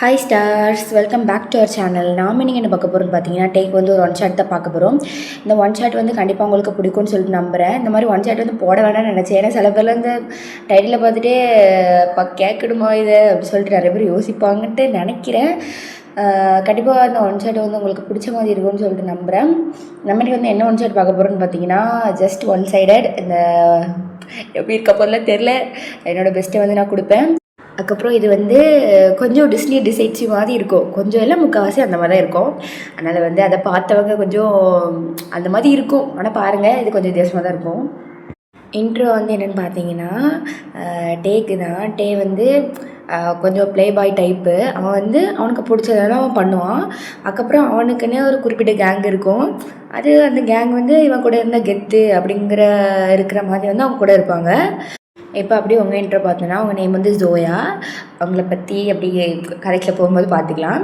Hi stars, welcome back to our channel. நாம் நீங்கள் என்ன பார்க்க போகிறோம்னு பார்த்தீங்கன்னா, டேக் வந்து ஒரு ஒன் ஷாட் தான் பார்க்க போகிறோம். இந்த ஒன் ஷாட் வந்து கண்டிப்பாக உங்களுக்கு பிடிக்கும்னு சொல்லிட்டு நம்புகிறேன். இந்த மாதிரி ஒன் ஷாட் வந்து போட வேணாம்னு நினச்சேன். ஏன்னா சில பேர்லாம் இந்த டைட்டில் பார்த்துட்டே கேட்கணுமா இதை அப்படி சொல்லிட்டு நிறைய பேர் யோசிப்பாங்கன்ட்டு நினைக்கிறேன். கண்டிப்பாக அந்த ஒன் ஷாட் வந்து உங்களுக்கு பிடிச்ச மாதிரி இருக்கும்னு சொல்லிட்டு நம்புகிறேன். நம்மளுக்கு வந்து என்ன ஒன் ஷாட் பார்க்க போகிறோம்னு பார்த்தீங்கன்னா, ஜஸ்ட் ஒன் சைடட். இந்த எப்படி இருக்க போதெல்லாம் தெரில, என்னோடய பெஸ்ட்டை வந்து நான் கொடுப்பேன். அதுக்கப்புறம் இது வந்து கொஞ்சம் டிஸ்னி டிசைட்ஸி மாதிரி இருக்கும், கொஞ்சம் எல்லாம் முக்கால்வாசி அந்த மாதிரி தான் இருக்கும். அதனால் வந்து அதை பார்த்தவங்க கொஞ்சம் அந்த மாதிரி இருக்கும். ஆனால் பாருங்கள், இது கொஞ்சம் வித்தியாசமாக தான் இருக்கும். இன்ட்ரோ வந்து என்னென்னு பார்த்தீங்கன்னா, டேக்கு தான். டே வந்து கொஞ்சம் ப்ளே பாய் டைப்பு. அவன் வந்து அவனுக்கு பிடிச்சதெல்லாம் அவன் பண்ணுவான். அதுக்கப்புறம் அவனுக்குன்னே ஒரு குறிப்பிட்ட கேங் இருக்கும். அந்த கேங் வந்து இவன் கூட இருந்த கெத்து அப்படிங்கிற இருக்கிற மாதிரி வந்து அவங்க கூட இருப்பாங்க. இப்போ அப்படியே உங்கள் இன்ட்ரோ பார்த்தோன்னா, அவங்க நேம் வந்து ஜோயா. அவங்கள பற்றி அப்படி கதைக்கில் போகும்போது பார்த்துக்கலாம்.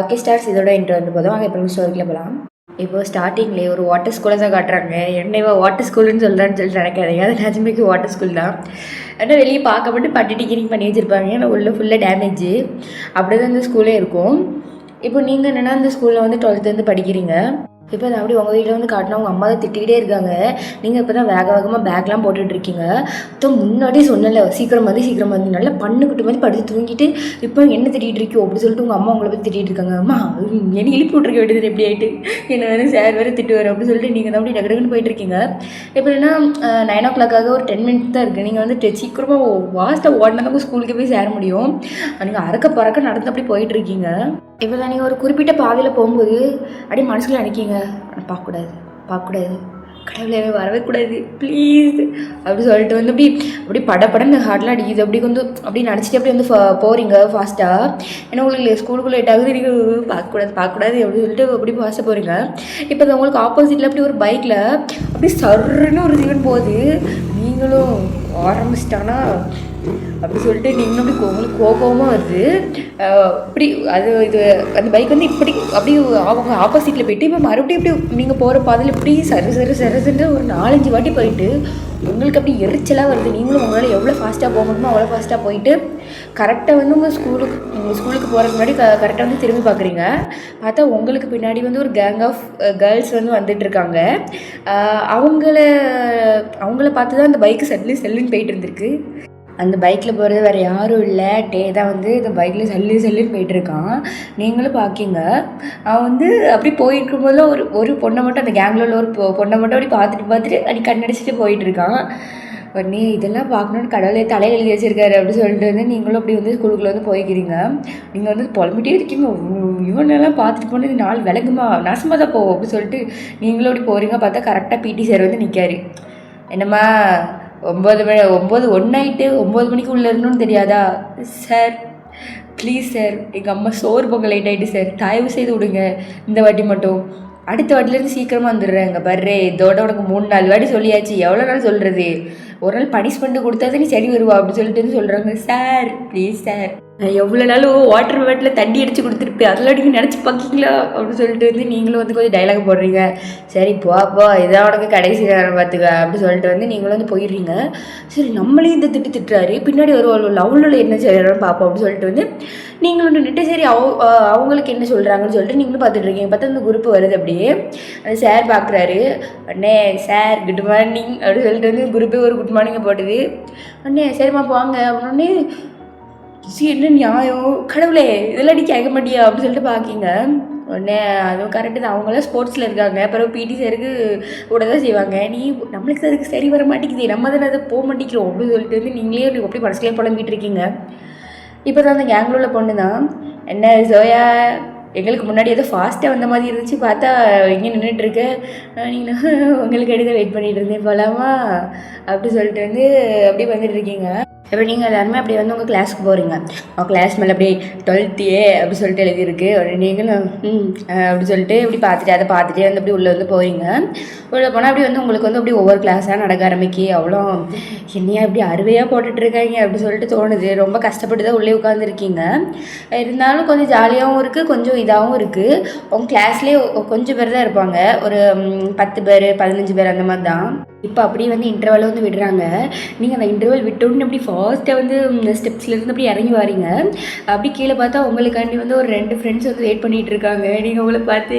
ஓகே ஸ்டார்ஸ், இதோட இன்ட்ரோ வந்து போதும். அவங்க இப்போ ஸ்டோரிக்கில் போகலாம். இப்போ ஸ்டார்டிங்லேயே ஒரு வாட்டர் ஸ்கூலை தான் காட்டுறாங்க. என்னைவா வாட்டர் ஸ்கூலுன்னு சொல்கிறான்னு சொல்லிட்டு நினைக்காதீங்க, அது நிஜமைக்கு வாட்டர் ஸ்கூல் தான். ஆனால் வெளியே பார்க்க மட்டும் பட்டி டிக்கரிங் பண்ணி வச்சுருப்பாங்க. ஏன்னா உள்ள ஃபுல்லாக டேமேஜு. அப்படி தான் இந்த ஸ்கூலே இருக்கும். இப்போ நீங்கள் என்னென்னா இந்த ஸ்கூலில் வந்து 12th வந்து படிக்கிறீங்க. இப்போ அது அப்படி உங்கள் வீட்டில் வந்து காட்டினா உங்கள் அம்மா தான் திட்டிக்கிட்டே இருக்காங்க. நீங்கள் இப்போ தான் வேகமாக பேக்லாம் போட்டுட்ருக்கீங்க. முன்னாடியே சொன்னல, சீக்கிரம் வந்து நல்லா பண்ணுக்கிட்டு மாதிரி படித்து தூங்கிட்டு இப்போ என்ன திட்டிகிட்டு இருக்கோ அப்படி சொல்லிட்டு உங்கள் அம்மா உங்களை பற்றி திட்டிகிட்டு இருக்காங்க. அம்மா என்ன எழுப்பி விட்ருக்க வேண்டியது எப்படி ஆகிட்டு, என்ன வேறு சார் வேறு திட்டுவார் அப்படின்னு சொல்லிட்டு நீங்கள் தான் அப்படி டக்குன்னு போயிட்டுருக்கீங்க. இப்போ என்னன்னா 9 o'clock ஒரு 10 minutes தான் இருக்குது. நீங்கள் வந்து சீக்கிரமாக வாஸ்ட்டாக ஓடினா ஸ்கூலுக்கு போய் சேர முடியும். நீங்கள் அறக்க பறக்க நடந்து அப்படி போயிட்டுருக்கீங்க. இப்போ தான் நீங்கள் ஒரு குறிப்பிட்ட பாதையில் போகும்போது அப்படியே மனசுக்குள்ள நினைக்கிங்க, பார்க்கக்கூடாது, கடவுளே வரவே கூடாது ப்ளீஸ் அப்படி சொல்லிட்டு வந்து அப்படி படப்படன்னு ஹார்ட்லாம் அடிக்குது. அப்படி கொஞ்சம் அப்படி நினச்சிட்டு அப்படி வந்து போகிறீங்க ஃபாஸ்ட்டாக. ஏன்னா உங்களுக்கு ஸ்கூலுக்குள்ளே லேட் ஆகுது, நீங்கள் பார்க்கக்கூடாது அப்படின்னு சொல்லிட்டு அப்படி ஃபாஸ்ட்டாக போகிறீங்க. இப்போ அது உங்களுக்கு ஆப்போசிட்டில் அப்படி ஒரு பைக்கில் அப்படி சர்ன்னு ஒரு ஜீவன் போகுது. நீங்களும் ஆரம்பிச்சிட்டானா அப்படி சொல்லிட்டு நீங்களும் அப்படி உங்களுக்கு கோபமாக வருது. இப்படி அந்த பைக் வந்து இப்படி அப்படி அவங்க ஆப்போசிட்டில் போயிட்டு இப்போ மறுபடியும் இப்படி நீங்கள் போகிற பாதையில் இப்படி சரசுன்னு ஒரு 4-5 வாட்டி போயிட்டு உங்களுக்கு அப்படி எரிச்சலாக வருது. நீங்களும் உங்களால் எவ்வளோ ஃபாஸ்ட்டாக போக முடியுமோ அவ்வளோ ஃபாஸ்ட்டாக போயிட்டு கரெக்டாக வந்து உங்கள் ஸ்கூலுக்கு போகிறதுக்கு முன்னாடி கரெக்டாக வந்து திரும்பி பார்க்குறீங்க. பார்த்தா உங்களுக்கு பின்னாடி வந்து ஒரு கேங் ஆஃப் கேர்ள்ஸ் வந்து வந்துட்டுருக்காங்க. அவங்கள பார்த்து தான் அந்த பைக்கு செல்லுன்னு போயிட்டு இருந்திருக்கு. அந்த பைக்கில் போகிறது வேறு யாரும் இல்லை, டே தான் வந்து இந்த பைக்கில் செல்லுன்னு போயிட்டுருக்கான். நீங்களும் பார்க்கிங்க. அவன் வந்து அப்படி போயிருக்கும் போதெல்லாம் ஒரு பொண்ணை மட்டும், அந்த கேங்கில் உள்ள ஒரு பொண்ணை மட்டும் அப்படி பார்த்துட்டு அப்படி கண்ணடிச்சிட்டு போயிட்டுருக்கான். உடனே இதெல்லாம் பார்க்கணுன்னு கடவுளே தலையில் எழுதி வச்சிருக்காரு அப்படின்னு சொல்லிட்டு வந்து நீங்களும் அப்படி வந்து ஸ்கூலுக்குள்ளே வந்து போய்க்கிறீங்க. நீங்கள் வந்து புலம்பிட்டே இருக்கீங்க, இவனெல்லாம் பார்த்துட்டு போனது 4 விலங்குமா நாசமாக தான் போவோம் அப்படின்னு சொல்லிட்டு நீங்களும் அப்படி போகிறீங்க. பார்த்தா கரெக்டாக பிடி சார் வந்து நிற்காரு. என்னம்மா 9 ஆகிட்டு 9 மணிக்கு உள்ளே இருக்கணும்னு தெரியாதா சார்? ப்ளீஸ் சார், எங்கள் அம்மா சோறு பொங்கல் லேட் ஆகிட்டு சார், தயவு செய்து விடுங்க இந்த வாட்டி மட்டும், அடுத்த வாட்டிலேருந்து சீக்கிரமாக வந்துடுறேங்க. பர்றே இதோட உனக்கு 3-4 வாட்டி சொல்லியாச்சு, எவ்வளோ நாள் சொல்கிறது, ஒரு நாள் பனிஷ்மெண்ட் கொடுத்தா நீ சரி வருவா அப்படின்னு சொல்லிட்டு சொல்கிறாங்க. சார் ப்ளீஸ் சார், நான் எவ்வளோ நாள் வாட்டர் பாட்டில் தண்ணி அடித்து கொடுத்துருப்பேன், அதெல்லாம் நீங்கள் நினச்சி பார்க்கிங்களா அப்படின்னு சொல்லிட்டு வந்து நீங்களும் வந்து கொஞ்சம் டைலாக் போடுறீங்க. சரி போ இதான் உனக்கு கடைசி நேரம் பார்த்துக்க அப்படின்னு சொல்லிட்டு வந்து நீங்களும் வந்து போயிடுறீங்க. சரி நம்மளே இந்த திட்டுறாரு, பின்னாடி வருவாள் அவளோட என்ன செய்யறான்னு பார்ப்போம் அப்படின்னு சொல்லிட்டு வந்து நீங்களும் நின்றுட்டு சரி அவங்களுக்கு என்ன சொல்கிறாங்கன்னு சொல்லிட்டு நீங்களும் பார்த்துட்ருக்கீங்க. பார்த்தா அந்த குரூப் வருது. அப்படியே அந்த சார் பார்க்குறாரு. உடனே சார் குட் மார்னிங் அப்படின்னு சொல்லிட்டு வந்து குரூப்பே ஒரு குட் மார்னிங்கை போட்டுது. உடனே சரிம்மா போங்க அப்படின்னே என்ன நியாயம் கடவுளே, இதெல்லாம் நீ கேட்க மாட்டியா அப்படின்னு சொல்லிட்டு பார்க்கிங்க. உடனே அதுவும் கரெக்டு தான், அவங்களாம் ஸ்போர்ட்ஸில் இருக்காங்க, அப்புறம் பிடி சாருக்கு கூட தான் செய்வாங்க. நீ நம்மளுக்கு அதுக்கு சரி வர மாட்டேங்குது, நம்ம தானே அதை போக மாட்டேங்கிறோம் அப்படின்னு சொல்லிட்டு வந்து நீங்களே அப்படி மனசுலேயே புலம்பிகிட்டு இருக்கீங்க. இப்போ தான் அந்த கேங்கில் உள்ள பொண்ணு தான், என்ன ஜோயா எங்களுக்கு முன்னாடி ஏதோ ஃபாஸ்ட்டாக வந்த மாதிரி இருந்துச்சு, பார்த்தா இங்கே நின்றுட்டுருக்க, நீங்கள் உங்களுக்கு எடுக்க வெயிட் பண்ணிகிட்டு இருந்தேன் போகலாமா அப்படி சொல்லிட்டு வந்து அப்படியே வந்துட்டுருக்கீங்க. இப்போ நீங்கள் எல்லாருமே அப்படி வந்து உங்கள் கிளாஸுக்கு போகிறீங்க. உங்கள் கிளாஸ் மேலே அப்படியே 12th A அப்படி சொல்லிட்டு எழுதியிருக்கு. உடனே நீங்களும் அப்படி சொல்லிட்டு இப்படி அதை பார்த்துட்டே வந்து அப்படி உள்ளே வந்து போகிறீங்க. உள்ளே போனால் அப்படி வந்து உங்களுக்கு வந்து அப்படி ஒவ்வொரு கிளாஸாக நடக்க ஆரம்பிக்கி. அவ்வளோ என்னையா இப்படி அறுவையாக போட்டுட்ருக்காங்க அப்படி சொல்லிட்டு தோணுது. ரொம்ப கஷ்டப்பட்டு தான் உள்ளே உட்காந்துருக்கீங்க. இருந்தாலும் கொஞ்சம் ஜாலியாகவும் இருக்குது, கொஞ்சம் இதாகவும் இருக்குது. உங்கள் கிளாஸ்லேயே கொஞ்சம் பேர் தான் இருப்பாங்க, ஒரு 10 பேர் 15 பேர் அந்த மாதிரி தான். இப்போ அப்படியே வந்து இன்டர்வல் வந்து விடுறாங்க. நீங்கள் அந்த இன்டர்வல் விட்டோன்னு அப்படி ஃபாஸ்ட்டாக வந்து ஸ்டெப்ஸ்லேருந்து அப்படி இறங்கி வாரீங்க. அப்படி கீழே பார்த்தா உங்களுக்காண்டி வந்து ஒரு 2 ஃப்ரெண்ட்ஸ் வந்து வெயிட் பண்ணிகிட்டு இருக்காங்க. நீங்கள் உங்களை பார்த்து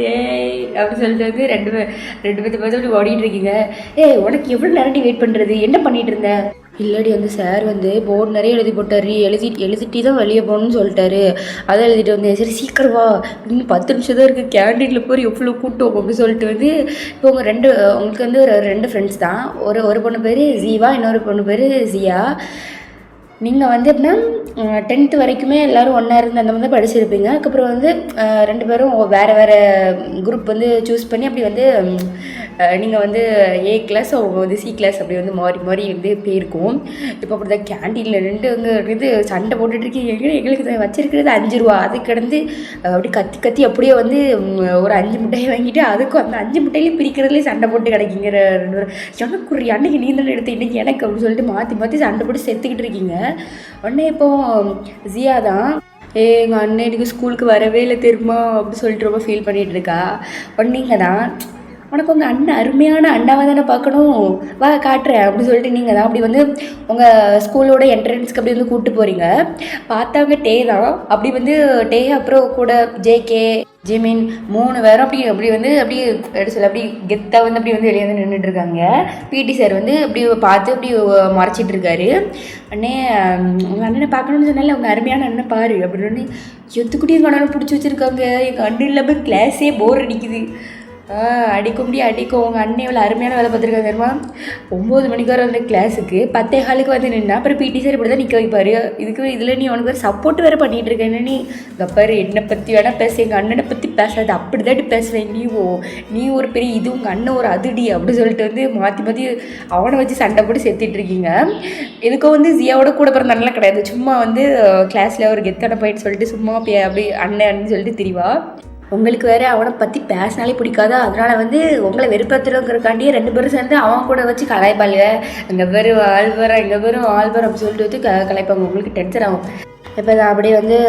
அப்படின்னு சொல்லிட்டு வந்து ரெண்டு பேர்த்த பார்த்து அப்படி ஓடிட்டு இருக்கீங்க. உனக்கு எவ்வளோ நேரம் வெயிட் பண்ணுறது, என்ன பண்ணிகிட்டு இருந்த? இல்லடி வந்து சார் வந்து போர்டு நிறைய எழுதி போட்டார், எழுதிட்டு தான் வெளியே போகணும்னு சொல்லிட்டாரு, அதை எழுதிட்டு வந்தேன். சரி சீக்கிரம் வா, இன்னும் 10 நிமிஷம் தான் இருக்குது, கேண்டீனில் போய் எவ்வளோ கூட்டம் அப்படின்னு சொல்லிட்டு வந்து இப்போ உங்களுக்கு வந்து ஒரு 2 ஃப்ரெண்ட்ஸ் தான். ஒரு பொண்ணு பேர் ஜீவா, இன்னொரு பொண்ணு பேர் ஜியா. நீங்கள் வந்து எப்படின்னா 10th வரைக்குமே எல்லோரும் ஒன்றா இருந்து அந்த மாதிரி தான் படிச்சிருப்பீங்க. அதுக்கப்புறம் வந்து 2 பேரும் வேறு குரூப் வந்து சூஸ் பண்ணி அப்படி வந்து நீங்கள் வந்து A கிளாஸ், அவங்க வந்து C கிளாஸ் அப்படி வந்து மாறி வந்து போயிருக்கும். இப்போ அப்படி தான் கேண்டீனில் அங்கே இது சண்டை போட்டுட்ருக்கீங்க. எங்களுக்கு வச்சிருக்கிறது 5 ரூபா, அது கிடந்து அப்படி கத்தி அப்படியே வந்து ஒரு 5 முட்டையை வாங்கிட்டு அதுக்கும் அந்த 5 முட்டையிலே பிரிக்கிறதுலேயே சண்டை போட்டு கிடைக்கிங்க 2 பேரும். எனக்கு ஒரு அன்னைக்கு நீ தானே எடுத்து இன்றைக்கி எனக்கு அப்படின்னு சொல்லிட்டு மாற்றி சண்டை போட்டு செத்துக்கிட்டு இருக்கீங்க. உடனே இப்போ ஜியா தான், எங்கள் அண்ணன் எனக்கு ஸ்கூலுக்கு வரவே இல்லை தெரியுமா அப்படின்னு சொல்லிட்டு ரொம்ப ஃபீல் பண்ணிகிட்டு இருக்கா. உடனேங்க தான், உனக்கு உங்கள் அண்ணன் அருமையான அண்ணாவை தானே பார்க்கணும், வா காட்டுறேன் அப்படின்னு சொல்லிட்டு நீங்கள் தான் அப்படி வந்து உங்கள் ஸ்கூலோட என்ட்ரன்ஸ்க்கு அப்படி வந்து கூப்பிட்டு போகிறீங்க. பார்த்தாங்க டே தான். அப்படி வந்து டே அப்புறம் கூட ஜேகே ஜிமின் 3 பேரும் அப்படி வந்து அப்படியே எப்படி சொல்ல அப்படி கெத்தாக வந்து அப்படி வந்து வெளியே வந்து நின்றுட்டுருக்காங்க. பிடி சார் வந்து அப்படி பார்த்து அப்படி மறைச்சிட்டு இருக்காரு. அண்ணே உங்கள் அண்ணனை பார்க்கணுன்னு சொன்னால உங்கள் அருமையான அண்ணன் பாரு அப்படின்னு எத்துக்குட்டியும் கணவனை பிடிச்சி வச்சுருக்காங்க. எங்கள் அண்ணன் இல்லாமல் கிளாஸே போர் அடிக்குது. அடிக்கும் உங்கள் அண்ணன் எவ்வளோ அருமையான வேலை பார்த்துருக்காங்க தெரியுமா. 9 மணிக்கு வர வந்து கிளாஸுக்கு 10:15 வந்து நின்னா அப்புறம் பிடி சார் இப்படி தான் நிற்க வைப்பார். இதில் நீ உனக்கு வேறு சப்போர்ட் வேறு பண்ணிகிட்டு இருக்க. என்ன நீ கப்பாரு, என்னை பற்றி வேணால் பேச, எங்கள் அண்ணனை பற்றி பேசாது, அப்படி தாட்டி பேசுவேன். நீ ஒரு பெரிய இது, உங்கள் அண்ணன் ஒரு அதுடி அப்படின்னு சொல்லிட்டு வந்து மாற்றி அவனை வச்சு சண்டை போட்டு செத்துட்டு இருக்கீங்க. இதுக்கும் வந்து ஜியாவோட கூட பிறந்தாலாம் கிடையாது, சும்மா வந்து கிளாஸில் ஒரு கெத்தான போயிட்டு சொல்லிட்டு சும்மா அப்படி அண்ணன் சொல்லிட்டு திரிவா. உங்களுக்கு வேறு அவனை பற்றி பேசினாலே பிடிக்காதா, அதனால் வந்து உங்களை வெறுப்பத்துறங்கிறக்காண்டியே 2 பேரும் சேர்ந்து அவன் கூட வச்சு கலாய்ப்பாளுங்க. அங்கே பேரும் ஆழ்வரம், எங்கே பேரும் ஆழ்வரம் அப்படி சொல்லிட்டு வந்து கலாய்ப்பாங்க. உங்களுக்கு டென்ஷன் ஆகும். இப்போ தான் அப்படியே வந்து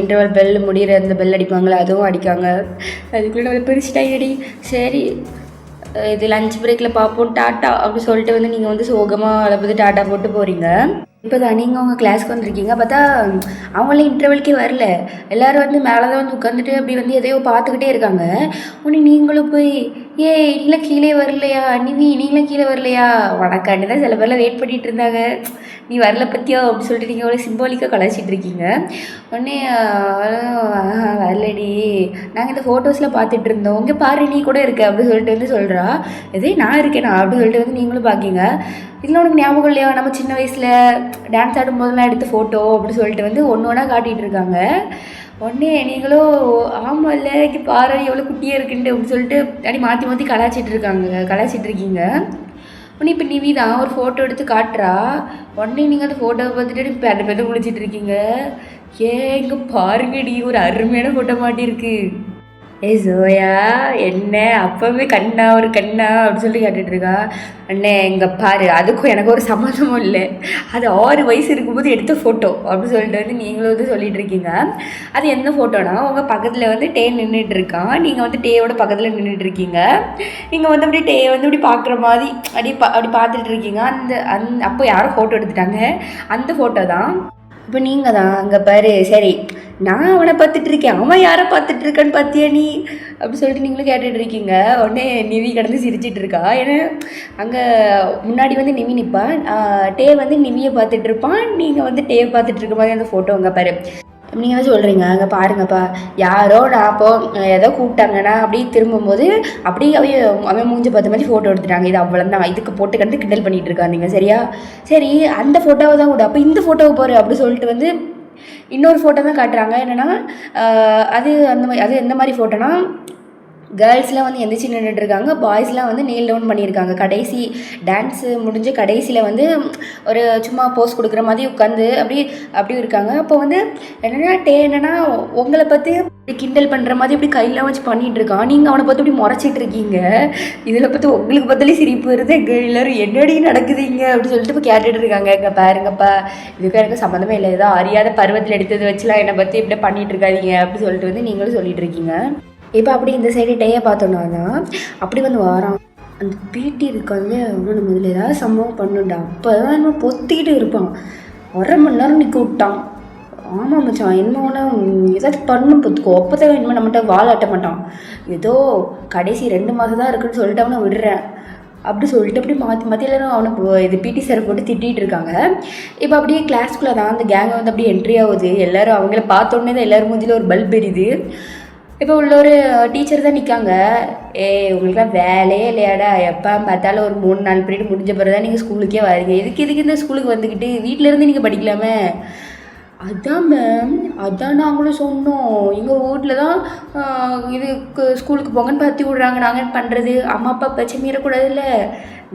இன்டர்வல் பெல் முடிகிற அந்த பெல் அடிப்பாங்களே அதுவும் அடிக்காங்க. அதுக்குள்ளே நம்ம பிரிச்சுட்டாடி. சரி இது லஞ்ச் பிரேக்கில் பார்ப்போம் டாட்டா அப்படி சொல்லிட்டு வந்து நீங்கள் வந்து சோகமாக அதை பற்றி டாட்டா போட்டு போகிறீங்க. இப்போ தான் நீங்கள் உங்கள் கிளாஸ்க்கு வந்திருக்கீங்க. பார்த்தா அவங்களே இன்டர்வல்க்கே வரல, எல்லோரும் வந்து மேலே தான் வந்து உட்காந்துட்டு அப்படி வந்து எதையோ பார்த்துக்கிட்டே இருக்காங்க. உடனே நீங்களும் போய் நீங்களாம் கீழே வரலையா, நீங்களாம் கீழே வரலையா, உனக்காண்டி தான் சில பேர்லாம் வெயிட் பண்ணிகிட்டு இருந்தாங்க, நீ வரல பற்றியா அப்படின்னு சொல்லிட்டு நீங்கள் அவ்வளோ சிம்பாலிக்காக கலாய்ச்சிட்டு இருக்கீங்க. உடனே வரலடி, நாங்கள் இந்த ஃபோட்டோஸில் பார்த்துட்டு இருந்தோம், இங்கே பாரு நீ கூட இருக்க அப்படின்னு சொல்லிட்டு வந்து சொல்கிறா. இதே நான் இருக்கேனா அப்படின்னு சொல்லிட்டு வந்து நீங்களும் பார்க்கிங்க. இதில் உனக்கு ஞாபகம் இல்லையா, நம்ம சின்ன வயசில் டான்ஸ் ஆடும் போதெல்லாம் எடுத்த ஃபோட்டோ அப்படின்னு சொல்லிட்டு வந்து ஒன்றா காட்டிகிட்டு இருக்காங்க. உடனே நீங்களும் ஆமாம் இல்லை இங்கே பாரு எவ்வளோ குட்டியாக இருக்குன்ட்டு அப்படின்னு சொல்லிட்டு அப்படி மாற்றி கலாய்ச்சிட்டு இருக்கீங்க. உடனே இப்போ நிவி தான் ஒரு ஃபோட்டோ எடுத்து காட்டுறா. உடனே நீங்கள் அந்த ஃபோட்டோவை பார்த்துட்டு இப்போ 2 பேரும் குளிச்சிட்டு இருக்கீங்க. இங்கே பாருங்கடி ஒரு அருமையான ஃபோட்டோ மாட்டியிருக்கு. ஜோயா என்ன அப்போவே கண்ணா அப்படின்னு சொல்லி கேட்டுட்டு இருக்கா. அண்ணே இங்கே பாரு, அதுக்கும் எனக்கு ஒரு சம்மந்தமும் இல்லை, அது 6 வயசு இருக்கும்போது எடுத்த ஃபோட்டோ அப்படின்னு சொல்லிட்டு வந்து நீங்களும் வந்து சொல்லிட்டு இருக்கீங்க. அது எந்த ஃபோட்டோனா உங்கள் பக்கத்தில் வந்து டே நின்றுட்டு இருக்கான், நீங்கள் வந்து டேயோட பக்கத்தில் நின்றுட்டு இருக்கீங்க. நீங்கள் வந்து அப்படியே டே வந்து இப்படி பார்க்குற மாதிரி அப்படி பார்த்துட்டு இருக்கீங்க. அப்போ யாரும் ஃபோட்டோ எடுத்துட்டாங்க, அந்த ஃபோட்டோ தான். இப்போ நீங்கள் தான் அங்கே பாரு, சரி நான் அவனை பார்த்துட்டு இருக்கேன், அவன் யாரை பார்த்துட்டு இருக்கான்னு பார்த்தியா நீ அப்படி சொல்லிட்டு நீங்களும் கேட்டுட்டு இருக்கீங்க. உடனே நிவி கடந்து சிரிச்சிட்டு இருக்கா. ஏன்னா அங்கே முன்னாடி வந்து நிவி நிற்பான், டே வந்து நிவியை பார்த்துட்டு இருப்பான், நீங்கள் வந்து டே பார்த்துட்டு இருக்க மாதிரி அந்த ஃபோட்டோ அங்கே பாரு. நீங்கள் தான் சொல்கிறீங்க அங்கே பாருங்கப்பா, யாரோ நான் அப்போது ஏதோ கூப்பிட்டாங்கன்னா அப்படியே திரும்பும்போது அப்படியே அவன் மூஞ்சி பார்த்த மாதிரி ஃபோட்டோ எடுத்துட்டாங்க, இது அவ்வளோதான், இதுக்கு போட்டு கண்டு கிண்டல் பண்ணிகிட்டு இருக்காங்க சரியா. சரி அந்த ஃபோட்டோவை தான் கூட, அப்போ இந்த ஃபோட்டோவை பாரு அப்படி சொல்லிட்டு வந்து இன்னொரு ஃபோட்டோ தான் காட்டுறாங்க. என்னென்னா அது எந்த மாதிரி ஃபோட்டோனா கேர்ள்ஸ்லாம் வந்து எந்திரிச்சு நின்றுட்டுருக்காங்க, பாய்ஸ்லாம் வந்து நீல் டவுன் பண்ணியிருக்காங்க. கடைசி டான்ஸு முடிஞ்சு கடைசியில் வந்து ஒரு சும்மா போஸ் கொடுக்குற மாதிரி உட்காந்து அப்படி இருக்காங்க. அப்போ வந்து என்னென்னா உங்களை பற்றி கிண்டல் பண்ணுற மாதிரி இப்படி கையெல்லாம் வச்சு பண்ணிகிட்டு இருக்கான். நீங்கள் அவனை பார்த்து இப்படி முறைச்சிட்டு இருக்கீங்க. இதில் பார்த்து உங்களுக்கு பார்த்தாலே சிரிப்பு வருது. எல்லோரும் என்னடி நடக்குதுங்க அப்படின்னு சொல்லிட்டு இப்போ கேட்டுட்டு இருக்காங்க. இங்கே பாருங்கப்பா, இதுக்கு எனக்கு சம்மந்தமே இல்லை, ஏதோ அறியாத பருவத்தில் எடுத்தது வச்சுலாம் என்னை பற்றி இப்படி பண்ணிகிட்டு இருக்காதீங்க அப்படின்னு சொல்லிட்டு வந்து நீங்களும் சொல்லிட்டு இருக்கீங்க. இப்போ அப்படி இந்த சைடு டேயை பார்த்தோன்னா தான் அப்படி வந்து வரான். அந்த பிடி இருக்காங்க, அவனோட முதல்ல ஏதாவது சம்பவம் பண்ணுண்டா, அப்போ தான் நம்ம பொத்திக்கிட்டு இருப்பான். 1/2 மணி நேரம் நிற்க விட்டான். ஆமாம் மச்சான், என்னன்னா ஏதாவது பண்ணணும் பார்த்துக்கோ, அப்போ தான் இனிமேல் நம்மகிட்ட வாழாட்ட மாட்டான். ஏதோ கடைசி 2 மாதம் தான் இருக்குன்னு சொல்லிட்டு அவனை விடுறேன் அப்படி சொல்லிட்டு அப்படி மாற்றி எல்லாரும் அவனை இது பிடி சாரை போட்டு திட்டிகிட்டு இருக்காங்க. இப்போ அப்படியே கிளாஸ்க்குள்ளே தான் அந்த கேங்கை வந்து அப்படியே என்ட்ரி ஆகுது. எல்லோரும் அவங்கள பார்த்தோன்னே தான் எல்லோரும் மூஞ்சில் ஒரு பல்ப் எரியுது. இப்போ உள்ள ஒரு டீச்சர் தான் நிற்காங்க. உங்களுக்குலாம் வேலையே இல்லையாடா, எப்போ பார்த்தாலும் ஒரு 3-4 பீரியட் முடிஞ்ச பிறகு தான் நீங்கள் ஸ்கூலுக்கே வரீங்க, இதுக்கு இந்த ஸ்கூலுக்கு வந்துக்கிட்டு வீட்டிலேருந்து நீங்கள் படிக்கலாமே. அதான் மேம், அதான் நாங்களும் சொன்னோம், எங்கள் வீட்டில் தான் இதுக்கு ஸ்கூலுக்கு போங்கன்னு பற்றி விட்றாங்க, நாங்கள் என்ன பண்ணுறது, அம்மா அப்பா பேச்சை மீறக்கூடாதுல்ல.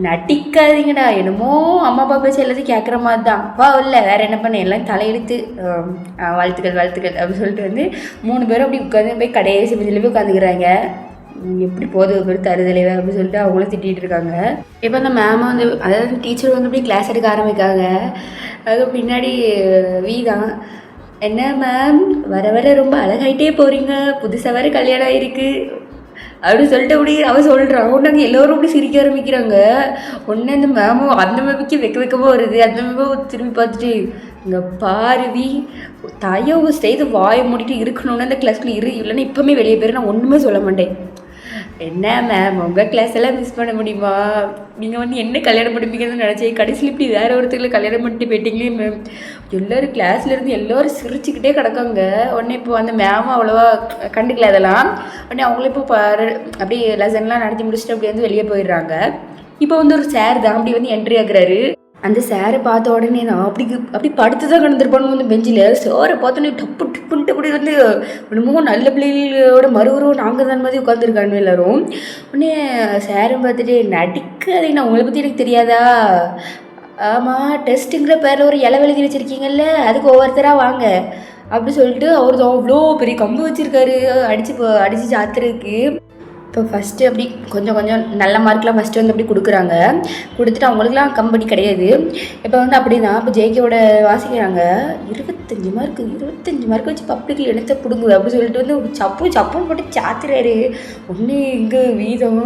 நட்டிக்காதீங்கடா, என்னமோ அம்மா அப்பா பேச்சு எல்லாத்தையும் கேட்குற மாதிரி தான், வா இல்லை வேறு என்ன பண்ண, எல்லாம் தலையெடுத்து வாழ்த்துக்கள் அப்படின்னு சொல்லிட்டு வந்து 3 பேரும் அப்படி உட்காந்து போய் கடைசி பெஞ்சில் போய் உட்காந்துக்கிறாங்க. எப்படி போதும் பேர் தருதலைவே அப்படின்னு சொல்லிட்டு அவங்களும் திட்டிகிட்டு இருக்காங்க. இப்போ அந்த மேமை வந்து, அதாவது டீச்சர் வந்து இப்படி கிளாஸ் எடுக்க ஆரம்பிக்காங்க. அதுக்கு பின்னாடி தான், என்ன மேம் வர ரொம்ப அழகாயிட்டே போகிறீங்க, புதுசாக வேறு கல்யாணம் ஆகிருக்கு அப்படின்னு சொல்லிட்டு அப்படி அவன் சொல்கிறான். உடனே அங்கே எல்லோரும் அப்படி சிரிக்க ஆரம்பிக்கிறாங்க. உடனே அந்த மேமும் அந்த மேமிக்கு வெக்கமாக வருது. அந்த மேமும் திரும்பி பார்த்துட்டு, இங்கே பாருவி தயவு செய்து வாயை மூடிட்டு இருக்கணும்னு அந்த கிளாஸ்க்குள்ள இல்லைன்னா இப்போவுமே வெளியே போயிரு, நான் ஒன்றுமே சொல்ல மாட்டேன். என்ன மேம் உங்கள் கிளாஸ் எல்லாம் மிஸ் பண்ண முடியுமா, நீங்கள் வந்து என்ன கல்யாணம் பண்ணிப்பீங்கன்னு நினச்சேன், கடைசியில் இப்படி வேறு ஒருத்தர்களை கல்யாணம் பண்ணிட்டு போயிட்டீங்களே மேம். எல்லோரும் கிளாஸ்லேருந்து எல்லோரும் சிரிச்சுக்கிட்டே கிடக்காங்க. உடனே இப்போ அந்த மேமும் அவ்வளோவா கண்டுக்கல அதெல்லாம். உடனே அவங்களும் இப்போ அப்படி லெசன்லாம் நடத்தி முடிச்சுட்டு அப்படி வந்து வெளியே போயிடுறாங்க. இப்போ வந்து ஒரு சார் தான் அப்படி வந்து என்ட்ரி ஆகுறாரு. அந்த சாரை பார்த்த உடனே தான் அப்படி படுத்து தான் கிடந்துருப்பானு வந்து பெஞ்சில். சாரை பார்த்தோன்னே டப்புன்ட்டு அப்படி வந்து என்னமோ நல்ல பிள்ளைகளோட மறுவரும் நாங்கள் தான் மாதிரி உட்காந்துருக்காங்க எல்லோரும். உடனே சாரை பார்த்துட்டு, நடிக்காதே, நான் உங்களை பற்றி எனக்கு தெரியாதா, ஆமாம் டெஸ்ட்டுங்கிற பேரில் ஒரு இலை எழுதி வச்சுருக்கீங்கல்ல, அதுக்கு ஒவ்வொருத்தராக வாங்க அப்படி சொல்லிட்டு அவர் தான் அவ்வளோ பெரிய கம்பு வச்சுருக்காரு அடித்து சாத்துறதுக்கு. இப்போ ஃபஸ்ட்டு அப்படி கொஞ்சம் நல்ல மார்க்லாம் ஃபஸ்ட்டு வந்து அப்படி கொடுக்குறாங்க. கொடுத்துட்டு அவங்களுக்குலாம் கம்பெனி கிடையாது. இப்போ வந்து அப்படி தான் இப்போ ஜேகேவோட வாசிக்கிறாங்க. 25 மார்க் வச்சு பப்ளிக்கில் எடுத்த பிடுங்குது அப்படி சொல்லிட்டு வந்து ஒரு சப்புன்னு போட்டு சாத்துறாரு. ஒன்று இங்கே வீதம்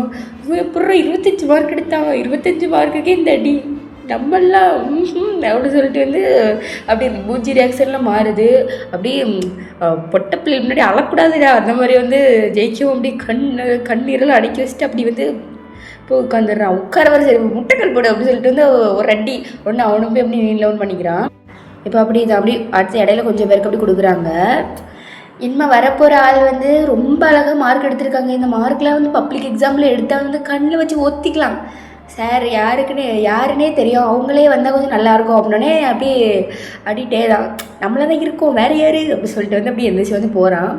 எப்பறம் 25 மார்க் எடுத்தாங்க, 25 மார்க்குக்கே இந்த அடி நம்மளாம் அப்படி சொல்லிட்டு வந்து அப்படி மூஞ்சி ரியாக்ஷன்லாம் மாறுது. அப்படி பொட்டை பிள்ளை முன்னாடி அழக்கூடாதுடா அந்த மாதிரி வந்து ஜெயிக்கவும் அப்படி கண்ணீரெல்லாம் அடக்கி வச்சுட்டு அப்படி வந்து இப்போ உட்காந்துடுறான். உட்கார வர சரி முட்டைக்கல் போடு அப்படின்னு சொல்லிட்டு வந்து ஒரு அடி ஒன்று அவனும் போய் அப்படி லவுன் பண்ணிக்கிறான். இப்போ அப்படி இது அப்படி அடுத்த இடையில கொஞ்சம் பேருக்கு அப்படி கொடுக்குறாங்க. இனிமேல் வரப்போகிற ஆள் வந்து ரொம்ப அழகாக மார்க் எடுத்திருக்காங்க, இந்த மார்க்லாம் வந்து பப்ளிக் எக்ஸாமில் எடுத்தால் வந்து கண்ணில் வச்சு ஒத்திக்கலாம் சார், யாருன்னே தெரியும், அவங்களே வந்தால் கொஞ்சம் நல்லாயிருக்கும் அப்படின்னே அப்படியே தான் நம்மள தான் இருக்கோம், வேறு யார் அப்படி சொல்லிட்டு வந்து அப்படி எந்திரிச்சு வந்து போகிறான்.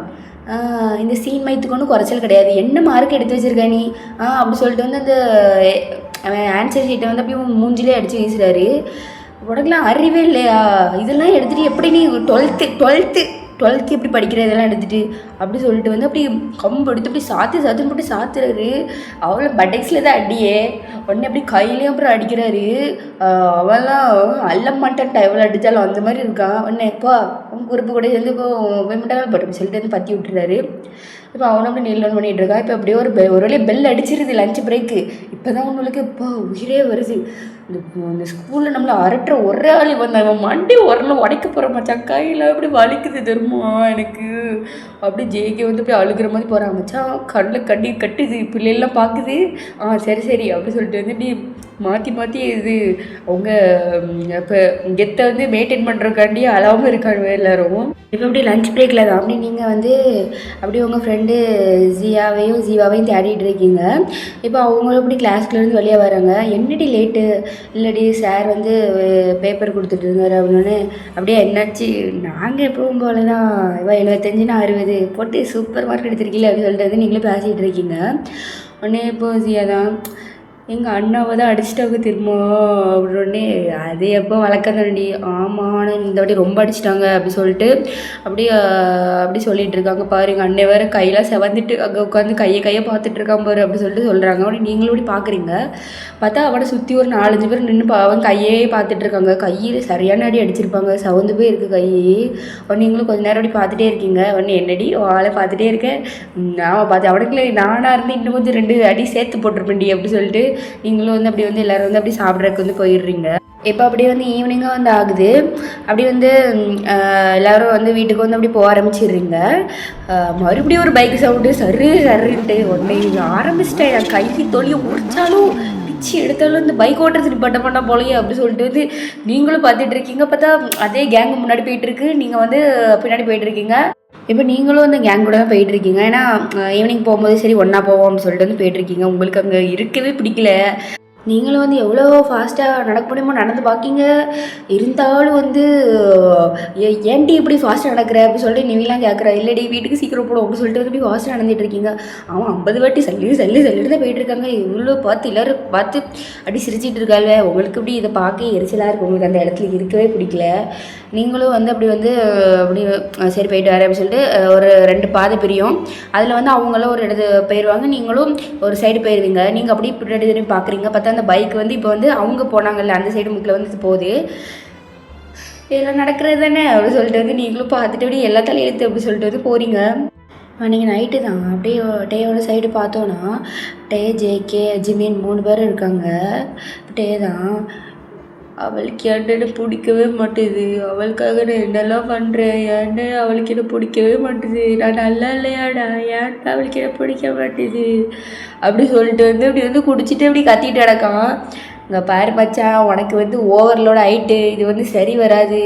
இந்த சீன் மைத்துக்கு ஒன்றும் குறைச்சல் கிடையாது, என்ன மார்க் எடுத்து வச்சுருக்க நீ அப்படி சொல்லிட்டு வந்து அந்த அவன் ஆன்சர் ஷீட்டை வந்து அப்படியே மூஞ்சிலே அடித்து வீசுகிறாரு. உடனெலாம் அறிவே இல்லையா, இதெல்லாம் எடுத்துகிட்டு எப்படி நீ டுவெல்த்து எப்படி படிக்கிற இதெல்லாம் எடுத்துகிட்டு அப்படி சொல்லிட்டு வந்து அப்படி கம்பு எடுத்து அப்படி சாத்துன்னு போட்டு சாத்துறாரு. அவளை பட்டெக்ஸில் தான் அடியே, உடனே அப்படி கையிலையும் அப்புறம் அடிக்கிறாரு. அவெல்லாம் அல்ல மாட்டான்ட்டா எவ்வளோ அடித்தாலும் அந்த மாதிரி இருக்கான். உடனே எப்போ அவங்க குரூப்பு கூட சேர்ந்து இப்போ போய்மட்டாலும் பட்டு சொல்லிட்டு வந்து பற்றி விட்டுறாரு. இப்போ அவனை அப்படி நீல் பண்ணிகிட்டு இருக்கான். இப்போ அப்படியே ஒரு வழியாக பெல் அடிச்சிருது லஞ்ச் பிரேக்கு. இப்போ தான் உங்களுக்கு இப்போ உயிரே வருது. இந்த ஸ்கூலில் நம்மளை அரட்டுற ஒரே ஆள் வந்தாங்க, மண்டி உரலாம் உடைக்க போகிற மச்சான், கையில் அப்படி வலிக்குது தெரியுமா எனக்கு அப்படி ஜேகே வந்து போய் அழுகிற மாதிரி போகிறான். மச்சான் கண்ணில் கட்டுது, பிள்ளைலாம் பார்க்குது. சரி அப்படி சொல்லிட்டு வந்து இப்படி மாற்றி மாற்றி இது அவங்க இப்போ கெத்தை வந்து மெயின்டைன் பண்ணுறக்காண்டி அழாமல் இருக்காங்க எல்லோரும். இப்போ அப்படி லஞ்ச் பிரேக்கில் தான் அப்படி நீங்கள் வந்து அப்படியே உங்கள் ஃப்ரெண்டு ஜீவாவையும் தேடிட்டு இருக்கீங்க. இப்போ அவங்களும் அப்படி கிளாஸ்லேருந்து வெளியே வராங்க. என்னடி லேட்டு? இல்லடி சார் வந்து பேப்பர் கொடுத்துட்ருந்தாரு அப்படின்னு. அப்படியே என்னாச்சு? நாங்கள் எப்பவும் போல தான், இவ 75 நான் 60 போட்டு சூப்பர் மார்க் எடுத்திருக்கீங்களே அப்படின்னு சொல்லிட்டு வந்து நீங்களே பேசிகிட்டு இருக்கீங்க. உடனே இப்போ ஜியா தான், எங்கள் அண்ணாவை தான் அடிச்சிட்டாங்க திரும்ப அப்படின்னே. அது எப்போ வளர்க்கறண்டி? ஆமாம், ஆனால் இந்த வாட்டி ரொம்ப அடிச்சிட்டாங்க அப்படி சொல்லிட்டு அப்படி சொல்லிட்டு இருக்காங்க. பாரு எங்கள் அண்ணன் வேறு கையெல்லாம் செவந்துட்டு அங்கே உட்காந்து கையை பார்த்துட்டு இருக்கான் பாரு அப்படி சொல்லிட்டு சொல்கிறாங்க. அப்படி நீங்களும் இப்படி பார்க்குறீங்க. பார்த்தா அவனை சுற்றி ஒரு 4-5 பேர் நின்று அவன் கையே பார்த்துட்டு இருக்காங்க. கையில் சரியான அடி அடிச்சிருப்பாங்க, சவுந்து போய் இருக்குது கை. உடனே நீங்களும் கொஞ்சம் நேரம் அப்படி பார்த்துட்டே இருக்கீங்க. உடனே என்னடி ஆளை பார்த்துட்டே இருக்கேன்? நான் பார்த்து அவனுக்குள்ள நானாக இருந்து இன்னும் கொஞ்சம் 2 அடி சேர்த்து போட்டிருப்பேன்டி அப்படி சொல்லிட்டு நீங்களும் வந்து அப்படி வந்து எல்லோரும் வந்து அப்படி சாப்பிட்றதுக்கு வந்து போயிடுறீங்க. இப்போ அப்படியே வந்து ஈவினிங்காக வந்து ஆகுது. அப்படி வந்து எல்லோரும் வந்து வீட்டுக்கு வந்து அப்படி போக ஆரம்பிச்சிடுறீங்க. மறுபடியும் ஒரு பைக் சவுண்டு சரின்ட்டு உடனே ஆரம்பிச்சிட்டேன். என் கைக்கு தொழியை முடிச்சாலும் பிச்சு எடுத்தாலும் இந்த பைக் ஓட்டுறது பட்ட பண்ண போலையே அப்படி சொல்லிட்டு வந்து நீங்களும் பார்த்துட்டு இருக்கீங்க. பார்த்தா அதே கேங்கு முன்னாடி போயிட்டுருக்கு, நீங்கள் வந்து பின்னாடி போயிட்டுருக்கீங்க. இப்போ நீங்களும் அந்த கேங் கூட தான் போயிட்டுருக்கீங்க. ஏன்னா ஈவினிங் போகும்போது சரி ஒன்றா போவோம் அப்படின்னு சொல்லிட்டு வந்து போயிட்டுருக்கீங்க. உங்களுக்கு அங்கே இருக்கவே பிடிக்கல. நீங்களும் வந்து எவ்வளோ ஃபாஸ்ட்டாக நடக்க முடியுமோ நடந்து பார்க்கிங்க. இருந்தாலும் வந்து ஏன்டி இப்படி ஃபாஸ்ட்டாக நடக்கிற அப்படி சொல்லிட்டு நிவிலாம் கேட்குறா. இல்லடி வீட்டுக்கு சீக்கிரம் போடும் அப்படின்னு சொல்லிட்டு வந்து இப்படி ஃபாஸ்ட்டாக நடந்துகிட்டு இருக்கீங்க. அவன் 50 வாட்டி சொல்லிட்டு தான் போயிட்டுருக்காங்க. இவ்வளோ பார்த்து எல்லோரும் பார்த்து அப்படி சிரிச்சிட்டு இருக்காங்க. உங்களுக்கு இப்படி இதை பார்க்க எரிச்சலாக இருக்குது. உங்களுக்கு அந்த இடத்துல இருக்கவே பிடிக்கல. நீங்களும் வந்து அப்படி சரி போயிட்டு வரேன் அப்படின்னு சொல்லிட்டு ஒரு 2 பாதை பிரியும். அதில் வந்து அவங்களும் ஒரு இடத்து போயிடுவாங்க, நீங்களும் ஒரு சைடு போயிடுவீங்க. நீங்கள் அப்படி பின்னாடி பார்க்குறீங்க. பார்த்தா அந்த பைக் வந்து இப்போ வந்து அவங்க போனாங்கல்ல அந்த சைடு முக்கில் வந்து போகுது. இதெல்லாம் நடக்கிறது தானே அப்படி சொல்லிட்டு வந்து நீங்களும் பார்த்துட்டு அப்படி எல்லா தலையெழுத்து அப்படி சொல்லிட்டு வந்து போகிறீங்க. நீங்கள் நைட்டு தான் அப்படியே டேயோட சைடு பார்த்தோன்னா டே, ஜேகே, ஜிமின் 3 பேர் இருக்காங்க. டே தான் அவளுக்கு என்னென்னு பிடிக்கவே மாட்டேது. அவளுக்காக நான் என்னெல்லாம் பண்ணுறேன், ஏன்னு அவளுக்கு என்ன பிடிக்கவே மாட்டேது. நான் நல்லா இல்லையாடா, ஏன்டா அவளுக்கு என்ன பிடிக்க மாட்டேது அப்படி சொல்லிட்டு வந்து அப்படி வந்து குடிச்சிட்டு அப்படி கத்திட்டு கிடக்கான். இங்கே பாரு மச்சான், உனக்கு வந்து ஓவர்லோட் ஆகிட்டு, இது வந்து சரி வராது,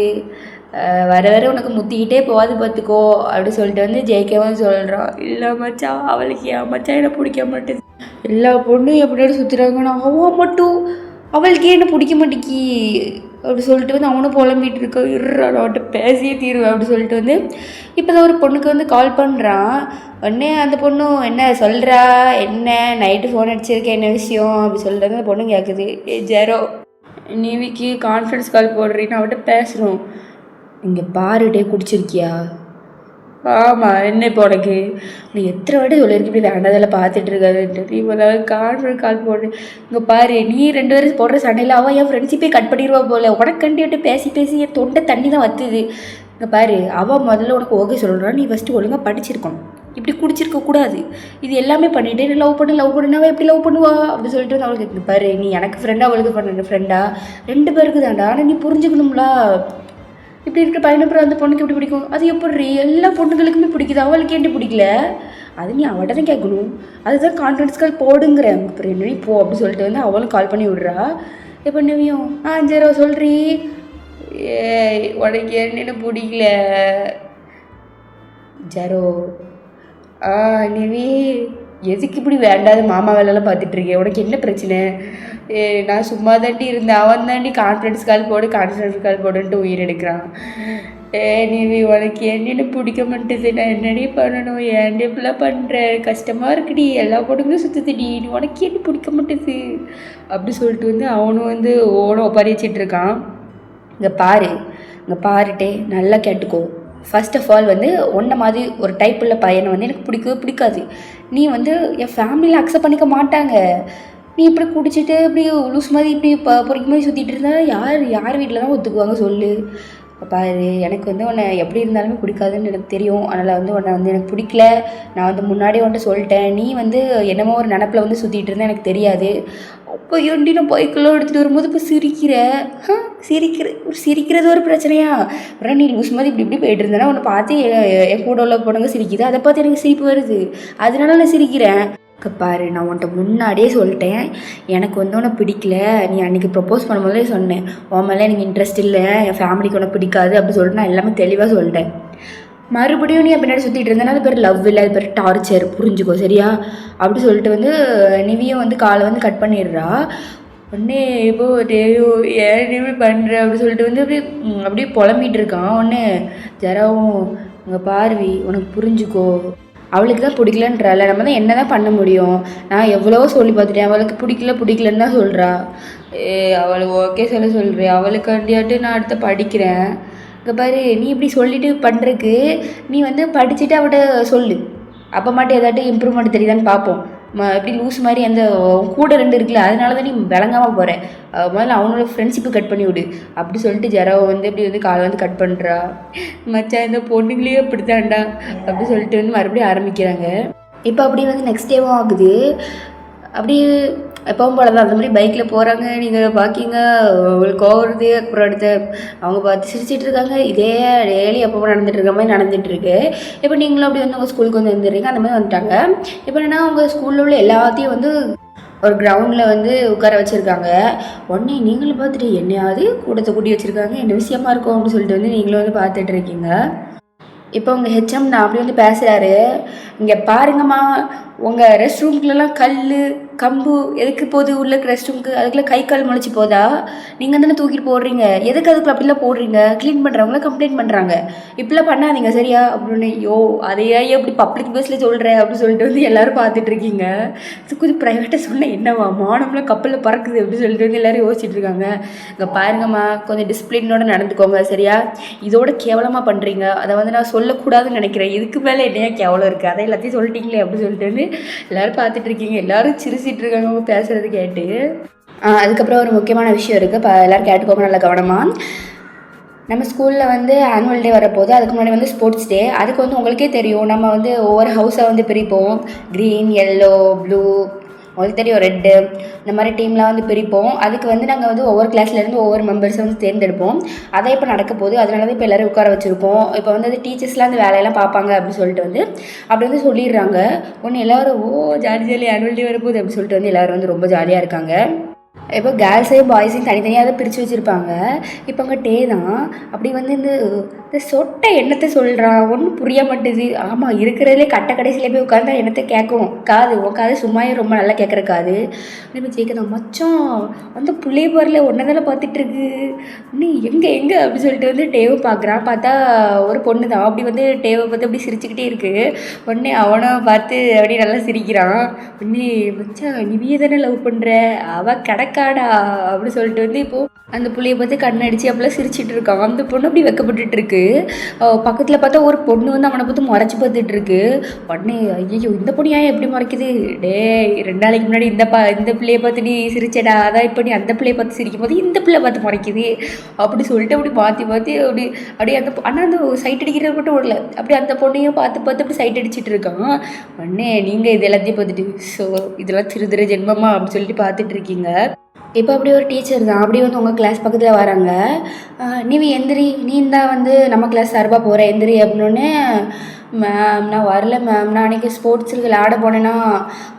வர உனக்கு முத்திக்கிட்டே போகாது பார்த்துக்கோ அப்படி சொல்லிட்டு வந்து ஜெயிக்கவும் சொல்கிறான். இல்லை மச்சான், அவளுக்கு ஏன் மச்சான் என்ன பிடிக்க மாட்டேது, எல்லா பொண்ணும் எப்படியாவது சுற்றுறாங்கன்னா அவன் மட்டும் அவளுக்கே என்ன பிடிக்க மாட்டேக்கி அப்படி சொல்லிட்டு வந்து அவனும் புலம்பிகிட்டு இருக்கான். அவன்கிட்ட பேசியே தீருவேன் அப்படி சொல்லிட்டு வந்து இப்போ தான் ஒரு பொண்ணுக்கு வந்து கால் பண்ணுறான். உடனே அந்த பொண்ணு என்ன சொல்கிறா, என்ன நைட்டு ஃபோன் அடிச்சிருக்கேன், என்ன விஷயம் அப்படி சொல்லிட்டு அந்த பொண்ணு கேட்குது. ஜெரோ நீவிக்கு கான்ஃபரன்ஸ் கால் போடுறீன்னு அவன்கிட்ட பேசுகிறோம். இங்கே பாருட்டே குடிச்சிருக்கியா? ஆமாம், என்ன இப்போ உனக்கு? நீ எத்தனை வாட்டி சொல்லியிருக்கு இப்படி வேண்டாதில் பார்த்துட்டு இருக்காதுன்ட்டு. நீ முதல்ல கால் போடு. இங்கே பாரு, நீ 2 பேரும் போடுற சண்டையில் அவள் என் ஃப்ரெண்ட்ஷிப்பே கட் பண்ணிடுவா போல். உனக்கு கண்டிட்டு பேசி என் தொண்டை தண்ணி தான் வத்துது. இங்கே பாரு, அவள் முதல்ல உனக்கு ஓகே சொல்கிறான், நீ ஃபஸ்ட்டு ஒழுங்காக படிச்சிருக்கணும், இப்படி குடிச்சிருக்கக்கூடாது. இது எல்லாமே பண்ணிவிட்டு நீ லவ் பண்ணுனாவே எப்படி லவ் பண்ணுவா அப்படி சொல்லிட்டு வந்து அவளுக்கு இங்கே பாரு, நீ எனக்கு ஃப்ரெண்டாக அவளுக்கு பண்ண ஃப்ரெண்டா 2 பேருக்கு தாண்டா. ஆனால் நீ புரிஞ்சுக்கணும்ல, இப்படி இருக்கிற பையனை அப்புறம் அந்த பொண்ணுக்கு எப்படி பிடிக்கும்? அது எப்படி எல்லா பொண்ணுங்களுக்குமே பிடிக்குது, அவளுக்கு ஏன்ட்டு பிடிக்கல? அது நீ அவள்கிட்ட தான் கேட்கணும். அதுதான் கான்ஃபரன்ஸ் கால் போடுங்கிறேன். அப்புறம் என்ன நீ போ அப்படி சொல்லிட்டு வந்து அவளும் கால் பண்ணி விட்றா. எப்போ நிவியும் ஜெரோ சொல்கிறீ, உனக்கு என்னென்ன பிடிக்கல ஜெரோ? நிவி எதுக்கு இப்படி வேண்டாத மாமா வேலையெல்லாம் பார்த்துட்ருக்கேன், உனக்கு என்ன பிரச்சனை? நான் சும்மா தாண்டி இருந்தேன், அவன் தாண்டி கான்ஃபரன்ஸ் கால் போடுன்ட்டு உயிர் எடுக்கிறான். நிவி உனக்கு என்னென்னு பிடிக்க மாட்டேது, நான் என்னடி பண்ணணும், ஏன்டி இப்படிலாம் பண்ணுறேன், கஷ்டமாக இருக்குடி, எல்லா பொண்ணுங்களும் சுற்றுதுடி, நீ உனக்கு என்ன பிடிக்க மாட்டேது அப்படி சொல்லிட்டு வந்து அவனும் வந்து ஓனம் ஒப்பறிச்சிட்ருக்கான். இங்கே பாருட்டே நல்லா கேட்டுக்கோ. ஃபர்ஸ்ட் ஆஃப் ஆல் வந்து ஒன்றை மாதிரி ஒரு டைப் உள்ள பையனை வந்து எனக்கு பிடிக்காது. நீ வந்து என் ஃபேமிலியில் அக்செப்ட் பண்ணிக்க மாட்டாங்க. நீ இப்படி குடிச்சிட்டு இப்படி லூஸ் மாதிரி இப்படி பொறிக்க மாதிரி சுற்றிட்டு இருந்தால் யார் வீட்டில் தான் ஒத்துக்குவாங்க சொல்லு? பாரு, எனக்கு வந்து உன்னை எப்படி இருந்தாலுமே பிடிக்காதுன்னு எனக்கு தெரியும். அதனால் வந்து உன்னை வந்து எனக்கு பிடிக்கல, நான் வந்து முன்னாடியே உன்ட்ட சொல்லிட்டேன். நீ வந்து என்னமோ ஒரு நினப்பில் வந்து சுற்றிட்டு இருந்தால் எனக்கு தெரியாது. அப்போ ஏன்டி நான் பைக்கெல்லாம் எடுத்துகிட்டு வரும்போது இப்போ சிரிக்கிறது ஒரு பிரச்சனையா? அப்புறம் நீ லூஸ் மாதிரி இப்படி போயிட்டு இருந்தேன்னா உன்னை பார்த்து என் கூட உள்ள பொண்ணுங்க சிரிக்குது, அதை பார்த்து எனக்கு சிரிப்பு வருது, அதனால நான் சிரிக்கிறேன். பாரு, நான் உன்ட்ட முன்னாடியே சொல்லிட்டேன், எனக்கு வந்து உன்னை பிடிக்கல. நீ அன்றைக்கி ப்ரப்போஸ் பண்ணும்போதே சொன்னேன், உன் மேலே எனக்கு இன்ட்ரெஸ்ட் இல்லை, என் ஃபேமிலிக்கு உன்னை பிடிக்காது அப்படி சொல்லிட்டு நான் எல்லாமே தெளிவாக சொல்லிட்டேன். மறுபடியும் நீ பின்னாடி சுற்றிட்டு இருந்தேன்னா அது பேர் லவ் இல்லை, அது பேர் டார்ச்சர், புரிஞ்சுக்கோ சரியா? அப்படி சொல்லிட்டு வந்து நிவியும் வந்து காலை வந்து கட் பண்ணிடுறா. உடனே இப்போ டேயோ ஏன் நிவி பண்ணுற அப்படி சொல்லிட்டு வந்து அப்படியே புலம்பிகிட்டு இருக்கான். உடனே ஜெராவும், உங்க பார்வி உனக்கு புரிஞ்சுக்கோ, அவளுக்கு தான் பிடிக்கலன்றால, நம்ம தான் என்ன தான் பண்ண முடியும்? நான் எவ்வளவோ சொல்லி பார்த்துட்டேன், அவளுக்கு பிடிக்கலன்னு தான் சொல்கிறா. அவளை ஓகே சொல்கிறேன், அவளுக்காண்டியாட்டு நான் அடுத்த படிக்கிறேன். இங்கே பாரு, நீ இப்படி சொல்லிட்டு பண்ணுறதுக்கு நீ வந்து படிச்சுட்டு அவட்ட சொல்லு, அப்போ மட்டும் ஏதாட்டும் இம்ப்ரூவ்மெண்ட் தெரியுதான்னு பார்ப்போம். எப்படி லூஸ் மாதிரி அந்த கூட 2 இருக்குல்ல, அதனால தான் நீ விளங்காமல் போகிற. முதல்ல அவனோட ஃப்ரெண்ட்ஷிப்பு கட் பண்ணி விடு அப்படி சொல்லிட்டு ஜெராவை வந்து இப்படி வந்து காலை வந்து கட் பண்ணுறா. மச்சான் இந்த பொண்ணுங்களே இப்படித்தான்டா அப்படி சொல்லிட்டு வந்து மறுபடியும் ஆரம்பிக்கிறாங்க. இப்போ அப்படி வந்து நெக்ஸ்ட் டேவும் ஆகுது. அப்படி எப்பவும் போல தான் அந்த மாதிரி பைக்கில் போகிறாங்க. நீங்கள் பார்க்கிங்க, உங்களுக்கு கோவருது. அப்புறம் அடுத்து அவங்க பார்த்து சிரிச்சிட்டு இருக்காங்க. இதே டெய்லி எப்போ நடந்துட்டு இருக்க மாதிரி நடந்துகிட்ருக்கு. இப்போ நீங்களும் அப்படி வந்து உங்கள் ஸ்கூலுக்கு வந்து வந்துடுறீங்க. அந்த மாதிரி வந்துட்டாங்க. இப்போ என்னென்னா உங்கள் ஸ்கூலில் உள்ள எல்லாத்தையும் வந்து ஒரு கிரவுண்டில் வந்து உட்கார வச்சுருக்காங்க. உடனே நீங்களும் பார்த்துட்டு என்னையாவது கூட்டத்தை கூட்டி வச்சுருக்காங்க, என்ன விஷயமா இருக்கும் அப்படின்னு சொல்லிட்டு வந்து நீங்களும் வந்து பார்த்துட்டு இருக்கீங்க. இப்போ உங்கள் ஹெச்எம் நான் அப்படி வந்து பேசுகிறாரு. இங்கே பாருங்கம்மா, உங்கள் ரெஸ்ட் ரூம்குள்ளெல்லாம் கல் கம்பு எதுக்கு போகுது? உள்ள ரெஸ்ட் ரூமுக்கு அதுக்குள்ளே கை கால் முளைச்சி போதா? நீங்கள் தானே தூக்கிட்டு போடுறீங்க, எதுக்கு அதுக்குள்ள அப்படிலாம் போடுறீங்க? க்ளீன் பண்ணுறவங்கள கம்ப்ளைண்ட் பண்ணுறாங்க, இப்படிலாம் பண்ணாதீங்க சரியா அப்படின்னு. யோ அதையே எப்படி பப்ளிக் பஸ்ஸில் சொல்கிறேன் அப்படின்னு சொல்லிட்டு வந்து எல்லோரும் பார்த்துட்ருக்கீங்க. இது கொஞ்சம் ப்ரைவேட்டாக சொன்னேன் என்னவா, மானம்லாம் கப்பலில் பறக்குது அப்படின்னு சொல்லிட்டு வந்து எல்லோரும் யோசிச்சுட்டு இருக்காங்க. இங்கே பாருங்கம்மா, கொஞ்சம் டிசிப்ளினோடு நடந்துக்கோங்க சரியா? இதோட கேவலமாக பண்ணுறீங்க, அதை வந்து நான் சொல்லக்கூடாதுன்னு நினைக்கிறேன். இதுக்கு மேலே என்னையா கேவலம் இருக்குது, அதை எல்லாத்தையும் சொல்லிட்டீங்களே அப்படின்னு சொல்லிட்டு வந்து எல்லோரும் பார்த்துட்ருக்கீங்க. எல்லோரும் சிரிச்சிட்டு இருக்காங்க அவங்க பேசுகிறது கேட்டு. அதுக்கப்புறம் ஒரு முக்கியமான விஷயம் இருக்குது, இப்போ எல்லோரும் கேட்டுக்கோங்க நல்லா கவனமாக. நம்ம ஸ்கூலில் வந்து ஆனுவல் டே வரப்போது, அதுக்கு முன்னாடி வந்து ஸ்போர்ட்ஸ் டே. அதுக்கு வந்து உங்களுக்கே தெரியும், நம்ம வந்து ஒவ்வொரு ஹவுஸாக வந்து பிரிப்போம். க்ரீன், எல்லோ, ப்ளூ, உங்களுக்கு தெரியும் ரெட்டு, இந்த மாதிரி டீம்லாம் வந்து பிரிப்போம். அதுக்கு வந்து நாங்கள் வந்து ஒவ்வொரு கிளாஸ்லேருந்து ஒவ்வொரு மெம்பர்ஸை வந்து தேர்ந்தெடுப்போம். அதை இப்போ நடக்க போகுது, அதனால தான் இப்போ எல்லோரும் உட்கார வச்சுருக்கோம். இப்போ வந்து அது டீச்சர்ஸ்லாம் அந்த வேலையெல்லாம் பார்ப்பாங்க அப்படின்னு சொல்லிட்டு வந்து அப்படி வந்து சொல்லிடுறாங்க. ஒன்று எல்லோரும் ஜாலி ஆனுவல் டே வரப்போகுது அப்படின்னு சொல்லிட்டு வந்து எல்லோரும் வந்து ரொம்ப ஜாலியாக இருக்காங்க. இப்போ கேர்ள்ஸையும் பாய்ஸையும் தனித்தனியாக தான் பிரித்து வச்சுருப்பாங்க. இப்போ அங்கே டே தான் அப்படி வந்து இந்த சொட்டை என்னத்தை சொல்கிறான் ஒன்றும் புரிய மாட்டேது. ஆமாம், இருக்கிறதுலே கடைசியில் போய் உட்காந்தா என்னத்தை கேட்கும் காது, உன் காது சும்மாவே ரொம்ப நல்லா கேட்குற காது. நம்ம ஜெயிக்கதான் மச்சம் வந்து பிள்ளைய போரில் ஒன்றை தானே பார்த்துட்ருக்கு, இன்னும் எங்கே அப்படின்னு சொல்லிட்டு வந்து டேவை பார்க்குறான். பார்த்தா ஒரு பொண்ணு தான். அப்படி வந்து டேவை பார்த்து அப்படி சிரிச்சுக்கிட்டே இருக்குது. உடனே அவனை பார்த்து அப்படியே நல்லா சிரிக்கிறான். உடனே மச்சான் நிவியை தானே லவ் பண்ணுற, அவள் கிடக்காடா அப்படி சொல்லிட்டு வந்து இப்போது அந்த புள்ளையை பார்த்து கண்ணடிச்சு அப்படிலாம் சிரிச்சிட்டு இருக்கான். அந்த பொண்ணு அப்படி வெக்கப்பட்டுட்டு இருக்கு. பக்கத்தில் பார்த்தா ஒரு பொண்ணு வந்து அவனை பார்த்து முறைச்சி பார்த்துட்டு இருக்கு. உடனே ஐயோ இந்த பொண்ணு ஏன் எப்படி முறைக்குது? டே 2 நாளைக்கு முன்னாடி இந்த பிள்ளையை பார்த்து நீ சிரிச்சடா, அதான் இப்போ நீ அந்த பிள்ளையை பார்த்து சிரிக்கும் போது இந்த பிள்ளை பார்த்து முறைக்குது அப்படி சொல்லிட்டு அப்படி மாற்றி அப்படியே அந்த ஆனால் அந்த சைட் அடிக்கிறது மட்டும் விடல, அப்படி அந்த பொண்ணையும் பார்த்து அப்படி சைட் அடிச்சுட்டு இருக்கான். உடனே நீங்கள் இது எல்லாத்தையும் பார்த்துட்டு ஸோ இதெல்லாம் திருதிர ஜென்மமா அப்படின்னு சொல்லிட்டு பார்த்துட்டு இருக்கீங்க. இப்போ அப்படி ஒரு டீச்சர் தான் அப்படி வந்து உங்கள் கிளாஸ் பக்கத்தில் வராங்க. நீ எந்திரி, நீ தான் வந்து நம்ம கிளாஸ் சார்பாக போகிற எந்திரி அப்படின்னோடனே, மேம் நான் வரல மேம், நான் அன்றைக்கி ஸ்போர்ட்ஸுக்கு விளையாட போனேன்னா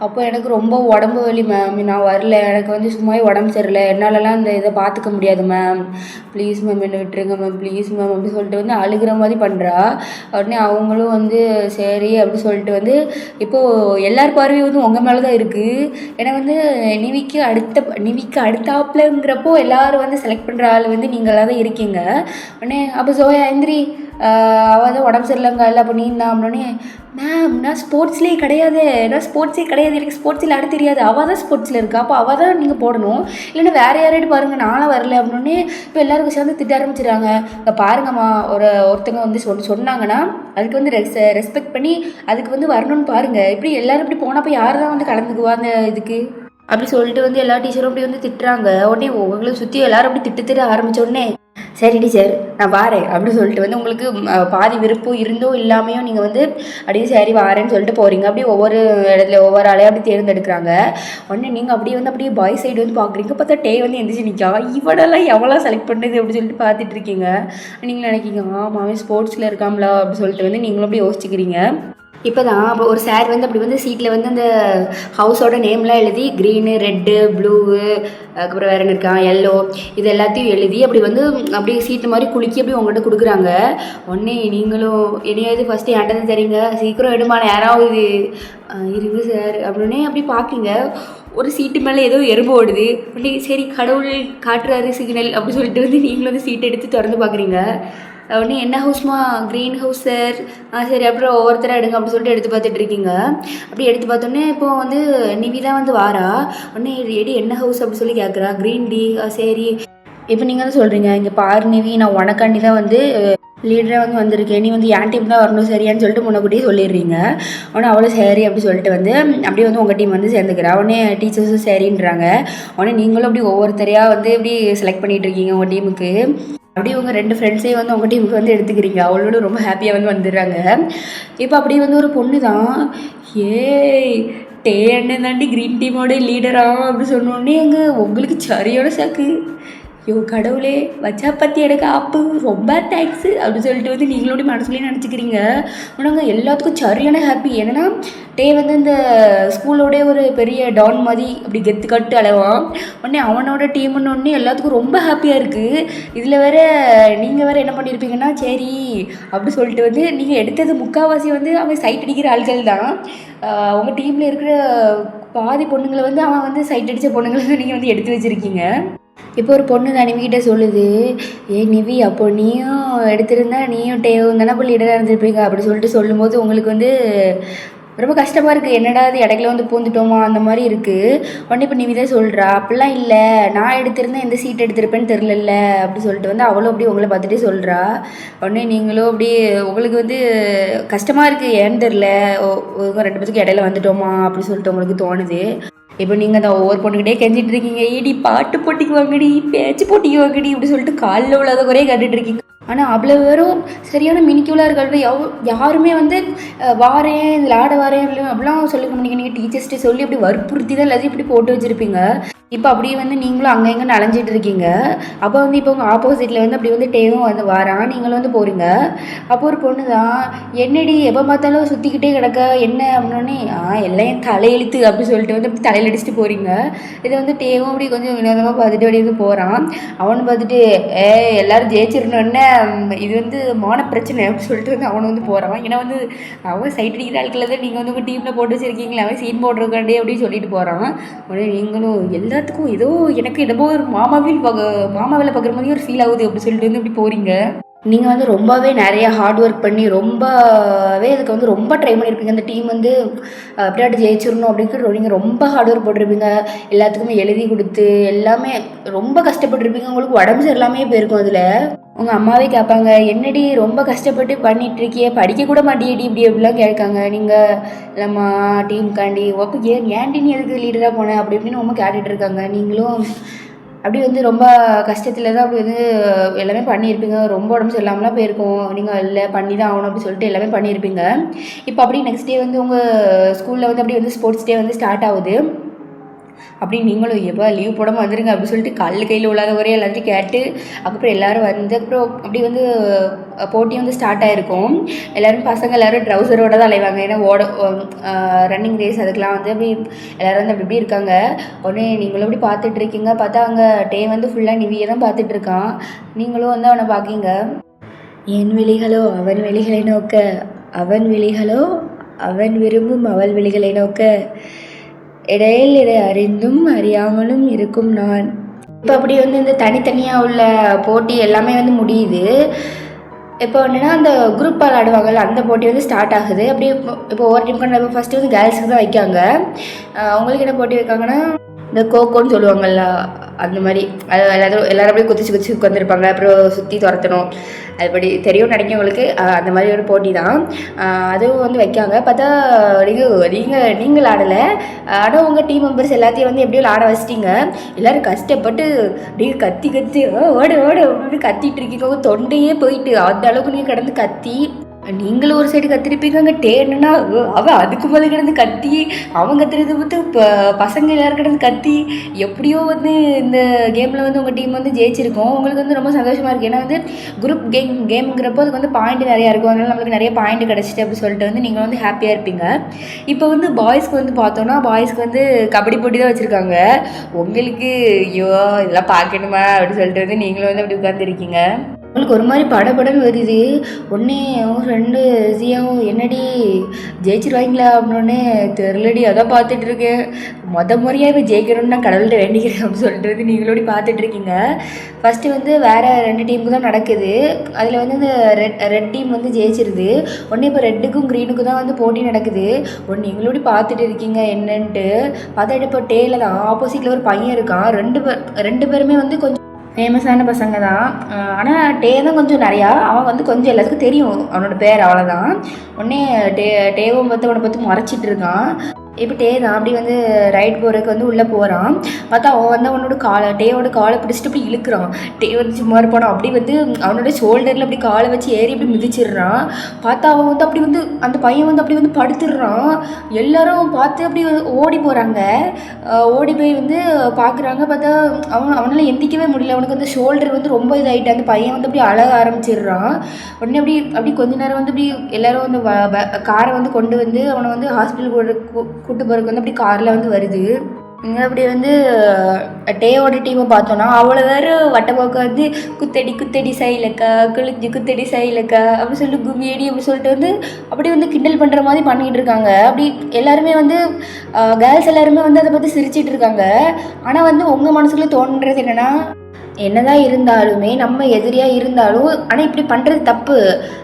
அப்போ எனக்கு ரொம்ப உடம்பு வலி மேம், நான் வரல, எனக்கு வந்து சும்மாவே உடம்பு சரியில்லை, என்னாலலாம் இந்த இதை பார்த்துக்க முடியாது மேம், ப்ளீஸ் மேம் என்னை விட்டுருங்க மேம், ப்ளீஸ் மேம் அப்படி சொல்லிட்டு வந்து அழுகிற மாதிரி பண்ணுறா. உடனே அவங்களும் வந்து சரி அப்படி சொல்லிட்டு வந்து இப்போது எல்லார் பார்வையும் வந்து உங்கள் மேலே தான் இருக்குது. ஏன்னா வந்து நிவிக்கு அடுத்தாப்புலங்கிறப்போ எல்லோரும் வந்து செலக்ட் பண்ணுற ஆள் வந்து நீங்களாக தான் இருக்கீங்க. உடனே அப்போ சோயா எந்திரி, அவள் தான் உடம்பு சரியில்லைங்க இல்லை, அப்போ நீ தான் அப்படின்னே, மேம் நான் ஸ்போர்ட்ஸ்லேயே கிடையாது, எனக்கு ஸ்போர்ட்ஸில் ஆட தெரியாது, அவள் தான் ஸ்போர்ட்ஸில் இருக்கா, அப்போ அவள் தான் நீங்கள் போடணும், இல்லைன்னா வேறு யாராയിട്ട് பாருங்கள், நானும் வரல அப்படின்னே. இப்போ எல்லாருக்கும் சேர்ந்து திட்ட ஆரம்பிச்சிடுறாங்க. இப்போ பாருங்கம்மா, ஒருத்தங்க வந்து சொன்னாங்கன்னா அதுக்கு வந்து ரெஸ்பெக்ட் பண்ணி அதுக்கு வந்து வரணும்னு பாருங்கள். இப்படி எல்லோரும் இப்படி போனப்போ யார் தான் வந்து கலந்துக்குவா அந்த இதுக்கு அப்படி சொல்லிட்டு வந்து எல்லா டீச்சரும் அப்படி வந்து திட்டுறாங்க. உடனே உங்களை சுற்றி எல்லோரும் அப்படி திட்ட ஆரம்பித்த உடனே, சரி டீச்சர் நான் வாரேன் அப்படின்னு சொல்லிட்டு வந்து உங்களுக்கு பாதி விருப்பம் இருந்தோ இல்லாமையும் நீங்கள் வந்து அப்படியே சரி வாரேன்னு சொல்லிட்டு போகிறீங்க. அப்படியே ஒவ்வொரு இடத்துல ஒவ்வொரு ஆளையும் அப்படி தேர்ந்தெடுக்கிறாங்க. உடனே நீங்கள் அப்படியே வந்து அப்படியே பாய் சைடு வந்து பார்க்குறீங்க. பார்த்தா டே வந்து எந்திரிச்சு நிற்கா. இவனெல்லாம் எவ்வளோ செலக்ட் பண்ணுது அப்படின்னு சொல்லிட்டு பார்த்துட்டு இருக்கீங்க. நீங்கள் நினைக்கிங்க ஆமாம் அவன் ஸ்போர்ட்ஸில் இருக்காங்களா அப்படின்னு சொல்லிட்டு வந்து நீங்களும் அப்படியே யோசிச்சுக்கிறீங்க. இப்போ தான் அப்போ ஒரு சார் வந்து அப்படி வந்து சீட்டில் வந்து அந்த ஹவுஸோட நேம்லாம் எழுதி க்ரீனு, ரெட்டு, ப்ளூவு, அதுக்கப்புறம் வேறு என்ன இருக்கான், எல்லோ, இது எல்லாத்தையும் எழுதி அப்படி வந்து அப்படியே சீட்டு மாதிரி குலுக்கி அப்படி உங்கள்கிட்ட கொடுக்குறாங்க. உடனே நீங்களும் என்னையாவது ஃபஸ்ட்டு என்கிட்ட தரீங்க, சீக்கிரம் எடுமான யாராவது இருங்க சார் அப்படின்னே அப்படி பார்ப்பீங்க. ஒரு சீட்டு மேலே ஏதோ எறும்பு ஓடுது. உடனே சரி கடவுள் காட்டுறாரு சிக்னல் அப்படி சொல்லிட்டு வந்து நீங்களும் வந்து சீட்டை எடுத்து திறந்து பார்க்குறீங்க. உடனே என்ன ஹவுஸ்மா, க்ரீன் ஹவுஸ் சார். சரி அப்புறம் ஒவ்வொருத்தராக எடுங்க அப்படின்னு சொல்லிட்டு எடுத்து பார்த்துட்டு இருக்கீங்க. அப்படி எடுத்து பார்த்தோன்னே இப்போ வந்து நிவி தான் வந்து வாரா. உடனே எடி என்ன ஹவுஸ் அப்படி சொல்லி கேட்குறா. Green tea. சரி இப்போ நீங்கள் தான் சொல்கிறீங்க, இங்கே பாரு நிவி, நான் உனக்காண்டி தான் வந்து லீடராக வந்து வந்திருக்கேன், நீ வந்து என் டீம் தான் வரணும் சரியான்னு சொல்லிட்டு முன்னக்கூட்டியே சொல்லிடுறீங்க. உடனே அவ்வளோ சரி அப்படி சொல்லிட்டு வந்து அப்படியே வந்து உங்கள் டீம் வந்து சேர்ந்துக்கிறா. உடனே டீச்சர்ஸும் சரின்றாங்க. உடனே நீங்களும் அப்படி ஒவ்வொருத்தரையாக வந்து இப்படி செலக்ட் பண்ணிகிட்டு இருக்கீங்க உங்கள் டீமுக்கு. அப்படியே உங்கள் 2 ஃப்ரெண்ட்ஸையும் வந்து உங்கள் டீமுக்கு வந்து எடுத்துக்கிறீங்க. அவளோட ரொம்ப ஹாப்பியாக வந்து வந்துடுறாங்க. இப்போ அப்படியே வந்து ஒரு பொண்ணு தான், ஏய் டே அண்ணன் தாண்டி க்ரீன் டீமோட லீடரா அப்படி சொன்னோடனே அங்கே உங்களுக்கு சரியான சாக்கு. ஐயோ கடவுளே, வச்சா பற்றி எனக்கு ஆப்பு, ரொம்ப தேங்க்ஸு அப்படின்னு சொல்லிட்டு வந்து நீங்களோட மனசுலேயே நினச்சிக்கிறீங்க. ஆனால் எல்லாத்துக்கும் சரியான ஹாப்பி. ஏன்னா டே வந்து இந்த ஸ்கூலோடைய ஒரு பெரிய டான் மாதிரி அப்படி கெத்து கட்டு அலைவான். உடனே அவனோட டீமுன்னு ஒன்று எல்லாத்துக்கும் ரொம்ப ஹாப்பியாக இருக்குது. இதில் வேறு நீங்கள் வேறு என்ன பண்ணியிருப்பீங்கன்னா, சரி அப்படி சொல்லிட்டு வந்து நீங்கள் எடுத்தது முக்கால்வாசி வந்து அவன் சைட் அடிக்கிற ஆள்கள் தான். உங்கள் டீமில் இருக்கிற பாதி பொண்ணுங்களை வந்து அவன் வந்து சைட் அடித்த பொண்ணுங்களை தான் நீங்கள் வந்து எடுத்து வச்சுருக்கீங்க. இப்போ ஒரு பொண்ணு தான் நிவிக்கிட்ட சொல்லுது, ஏ நிவி அப்போ நீயும் எடுத்திருந்தா நீயும் டேவும் தானே இப்போ லீடராக இருந்திருப்பீங்க அப்படி சொல்லிட்டு சொல்லும்போது உங்களுக்கு வந்து ரொம்ப கஷ்டமாக இருக்குது. என்னடா அது இடையில வந்து பூந்துட்டோமா அந்த மாதிரி இருக்குது. உடனே இப்போ நிவிதா சொல்கிறா, அப்படிலாம் இல்லை, நான் எடுத்திருந்தேன் எந்த சீட் எடுத்திருப்பேன்னு தெரில அப்படி சொல்லிட்டு வந்து அவளும் அப்படி உங்களை பார்த்துட்டே சொல்கிறா. உடனே நீங்களும் அப்படி உங்களுக்கு வந்து கஷ்டமாக இருக்குது, ஏன்னு தெரில, 2 பேத்துக்கு இடையில வந்துட்டோமா அப்படி சொல்லிட்டு உங்களுக்கு தோணுது. இப்போ நீங்கள் தான் ஒவ்வொரு பொண்ணுக்கிட்டே கெஞ்சிட்டு இருக்கீங்க, ஏடி பாட்டு போட்டிக்கு வாங்கடி, பேச்சு போட்டிக்கு வாங்கடி இப்படி சொல்லிட்டு காலில் உள்ளாத குறையே கட்டுட்டு இருக்கீங்க. ஆனால் அவ்வளோ பேரும் சரியான மினிக்குலாக இருக்காது. யாருமே வந்து வாரேன் இதில் ஆட வாரேன் அப்படிலாம் சொல்லிக்க முடியுங்க. நீங்கள் டீச்சர்ஸ்ட்டே சொல்லி அப்படி வற்புறுத்தி தான் எல்லாத்தையும் இப்படி போட்டு வச்சுருப்பீங்க. இப்போ அப்படியே வந்து நீங்களும் அங்கே எங்கே நனைஞ்சிட்டு இருக்கீங்க. அப்போ வந்து இப்போ உங்கள் ஆப்போசிட்டில் வந்து அப்படி வந்து டேவும் வந்து வாரான், நீங்களும் வந்து போகிறீங்க. அப்போ ஒரு பொண்ணு தான், என்னடி எப்போ பார்த்தாலும் சுற்றிக்கிட்டே கிடக்க என்ன அப்படின்னே, எல்லாம் என் தலையெழுத்து அப்படி சொல்லிட்டு வந்து அப்படி தலையில் அடிச்சுட்டு போகிறீங்க. இதை வந்து டேவும் அப்படி கொஞ்சம் வினோதமாக பார்த்துட்டு அப்படியே வந்து போகிறான். அவனை பார்த்துட்டு எல்லோரும் ஜெயிச்சிடணுன்னு இது வந்து மான பிரச்சனை அப்படின்னு சொல்லிட்டு வந்து அவனை வந்து போகிறான். ஏன்னா வந்து அவன் சைட் அடிக்கிற ஆட்களில் தான் நீங்கள் வந்து உங்கள் டீமில் போட்டு வச்சுருக்கீங்களா, அவன் சீன் போடுறக்காண்டே அப்படின்னு சொல்லிட்டு போகிறான். உடனே நீங்களும் எல்லாத்துக்கும் ஏதோ எனக்கு என்னமோ ஒரு மாமாவில் பார்க்குற மாதிரி ஒரு ஃபீல் ஆகுது அப்படி சொல்லிட்டு வந்து இப்படி போகிறீங்க. நீங்கள் வந்து ரொம்பவே நிறையா ஹார்ட் ஒர்க் பண்ணி ரொம்பவே இதுக்கு வந்து ரொம்ப ட்ரை பண்ணியிருப்பீங்க. அந்த டீம் வந்து எப்படியாட்டு ஜெயிச்சிடணும் அப்படின்னு நீங்கள் ரொம்ப ஹார்ட் ஒர்க் போட்டிருப்பீங்க. எல்லாத்துக்குமே எழுதி கொடுத்து எல்லாமே ரொம்ப கஷ்டப்பட்டுருப்பீங்க. உங்களுக்கு உடம்பு சரியில்லாமே போயிருக்கும். அதில் உங்கள் அம்மாவே கேட்பாங்க, என்னடி ரொம்ப கஷ்டப்பட்டு பண்ணிகிட்ருக்கியே, படிக்க கூட மாட்டியடி இப்படி எப்படிலாம் கேட்காங்க. நீங்கள் இல்லைம்மா டீமுக்காண்டி அப்போ ஏன்டி நீ எதுக்கு லீடராக போனேன் அப்படி இப்படின்னு ரொம்ப கேட்டுட்ருக்காங்க. நீங்களும் அப்படி வந்து ரொம்ப கஷ்டத்தில் தான் அப்படி வந்து எல்லாமே பண்ணியிருப்பீங்க. ரொம்ப உடம்பு சரியில்லாமலாம் போயிருக்கும். நீங்கள் இல்லை பண்ணி தான் ஆகணும் அப்படி சொல்லிட்டு எல்லாமே பண்ணியிருப்பீங்க. இப்போ அப்படி நெக்ஸ்ட் டே வந்து உங்கள் ஸ்கூலில் வந்து அப்படி வந்து ஸ்போர்ட்ஸ் டே வந்து ஸ்டார்ட் ஆகுது. அப்படி நீங்களும் எப்போ லீவ் போடாமல் வந்துடுங்க அப்படி சொல்லிட்டு கையில் உள்ளாத ஒரே எல்லாத்தையும் கேட்டு அதுக்கப்புறம் எல்லோரும் வந்து அப்புறம் அப்படி வந்து போட்டி வந்து ஸ்டார்ட் ஆகிருக்கும். எல்லோரும் பசங்க எல்லோரும் ட்ரௌசரோட தான் அலைவாங்க. ஏன்னா ரன்னிங் ரேஸ் அதுக்கெலாம் வந்து அப்படி எல்லோரும் வந்து அப்படி இப்படி இருக்காங்க. உடனே நீங்களும் அப்படி பார்த்துட்ருக்கீங்க. பார்த்தா அங்கே டே வந்து ஃபுல்லாக நிவியை தான் பார்த்துட்ருக்கான். நீங்களும் வந்து அவனை பார்க்கிங்க. என் விழிகளோ அவன் விழிகளை நோக்க, அவன் விழிகளோ அவன் விரும்பும் அவள் விழிகளை நோக்க, இடையில் இதை அறிந்தும் அறியாமலும் இருக்கும் நான். இப்போ அப்படி வந்து இந்த தனித்தனியாக உள்ள போட்டி எல்லாமே வந்து முடியுது. இப்போ என்னென்னா அந்த குரூப் விளாடுவாங்கள்ல அந்த போட்டி வந்து ஸ்டார்ட் ஆகுது. அப்படி இப்போ ஒவ்வொரு டீமுக்கான இப்போ ஃபஸ்ட்டு வந்து கேர்ள்ஸுக்கு தான் வைக்காங்க. அவங்களுக்கு என்ன போட்டி வைக்காங்கன்னா இந்த கோகோன்னு சொல்லுவாங்கள்ல அந்த மாதிரி அது எல்லோரும் அப்படியே குதிச்சு உட்காந்துருப்பாங்க. அப்புறம் சுற்றி துரத்தணும், அதுபடி தெரியும் நினைக்க உங்களுக்கு. அந்த மாதிரி ஒரு போட்டி தான் அதுவும் வந்து வைக்காங்க. பார்த்தா நீங்கள் ஆடலை, ஆனால் உங்கள் டீம் மெம்பர்ஸ் எல்லாத்தையும் வந்து எப்படியோ ஆட வச்சிட்டிங்க. எல்லோரும் கஷ்டப்பட்டு நீங்கள் கத்தி ஓடு அப்படின்னு கத்திட்டு இருக்கீங்க. தொண்டையே போயிட்டு அந்த அளவுக்கு நீங்கள் கிடந்து கத்தி நீங்களும் ஒரு சைடு கத்திருப்பீங்க. அங்கே டேன்னா அவன் அதுக்கு மேலே கிடந்து கத்தி, அவன் கத்துறது பார்த்து பசங்க எல்லாரும் கிடந்து கத்தி, எப்படியோ வந்து இந்த கேமில் வந்து உங்கள் டீம் வந்து ஜெயிச்சிருக்கோம். உங்களுக்கு வந்து ரொம்ப சந்தோஷமாக இருக்குது. ஏன்னா வந்து குரூப் கேம்ங்கிறப்போ அதுக்கு வந்து பாயிண்ட் நிறையா இருக்கும். அதனால் நம்மளுக்கு நிறைய பாயிண்ட் கிடச்சிட்டு அப்படி சொல்லிட்டு வந்து நீங்கள் வந்து ஹாப்பியாக இருப்பீங்க. இப்போ வந்து பாய்ஸ்க்கு வந்து பார்த்தோன்னா, பாய்ஸ்க்கு வந்து கபடி போட்டி தான் வச்சுருக்காங்க. உங்களுக்கு ஐயோ இதெல்லாம் பார்க்கணுமா அப்படின்னு சொல்லிட்டு வந்து நீங்களும் வந்து அப்படி உட்காந்துருக்கீங்க. உங்களுக்கு ஒரு மாதிரி படபடன்னு வருது. ஒன்றே உன் ஃப்ரெண்டு ஜியாவும் என்னடி ஜெயிச்சிருவாங்களா அப்படின்னே தெரிலடி, அதான் பார்த்துட்டு இருக்கேன். முறையாக இப்போ ஜெயிக்கணும்னு நான் கடவுள்கிட்ட வேண்டிக்கிறேன் அப்படின்னு சொல்லிட்டு நீங்களோட பார்த்துட்ருக்கீங்க. ஃபஸ்ட்டு வந்து வேறு 2 டீமுக்கு தான் நடக்குது. அதில் வந்து இந்த ரெட் டீம் வந்து ஜெயிச்சிருது. ஒன்று இப்போ ரெட்டுக்கும் க்ரீனுக்கும் தான் வந்து போட்டி நடக்குது. ஒன்று நீங்களோட பார்த்துட்டு இருக்கீங்க என்னன்ட்டு. பார்த்துட்டு இப்போ டேல தான் ஆப்போசிட்டில் ஒரு பையன் இருக்கான். ரெண்டு பேருமே வந்து கொஞ்சம் ஃபேமஸான பசங்க தான். ஆனால் டே தான் கொஞ்சம் நிறையா, அவன் வந்து கொஞ்சம் எல்லாத்துக்கும் தெரியும் அவனோட பேர், அவ்வளோதான். உடனே டேவும் பார்த்து அவனை பார்த்து மறைச்சிட்டு இருக்கான். இப்போ டே தான் அப்படி வந்து ரைட் போகிறதுக்கு வந்து உள்ளே போகிறான். பார்த்தா அவன் வந்து அவனோட டேவோட காலை பிடிச்சிட்டு அப்படி இழுக்கிறான். டே வந்து சும்மா இருப்பானோ அப்படி வந்து அவனோட ஷோல்டரில் அப்படி காலை வச்சு ஏறி அப்படி மிதிச்சிடுறான். பார்த்தா அவன் வந்து அப்படி வந்து அந்த பையன் வந்து அப்படி வந்து படுத்துடுறான். எல்லாரும் பார்த்து அப்படி ஓடி போகிறாங்க. ஓடி போய் வந்து பார்க்குறாங்க. பார்த்தா அவனால் எந்திக்கவே முடியல. அவனுக்கு வந்து ஷோல்டர் வந்து ரொம்ப இதாகிட்டு அந்த பையன் வந்து அப்படி அழக ஆரம்பிச்சிடுறான். உடனே அப்படி கொஞ்ச நேரம் வந்து அப்படி எல்லோரும் வந்து காரை வந்து கொண்டு வந்து அவனை வந்து ஹாஸ்பிட்டல் கூட்டு போகிறதுக்கு வந்து அப்படி காரில் வந்து வருது. இங்கே அப்படி வந்து டேவோட டீமை பார்த்தோன்னா அவ்வளோ வேறு வட்டப்போக்க வந்து குத்தடி சைலக்கா குளிஞ்சு குத்தடி சைலக்கா அப்படி சொல்லிட்டு கும்மியடி அப்படி சொல்லிட்டு வந்து அப்படி வந்து கிண்டல் பண்ணுற மாதிரி பண்ணிகிட்டு இருக்காங்க. அப்படி எல்லாருமே வந்து கேர்ள்ஸ் எல்லாருமே வந்து அதை பற்றி சிரிச்சிட்டு இருக்காங்க. ஆனால் வந்து உங்கள் மனசுக்குள்ளே தோன்றுறது என்னென்னா, என்னதான் இருந்தாலுமே நம்ம எதிரியாக இருந்தாலும் ஆனால் இப்படி பண்ணுறது தப்பு.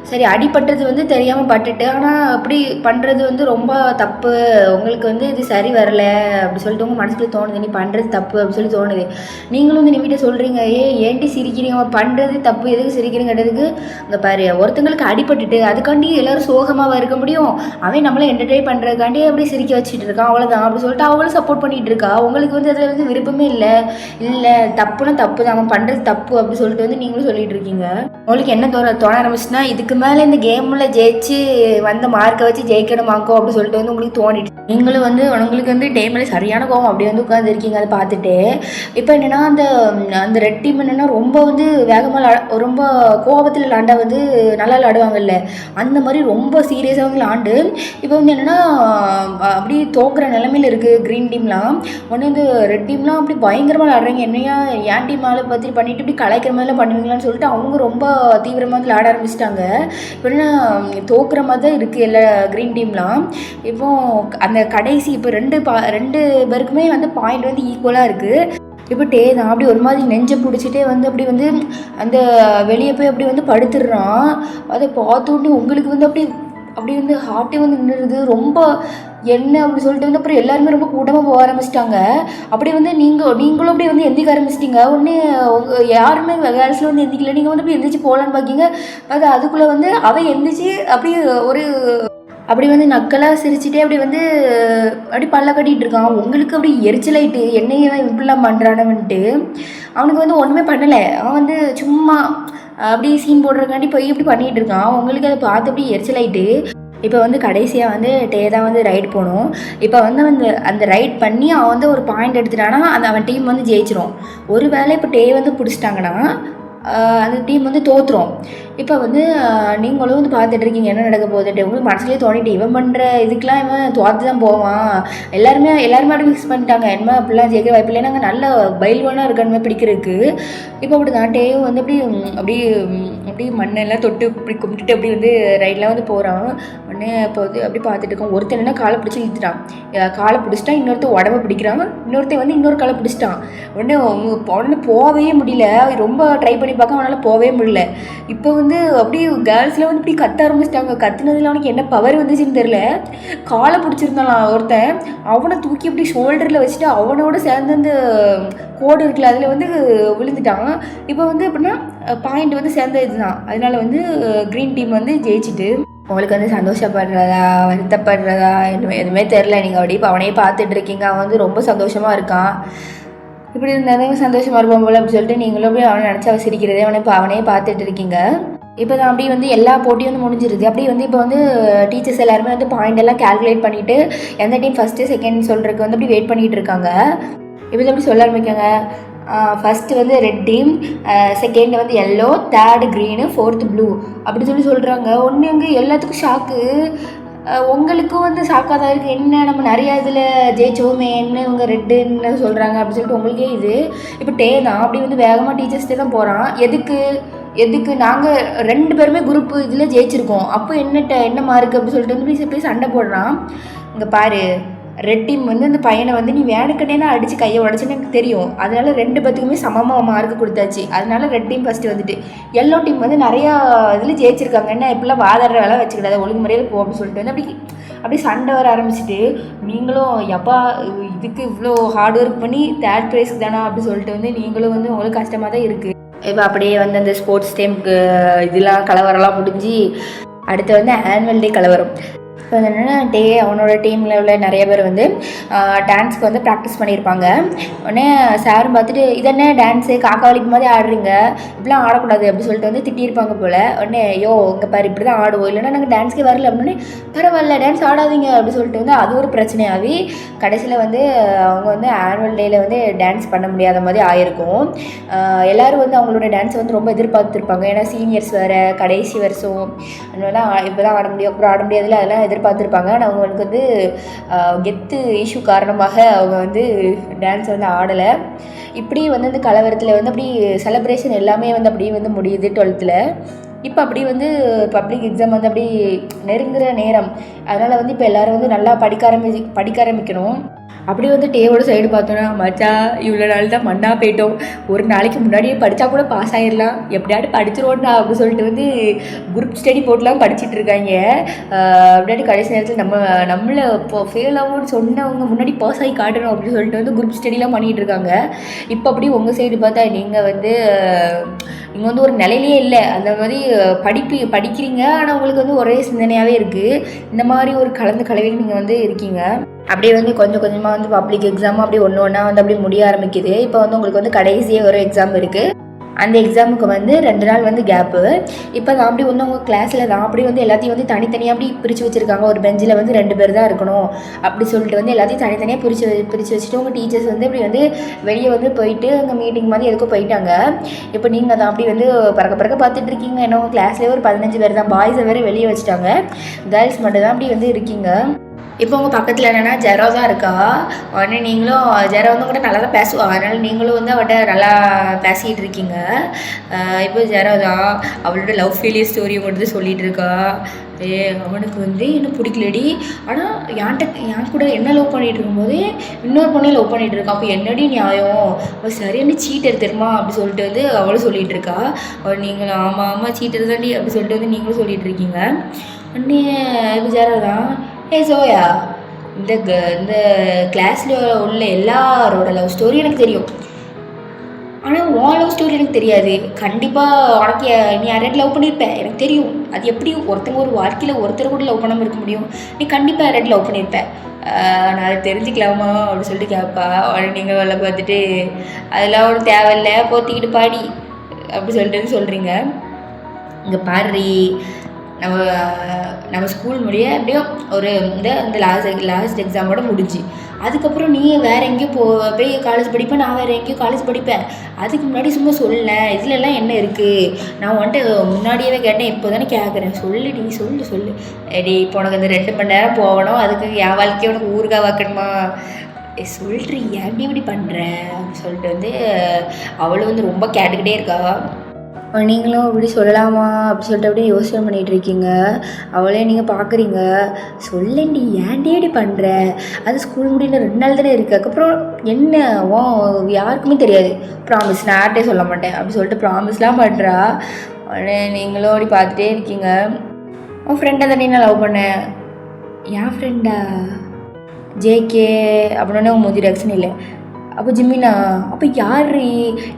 சரி, அடிப்பட்டது வந்து தெரியாமல் பட்டுட்டு, ஆனால் அப்படி பண்ணுறது வந்து ரொம்ப தப்பு. உங்களுக்கு வந்து இது சரி வரல அப்படி சொல்லிட்டு உங்கள் மனசுக்குள்ள தோணுது, நீ பண்ணுறது தப்பு அப்படி சொல்லி தோணுது. நீங்களும் வந்து நீ வீட்டை சொல்கிறீங்க, ஏன்டி சிரிக்கிறீங்க, பண்ணுறது தப்பு எதுக்கு சிரிக்கிறீங்கிறதுக்கு. அங்கே பாரு, ஒருத்தங்களுக்கு அடிபட்டுட்டு அதுக்காண்டி எல்லோரும் சோகமாக இருக்க முடியும்? அவன் நம்மளை என்டர்டெயின் பண்ணுறதுக்காண்டி அப்படி சிரிக்க வச்சுட்டு இருக்கான், அவ்வளோதான் அப்படி சொல்லிட்டு அவங்களும் சப்போர்ட் பண்ணிகிட்டு இருக்கா. உங்களுக்கு வந்து அதில் வந்து விருப்பமே இல்லை தப்புன்னா தப்பு தான், அவன் பண்ணுறது தப்பு அப்படி சொல்லிட்டு வந்து நீங்களும் சொல்லிட்டு இருக்கீங்க. உங்களுக்கு என்ன தோண ஆரம்பிச்சுன்னா, இதுக்கு மேலே இந்த கேமில் ஜெயிச்சு வந்த மார்க்கை வச்சு ஜெயிக்கணுமாக்கோ அப்படி சொல்லிட்டு வந்து உங்களுக்கு தோணிட்டு நீங்களும் வந்து உங்களுக்கு வந்து டேமில் சரியான கோவம் அப்படி வந்து உட்காந்துருக்கீங்க. அதை பார்த்துட்டு இப்போ என்னென்னா அந்த ரெட் டீம் என்னென்னா ரொம்ப வந்து வேகமாக ரொம்ப கோபத்தில் விளாண்டா வந்து நல்லா விளாடுவாங்கல்ல, அந்த மாதிரி ரொம்ப சீரியஸாக வந்து விளாண்டு இப்போ வந்து என்னென்னா அப்படி தோக்குற நிலமையில் இருக்குது க்ரீன் டீம்லாம். ஒன்று இந்த ரெட் டீம்லாம் அப்படி பயங்கரமாக விளாடுறாங்க. என்னையா என் டீம் மேலே பற்றி பண்ணிவிட்டு இப்படி கலைக்கிற மாதிரிலாம் பண்ணுவீங்களான்னு சொல்லிட்டு அவங்க ரொம்ப தீவிரமாக விளாட ஆரம்பிச்சிட்டாங்க. இப்போ என்ன தோக்குற மாதிரி தான் இருக்குது எல்லா க்ரீன் டீம்லாம். இப்போ அந்த கடைசி இப்போ ரெண்டு பேருக்குமே வந்து பாயிண்ட் வந்து ஈக்குவலாக இருக்குது. இப்போ டே தான் அப்படி ஒரு மாதிரி நெஞ்சை பிடிச்சிட்டே வந்து அப்படி வந்து அந்த வெளியே போய் அப்படி வந்து படுத்துடுறான். அதை பார்த்தோன்னே உங்களுக்கு வந்து அப்படி வந்து ஹார்ட்டே வந்து நின்றுது. ரொம்ப என்ன அப்படி சொல்லிட்டு வந்து அப்புறம் எல்லாருமே ரொம்ப கூட்டமாக போக ஆரம்பிச்சிட்டாங்க. அப்படி வந்து நீங்களும் அப்படியே வந்து எந்திக்க ஆரம்பிச்சிட்டிங்க. உடனே யாருமே கேர்ள்ஸில் வந்து எந்திக்கல. நீங்கள் வந்து அப்படி எந்திரிச்சு போகலான்னு பார்க்கிங்க. அதுக்குள்ளே வந்து அவன் எந்திரிச்சு அப்படியே அப்படி வந்து நக்கலாக சிரிச்சுட்டே அப்படி பல்ல கட்டிகிட்டு இருக்கான். உங்களுக்கு அப்படி எரிச்சலாயிட்டு என்னையவன் இப்படிலாம் பண்ணுறானவன்ட்டு. அவனுக்கு வந்து ஒன்றுமே பண்ணலை. அவன் வந்து சும்மா அப்படி சீன் போடுறதுக்காண்டி போய் இப்படி பண்ணிகிட்டு இருக்கான். உங்களுக்கு அதை பார்த்து அப்படி எரிச்சலாயிட்டு இப்போ வந்து கடைசியாக வந்து டே தான் வந்து ரைட் போகணும். இப்போ வந்து அந்த ரைட் பண்ணி அவன் வந்து ஒரு பாயிண்ட் எடுத்துட்டான்னா அவன் டீம் வந்து ஜெயிச்சிரும். ஒரு வேளை இப்போ டே வந்து பிடிச்சிட்டாங்கன்னா அந்த டீம் வந்து தோற்றுரும். இப்போ வந்து நீங்களும் வந்து பார்த்துட்ருக்கீங்க என்ன நடக்க போகுதுட்டு. உங்களுக்கு மனசுலேயே தோணிட்டு இவன் பண்ணுற இதுக்கெலாம் இவன் தோற்று தான் போவான். எல்லாருமே அப்படி ஃபிக்ஸ் பண்ணிட்டாங்க. என்ன அப்படிலாம் ஜெயிக்கிற வாய்ப்பு இல்லை, நாங்கள் நல்ல பயில்வானாக இருக்கணுமே பிடிக்கிறதுக்கு. இப்போ அப்படி தான் டேயும் வந்து அப்படி மண்ணெல்லாம் தொட்டு இப்படி கும்பிட்டுட்டு அப்படி வந்து ரைட்லாம் வந்து போகிறான். உடனே இப்போ வந்து அப்படி பார்த்துட்டு இருக்கோம். ஒருத்தன் என்ன காலை பிடிச்சி இழுத்துட்டான். காலை பிடிச்சிட்டான். இன்னொருத்தர் உடம்பை பிடிக்கிறான். இன்னொருத்தன் வந்து இன்னொரு காலை பிடிச்சிட்டான். உடனே போகவே முடியல. ரொம்ப ட்ரை பண்ணி பார்க்க அவனால் போகவே முடியல. இப்போ வந்து அப்படியே கேர்ள்ஸில் வந்து இப்படி கத்த ஆரம்பிச்சிட்டாங்க. கத்துனதில் அவனுக்கு என்ன பவர் வந்துச்சுன்னு தெரில. காலை பிடிச்சிருந்தான் ஒருத்தன். அவனை தூக்கி அப்படி ஷோல்டரில் வச்சுட்டு அவனோட சேர்ந்து அந்த கோடு இருக்குல்ல அதில் வந்து விழுந்துட்டான். இப்போ வந்து எப்படின்னா பாயிண்ட் வந்து சேர்ந்த இதுதான். அதனால வந்து க்ரீன் டீம் வந்து ஜெயிச்சுட்டு உங்களுக்கு வந்து சந்தோஷப்படுறதா வருத்தப்படுறதா எதுவுமே தெரில. நீங்கள் அப்படி இப்போ அவனையே பார்த்துட்டு இருக்கீங்க. அவன் வந்து ரொம்ப சந்தோஷமாக இருக்கான். இப்படி இருந்தாலும் சந்தோஷமாக இருப்பான் போல் அப்படி சொல்லிட்டு நீங்களும் போய் அவனை நினச்சி அவன் சிரிக்கிறதே அவனே பார்த்துட்டு இருக்கீங்க. இப்போ தான் அப்படியே வந்து எல்லா போட்டியும் வந்து முடிஞ்சிருது. அப்படியே வந்து இப்போ வந்து டீச்சர்ஸ் எல்லாருமே வந்து பாயிண்ட் எல்லாம் கால்குலேட் பண்ணிவிட்டு எந்த டீம் ஃபஸ்ட்டு செகண்ட் சொல்கிறதுக்கு வந்து அப்படி வெயிட் பண்ணிகிட்டு இருக்காங்க. இப்போ அப்படி சொல்ல ஆரம்பிக்காங்க. ஃபஸ்ட்டு வந்து ரெட் டீம், செகண்ட் வந்து yellow, third green, fourth blue அப்படி சொல்கிறாங்க. ஒன்று அங்கே எல்லாத்துக்கும் ஷாக்கு. உங்களுக்கும் வந்து ஷாக்காக தான் இருக்குது. என்ன நம்ம நிறையா இதில் ஜெயிச்சோமே, என்ன இவங்க ரெட்டுன்னு சொல்கிறாங்க அப்படி சொல்லிட்டு உங்களுக்கே இது. இப்போ தான் அப்படி வந்து வேகமாக டீச்சர்ஸ்டே தான் போகிறான். எதுக்கு நாங்கள் 2 பேருமே குரூப் இதில் ஜெயிச்சிருக்கோம், அப்போ என்ன மார்க்கு அப்படி சொல்லிட்டு வந்து போய் சண்டை போடுறான். இங்கே பாரு, ரெட் டீம் வந்து அந்த பையனை வந்து நீ வேணுக்கட்டேனா அடித்து கையை உடச்சுன்னு எனக்கு தெரியும், அதனால 2 பேத்துக்குமே சமமாக மார்க்கு கொடுத்தாச்சு, அதனால ரெட் டீம் ஃபஸ்ட்டு வந்துட்டு. எல்லோ டீம் வந்து நிறையா இதில் ஜெயிச்சிருக்காங்க, என்ன இப்படிலாம் வாதாடுற வேலை வச்சுக்கிடாத, ஒழுங்கு முறையில் போ அப்படின்னு சொல்லிட்டு வந்து அப்படி சண்டை வர ஆரம்பிச்சிட்டு, நீங்களும் எப்பா இதுக்கு இவ்வளோ ஹார்ட் ஒர்க் பண்ணி தேர்ட் ப்ரைஸ்க்கு தானா அப்படி சொல்லிட்டு வந்து நீங்களும் வந்து உங்களுக்கு கஷ்டமாக தான் இருக்குது. இப்போ அப்படியே வந்து அந்த ஸ்போர்ட்ஸ் டைமுக்கு இதெல்லாம் கலவரம்லாம் முடிஞ்சு அடுத்து வந்து ஆனுவல் டே கலவரம். இப்போ என்னென்னா அவனோட டீமில் உள்ள நிறைய பேர் வந்து டான்ஸ்க்கு வந்து ப்ராக்டிஸ் பண்ணியிருப்பாங்க. உடனே சாரும் பார்த்துட்டு இதென்ன டான்ஸு காக்காவளிக்கு மாதிரி ஆடுறீங்க, இப்படிலாம் ஆடக்கூடாது அப்படி சொல்லிட்டு வந்து திட்டியிருப்பாங்க போல். உடனே இங்கே பாரு இப்படி தான் ஆடுவோம், இல்லைன்னா நாங்கள் டான்ஸ்க்கே வரல அப்படின்னே, பரவாயில்ல டான்ஸ் ஆடாதீங்க அப்படி சொல்லிட்டு வந்து அது ஒரு பிரச்சனையாகி கடைசியில் வந்து அவங்க வந்து ஆனுவல் டேயில் வந்து டான்ஸ் பண்ண முடியாத மாதிரி ஆயிருக்கும். எல்லோரும் வந்து அவங்களோட டான்ஸை வந்து ரொம்ப எதிர்பார்த்துருப்பாங்க, ஏன்னா சீனியர்ஸ் வேறு, கடைசி வருஷம் அதனாலாம் இப்போ தான் ஆட முடியும், அப்புறம் ஆட முடியாதுல, அதெல்லாம் எதிர்பார்த்துருப்பாங்க. ஆனால் அவங்களுக்கு வந்து கெத்து இஷ்யூ காரணமாக அவங்க வந்து டான்ஸ் வந்து ஆடலை. இப்படி வந்து அந்த கலவரத்தில் வந்து அப்படி செலப்ரேஷன் எல்லாமே வந்து அப்படியே வந்து முடியுது 12th. இப்போ அப்படி வந்து பப்ளிக் எக்ஸாம் வந்து அப்படி நெருங்குற நேரம், அதனால் வந்து இப்போ எல்லோரும் வந்து நல்லா படிக்க ஆரம்பிக்கணும். அப்படி வந்து டேவோட சைடு பார்த்தோன்னா, மச்சா இவ்வளோ நாள் தான் மண்ணாக போயிட்டோம், ஒரு நாளைக்கு முன்னாடியே படித்தா கூட பாஸ் ஆகிடலாம், எப்படியாட்டு படிச்சிருவோண்டா அப்படி சொல்லிட்டு வந்து குரூப் ஸ்டடி போட்டுலாம் படிச்சுட்டு இருக்காங்க. அப்படியாட்டு கடைசி நேரத்தில் நம்மளை இப்போ ஃபெயில் ஆகும்னு சொன்னவங்க முன்னாடி பாஸ் ஆகி காட்டணும் அப்படின்னு சொல்லிட்டு வந்து குரூப் ஸ்டடிலாம் பண்ணிகிட்டு இருக்காங்க. இப்போ அப்படி உங்கள் சைடு பார்த்தா நீங்கள் வந்து ஒரு நிலையிலே இல்லை, அந்த மாதிரி படிக்கிறீங்க, ஆனால் உங்களுக்கு வந்து ஒரே சிந்தனையாகவே இருக்குது. இந்த மாதிரி ஒரு கலவையில் நீங்கள் வந்து இருக்கீங்க. அப்படியே வந்து கொஞ்சம் கொஞ்சமாக வந்து பப்ளிக் எக்ஸாமும் அப்படியே ஒன்றா வந்து அப்படியே முடிய ஆரம்பிக்குது. இப்போ வந்து உங்களுக்கு வந்து கடைசியாக ஒரு எக்ஸாம் இருக்குது. அந்த எக்ஸாமுக்கு வந்து 2 நாள் வந்து கேப்பு. இப்போ தான் அப்படி வந்து உங்கள் கிளாஸில் தான் அப்படி வந்து எல்லாத்தையும் வந்து தனித்தனியாக அப்படி பிரித்து வச்சுருக்காங்க. ஒரு பெஞ்சில் வந்து 2 பேர் தான் இருக்கணும் அப்படி சொல்லிட்டு வந்து எல்லாத்தையும் தனித்தனியாக பிரித்து வச்சுட்டு உங்கள் டீச்சர்ஸ் வந்து இப்படி வந்து வெளியே வந்து போயிட்டு அங்கே மீட்டிங் மாதிரி எதுக்கும் போயிட்டாங்க. இப்போ நீங்கள் தான் அப்படி வந்து பறக்க பார்த்துட்டு இருக்கீங்க. ஏன்னா உங்கள் கிளாஸ்லேயே ஒரு 15 பேர் தான், பாய்ஸை வேறு வெளியே வச்சுட்டாங்க, கேர்ள்ஸ் மட்டும் தான் அப்படி வந்து இருக்கீங்க. இப்போ உங்கள் பக்கத்தில் என்னென்னா ஜெரோ தான் இருக்கா. உடனே நீங்களும் ஜெரோ வந்து கூட நல்லா தான் பேசுவா, அதனால் நீங்களும் வந்து அவட்ட நல்லா பேசிகிட்டு இருக்கீங்க. இப்போ ஜெரோ தான் அவளோட லவ் ஃபெயிலியர் ஸ்டோரியை மட்டும் சொல்லிகிட்டு இருக்கா. அவனுக்கு வந்து என்ன பிடிக்கலடி, ஆனால் என் கூட என்ன லவ் பண்ணிகிட்டு இருக்கும்போது இன்னொரு பொண்ணை லவ் பண்ணிகிட்டு இருக்கா, அப்போ என்னடி நியாயம், அவள் சரியான சீட்டர் தெரியுமா அப்படி சொல்லிட்டு வந்து அவளும் சொல்லிகிட்டு இருக்கா. நீங்களும் ஆமாம் சீட்டர் தாண்டி அப்படி சொல்லிட்டு வந்து நீங்களும் சொல்லிகிட்டு இருக்கீங்க. உடனே இப்போ ஜெரோ தான், சோயா இந்த கிளாஸில் உள்ள எல்லாரோட லவ் ஸ்டோரி எனக்கு தெரியும், ஆனால் உன் லவ் ஸ்டோரி எனக்கு தெரியாது. கண்டிப்பாக உனக்கு நீ யாரையும் லவ் பண்ணியிருப்பேன் எனக்கு தெரியும். அது எப்படி ஒருத்தங்க ஒரு வாழ்க்கையில் ஒருத்தர் கூட லவ் பண்ணாமல் இருக்க முடியும், நீ கண்டிப்பாக யாரையும் லவ் பண்ணியிருப்பேன், நான் அதை தெரிஞ்சுக்கலாமா அப்படின்னு சொல்லிட்டு கேட்பா. உடனே நீங்கள் வேலை பார்த்துட்டு அதெல்லாம் ஒன்றும் தேவையில்லை, போத்திக்கிட்டு பாடி அப்படி சொல்லிட்டு சொல்கிறீங்க. இங்கே பாரு, நம்ம ஸ்கூல் முடிய எப்படியோ ஒரு இந்த லாஸ்ட் எக்ஸாமோட முடிஞ்சு, அதுக்கப்புறம் நீ வேறு எங்கேயோ போய் காலேஜ் படிப்பேன், நான் வேறு எங்கேயோ காலேஜ் படிப்பேன். அதுக்கு முன்னாடி சும்மா சொல்லேன், இதுலலாம் என்ன இருக்குது, நான் வந்துட்டு முன்னாடியே கேட்டேன், இப்போ தானே கேட்குறேன், சொல்லுடி சொல்லு. டி இப்போ உனக்கு அந்த 2 மணி நேரம் போகணும், அதுக்கு என் வாழ்க்கையை உனக்கு ஊருகா வைக்கணுமா, சொல்கிறீ ஏன் இப்படி பண்ணுறேன் அப்படின்னு சொல்லிட்டு வந்து அவளும் வந்து ரொம்ப கேட்டுக்கிட்டே இருக்கா. நீங்களும் இப்படி சொல்லலாமா அப்படி சொல்லிட்டு அப்படியே யோசனை பண்ணிகிட்டு இருக்கீங்க. அவளே நீங்கள் பார்க்குறீங்க, சொல்லேன்டி ஏன்டி இப்படி பண்ணுற, அது ஸ்கூல் முடியல 2 நாள் தானே இருக்குது, அதுக்கப்புறம் என்ன யாருக்குமே தெரியாது, ப்ராமிஸ் நான் யார்கிட்டே சொல்ல மாட்டேன் அப்படி சொல்லிட்டு ப்ராமிஸ்லாம் பண்ணுறா. உடனே நீங்களும் அப்படி பார்த்துட்டே இருக்கீங்க. உன் ஃப்ரெண்டை தானே நான் லவ் பண்ணேன். என் ஃப்ரெண்டா ஜேகே அப்படின்னே உன் மூஞ்சி ரியாக்ஷன் இல்லை. அப்போ ஜிம்மினா, அப்போ யார்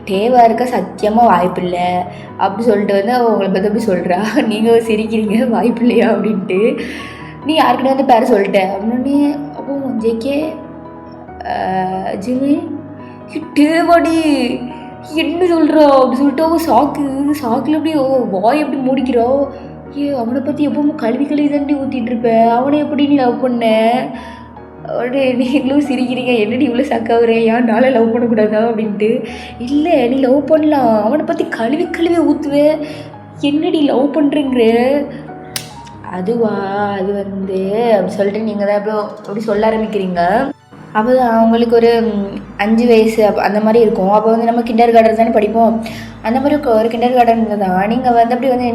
டேவா இருக்க சத்தியமாக வாய்ப்பில்லை அப்படி சொல்லிட்டு வந்து அவங்களை பற்றி அப்படி சொல்கிறா. நீங்கள் சிரிக்கிறீங்க வாய்ப்பில்லையா அப்படின்ட்டு. நீ யாருக்கிட்ட வந்து பேர சொல்லிட்டேன் அப்படின்னு. அப்போ ஜேகே ஜிம்மி டேவாடி என்ன சொல்கிறா அப்படி சொல்லிட்டு அவள் சாக்கில் அப்படியே வாய் எப்படி மூடிக்கிறா. அவனை பற்றி எப்பவும் கழுவி தாண்டி ஊற்றிட்டு இருப்பேன், அவனை எப்படி நீ லவ் பண்ண அப்படியே. நீங்களும் சிரிக்கிறீங்க, என்னடி இவ்வளோ சக்காவுறே, ஏன் நாளை லவ் பண்ணக்கூடாதா அப்படின்ட்டு. இல்லை நீ லவ் பண்ணலாம், அவனை பற்றி கழுவி ஊற்றுவேன், என்னடி லவ் பண்ணுறேங்கிற. அதுவா அது வந்து அப்படி சொல்லிட்டு நீங்கள் தான் அப்படி சொல்ல ஆரம்பிக்கிறீங்க. அப்போ அவங்களுக்கு ஒரு 5 வயசு அந்த மாதிரி இருக்கும். அப்போ வந்து நம்ம கிண்டர் கார்டன் தானே படிப்போம். அந்த மாதிரி ஒரு கிண்டர் கார்டன் தான் நீங்கள் வந்து அப்படி வந்து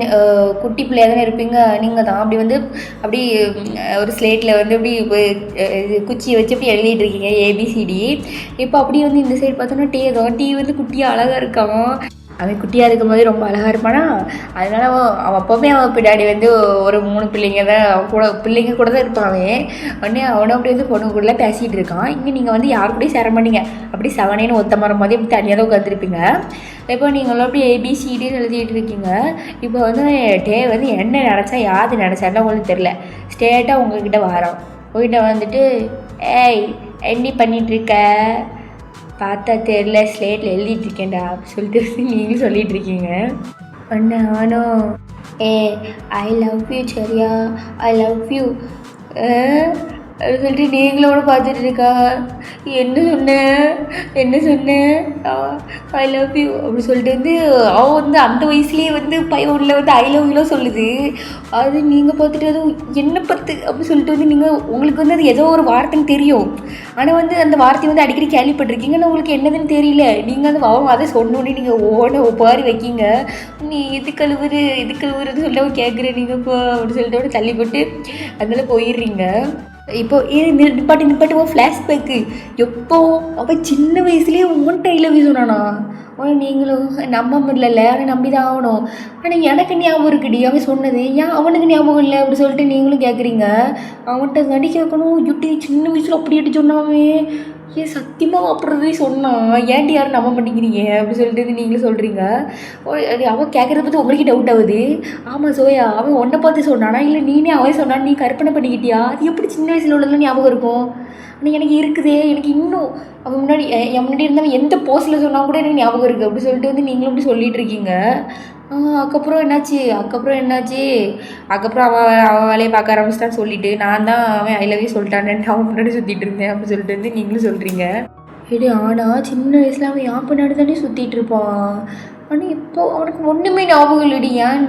குட்டி பிள்ளையாக தானே இருப்பீங்க. நீங்கள் தான் அப்படி வந்து அப்படி ஒரு ஸ்லேட்டில் வந்து அப்படி குச்சியை வச்சு அப்படி எழுதிட்டு இருக்கீங்க ABCD. இப்போ அப்படியே வந்து இந்த சைடு பார்த்தோன்னா டீ வந்து குட்டியாக அழகாக இருக்கான். அவன் குட்டியாக இருக்கும் போது ரொம்ப அழகாக இருப்பானா, அதனால அவன் அப்போவே அவன் பின்னாடி வந்து ஒரு 3 பிள்ளைங்க தான் பிள்ளைங்க கூட தான் இருப்பான். உடனே அவனும் அப்படி வந்து பொண்ணு கூட பேசிகிட்டு இருக்கான். இங்கே நீங்கள் வந்து யாரு கூடயும் சேர மாட்டீங்க, அப்படி 7 ஒத்த மரம் மாதிரி அப்படி தனியாக தான் உட்காந்துருப்பீங்க. இப்போ நீங்களும் அப்படி ABCDன்னு எழுதிட்டு இருக்கீங்க. இப்போ வந்து வந்து என்ன நினச்சா யாது நினச்சாலும் உங்களுக்கு தெரில, ஸ்ட்ரெயிட்டாக உங்ககிட்ட வரோம். உங்ககிட்ட வந்துட்டு ஏய் என்ன பண்ணிகிட்ருக்க, பார்த்தா தெரில ஸ்லேட்டில் எழுதிட்டுருக்கேன்டா அப்படி சொல்லிட்டு நீங்களும் சொல்லிகிட்ருக்கீங்க. அண்ணா நானும் ஐ லவ் யூ சரியா, ஐ லவ் யூ அப்படின்னு சொல்லிட்டு நீங்களோட பார்த்துட்டு இருக்கா. என்ன சொன்னேன் ஐ லவ் யூ அப்படி சொல்லிட்டு வந்து அவன் வந்து அந்த வயசுலேயே வந்து பையனில் வந்து ஐ லவ் யூலாம் சொல்லுது. அது நீங்கள் பார்த்துட்டு அது என்ன பத்து அப்படி சொல்லிட்டு வந்து உங்களுக்கு வந்து அது ஏதோ ஒரு வார்த்தைன்னு தெரியும், ஆனால் வந்து அந்த வார்த்தையை வந்து அடிக்கடி கேள்விப்பட்டிருக்கீங்க, ஆனால் உங்களுக்கு என்னதுன்னு தெரியல. நீங்கள் வந்து அவன் அதை சொன்னோன்னே நீங்கள் ஒப்பாரி வைக்கிங்க. நீ இது கழுவுறதுன்னு சொல்லிட்டு அவன் கேட்குறேன், நீங்கள் இப்போ அப்படி சொல்லிட்டு தள்ளி போட்டு அதனால போயிடுறீங்க. இப்போ நிப்பாட்டி ஓ ஃப்ளாஷ்பேக்கு எப்போ அவன் சின்ன வயசுலேயே உன்கிட்ட ஐ லவ் யூ சொன்னானா. நீங்களும் நம்ப முடியல, ஆனால் நம்பி தான் ஆகணும். ஆனால் எனக்கு ஞாபகம் இருக்குடி அவன் சொன்னது, ஏன் அவனுக்கு ஞாபகம் இல்லை அப்படி சொல்லிட்டு நீங்களும் கேட்குறீங்க. அவன்கிட்ட நடி கேட்கணும், யுட்டி சின்ன வயசில் அப்படி அடி சொன்னாவே, சத்தியமாக அப்படிறதே சொன்னான், ஏன்டி யாரும் நம்ப பண்ணிக்கிறீங்க அப்படி சொல்லிட்டு நீங்களும் சொல்கிறீங்க. அவன் கேட்குறத பற்றி உங்களுக்கு டவுட் ஆகுது. ஆமாம் சோயா, அவன் ஒன்றை பார்த்து சொன்னானா இல்லை நீனே அவன் சொன்னான், நீ கற்பனை பண்ணிக்கிட்டியா, அது எப்படி சின்ன வயசில் உள்ளதுலாம் ஞாபகம் இருக்கும். ஆனால் எனக்கு இருக்குதே, எனக்கு இன்னும் அவன் முன்னாடி என் முன்னாடி இருந்தவன் எந்த போஸ்ட்டில் சொன்னால் கூட எனக்கு ஞாபகம் இருக்குது அப்படி சொல்லிட்டு வந்து நீங்களும் அப்படி சொல்லிகிட்டு இருக்கீங்க. அதுக்கப்புறம் என்னாச்சு அதுக்கப்புறம் அவன் வேலையை பார்க்க ஆரம்பிச்சிட்டான்னு சொல்லிவிட்டு நான் தான் அவன் ஐ லவ் யூ சொல்லிட்டானேன்ட்டு அவன் முன்னாடி சுற்றிட்டு இருந்தேன் அப்படி சொல்லிட்டு வந்து நீங்களும் சொல்கிறீங்க. ஆனால் சின்ன வயசில் அவன் என் பின்னாடி தானே சுற்றிட்டு இருப்பான். ஆனால் இப்போ அவனுக்கு ஒன்றுமே ஞாபகம் இல்லைடி, ஏன்